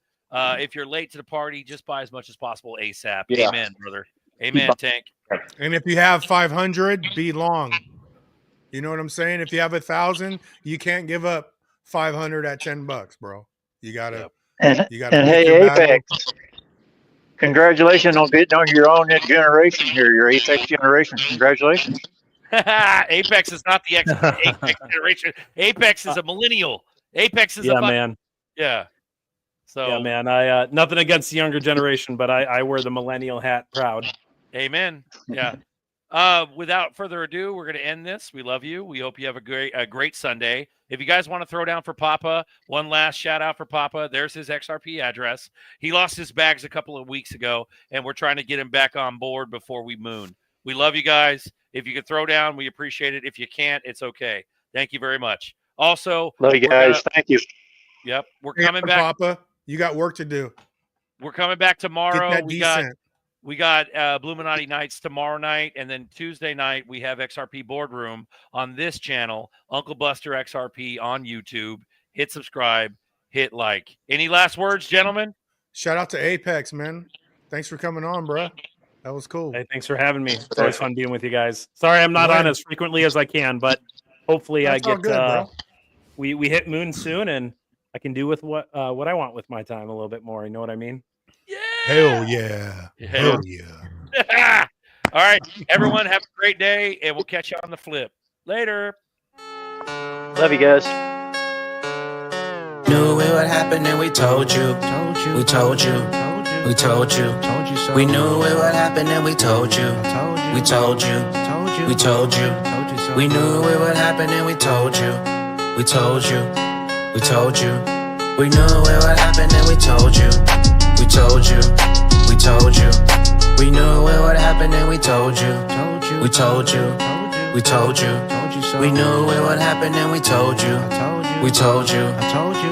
M: If you're late to the party, just buy as much as possible ASAP. Yeah. Amen, brother. Amen, Tank.
L: And if you have 500, be long. You know what I'm saying? If you have 1,000, you can't give up 500 at $10, bro. You gotta.
R: And hey, Apex. Congratulations on getting on your own generation here, your Apex generation. Congratulations.
M: Apex is not the Apex generation. Apex is a millennial. Apex is
V: man.
M: Yeah. So
V: yeah, man. I nothing against the younger generation, but I wear the millennial hat proud.
M: Amen. Yeah. Without further ado, we're going to end this. We love you. We hope you have a great Sunday. If you guys want to throw down for Papa, one last shout out for Papa. There's his XRP address. He lost his bags a couple of weeks ago, and we're trying to get him back on board before we moon. We love you guys. If you can throw down, we appreciate it. If you can't, it's okay. Thank you very much. Also,
R: love you guys. Thank you.
M: Yep, we're coming back.
L: Papa, you got work to do.
M: We're coming back tomorrow.
L: Get that
M: We got Bluminati Nights tomorrow night, and then Tuesday night we have XRP Boardroom on this channel, Uncle Buster XRP on YouTube. Hit subscribe, hit like. Any last words, gentlemen?
L: Shout out to Apex, man. Thanks for coming on, bro. That was cool.
V: Hey, thanks for having me. It's always fun being with you guys. Sorry I'm not on as frequently as I can, but hopefully
L: That's
V: I
L: all
V: get
L: good, bro.
V: we hit moon soon, and I can do with what I want with my time a little bit more. You know what I mean?
L: Hell yeah. Hell yeah.
M: All right, everyone, have a great day, and we'll catch you on the flip. Later.
R: Love you guys.
D: Knew it would happen and we told you. We told you. We told you. We knew it would happen and we told you. We told you. We told you. We knew it would happen and we told you. We told you. We told you. We knew it would happen and we told you. We told you. We told you. We knew it would happen and we told you. We told you. We told you. We knew it would happen and we told you. We told you.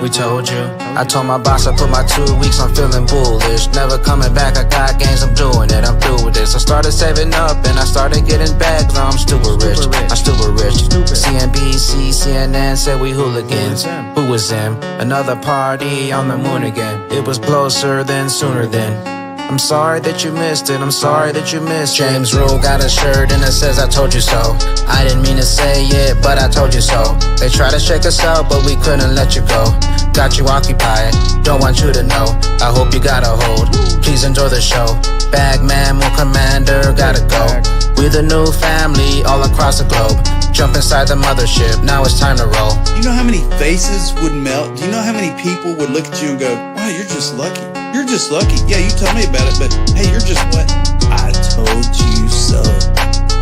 D: We told you. I told my boss I put my 2 weeks on feeling bullish. Never coming back, I got gains, I'm doing it. I'm through with this. I started saving up and I started getting bags. Now I'm stupid rich. I'm stupid rich. CNBC, CNN said we hooligans. Who was them? Another party on the moon again. It was closer than sooner than. I'm sorry that you missed it, I'm sorry that you missed it. James Rule got a shirt and it says I told you so. I didn't mean to say it, but I told you so. They tried to shake us out, but we couldn't let you go. Got you occupied, don't want you to know. I hope you got a hold, please enjoy the show. Bagman, Moon Commander, gotta go. We're the new family all across the globe. Jump inside the mothership, now it's time to roll.
H: You know how many faces would melt? Do you know how many people would look at you and go, wow, you're just lucky. You're just lucky. Yeah, you told me about it, but hey, you're just what? I told you so.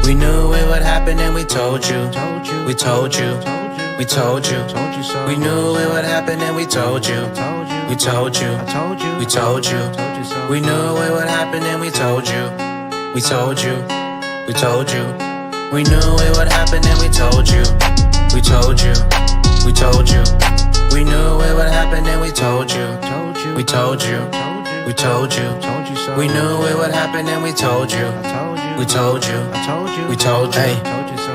D: We knew it would happen and we told you. We told you. We told you. We knew it would happen and we told you. We told you. We told you. We knew it would happen and we told you. We told you. We told you. We knew it would happen and we told you. We told you. We told you. We knew it would happen and we told you. We told you. We told you. We knew it would happen and we told you. We told you. We told you. Hey,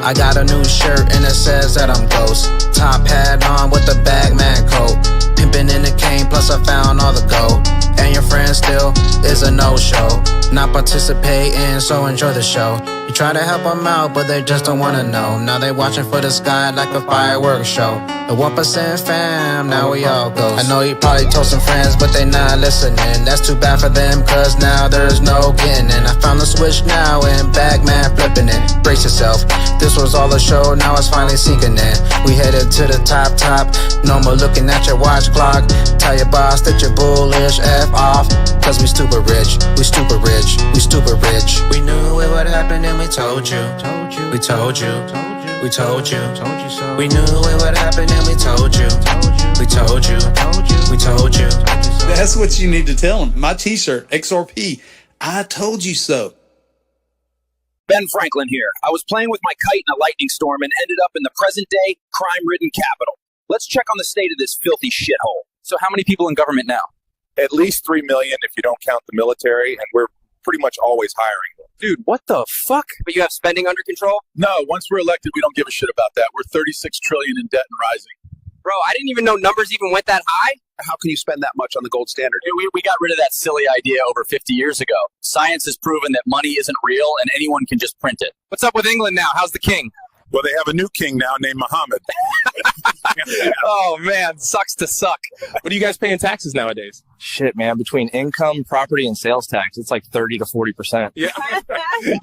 D: I got a new shirt and it says that I'm ghost. Top hat on with the bagman coat. Pimpin' in the cane, plus I found all the gold. And your friend still is a no-show. Not participating, so enjoy the show. You try to help them out, but they just don't wanna know. Now they watching for the sky like a fireworks show. The 1% fam, now we all ghost. I know you probably told some friends, but they not listening. That's too bad for them, cause now there's no getting in. I found the switch now and Bagman flipping it. Brace yourself, this was all a show, now it's finally sinking in. We headed to the top, no more looking at your watch clock. Tell your boss that you're bullish, F off. Cause we stupid rich, we stupid rich, we stupid rich. We knew it would happen and we told you. We told you. We told you. We knew it would happen and we told you. We told you. We told you.
H: That's what you need to tell them. My t-shirt, XRP, I told you so.
W: Ben Franklin here. I was playing with my kite in a lightning storm and ended up in the present-day, crime-ridden capital. Let's check on the state of this filthy shithole. So how many people in government now?
X: At least 3 million if you don't count the military, and we're pretty much always hiring.
W: Dude, what the fuck? But you have spending under control?
X: No, once we're elected, we don't give a shit about that. We're 36 trillion in debt and rising.
W: Bro, I didn't even know numbers even went that high.
X: How can you spend that much on the gold standard?
W: We got rid of that silly idea over 50 years ago. Science has proven that money isn't real and anyone can just print it. What's up with England now? How's the king?
X: Well, they have a new king now named Muhammad.
W: Oh, man, sucks to suck.
Y: What are you guys paying taxes nowadays?
W: Shit, man, between income, property, and sales tax, it's like 30 to 40%.
Y: Yeah,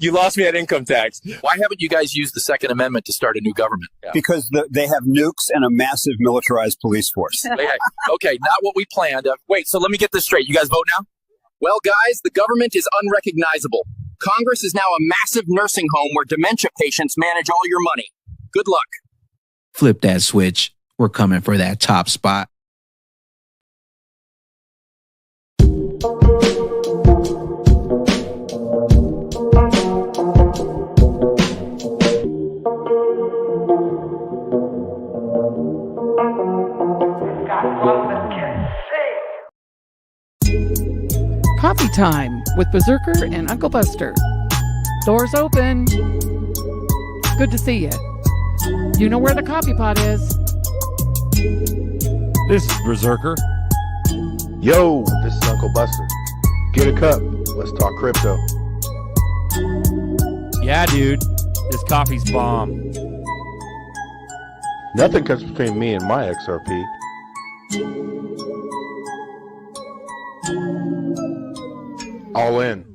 Y: you lost me at income tax.
W: Why haven't you guys used the Second Amendment to start a new government?
Y: Yeah.
Z: Because they have nukes and a massive militarized police force.
W: Okay, not what we planned. Wait, so let me get this straight. You guys vote now? Well, guys, the government is unrecognizable. Congress is now a massive nursing home where dementia patients manage all your money. Good luck.
D: Flip that switch. We're coming for that top spot.
F: Coffee time with Berserker and Uncle Buster. Doors open. Good to see you. You know where the coffee pot is.
K: This is Berserker. Yo, this is Uncle Buster. Get a cup. Let's talk crypto.
I: Yeah, dude. This coffee's bomb.
K: Nothing comes between me and my XRP. All in.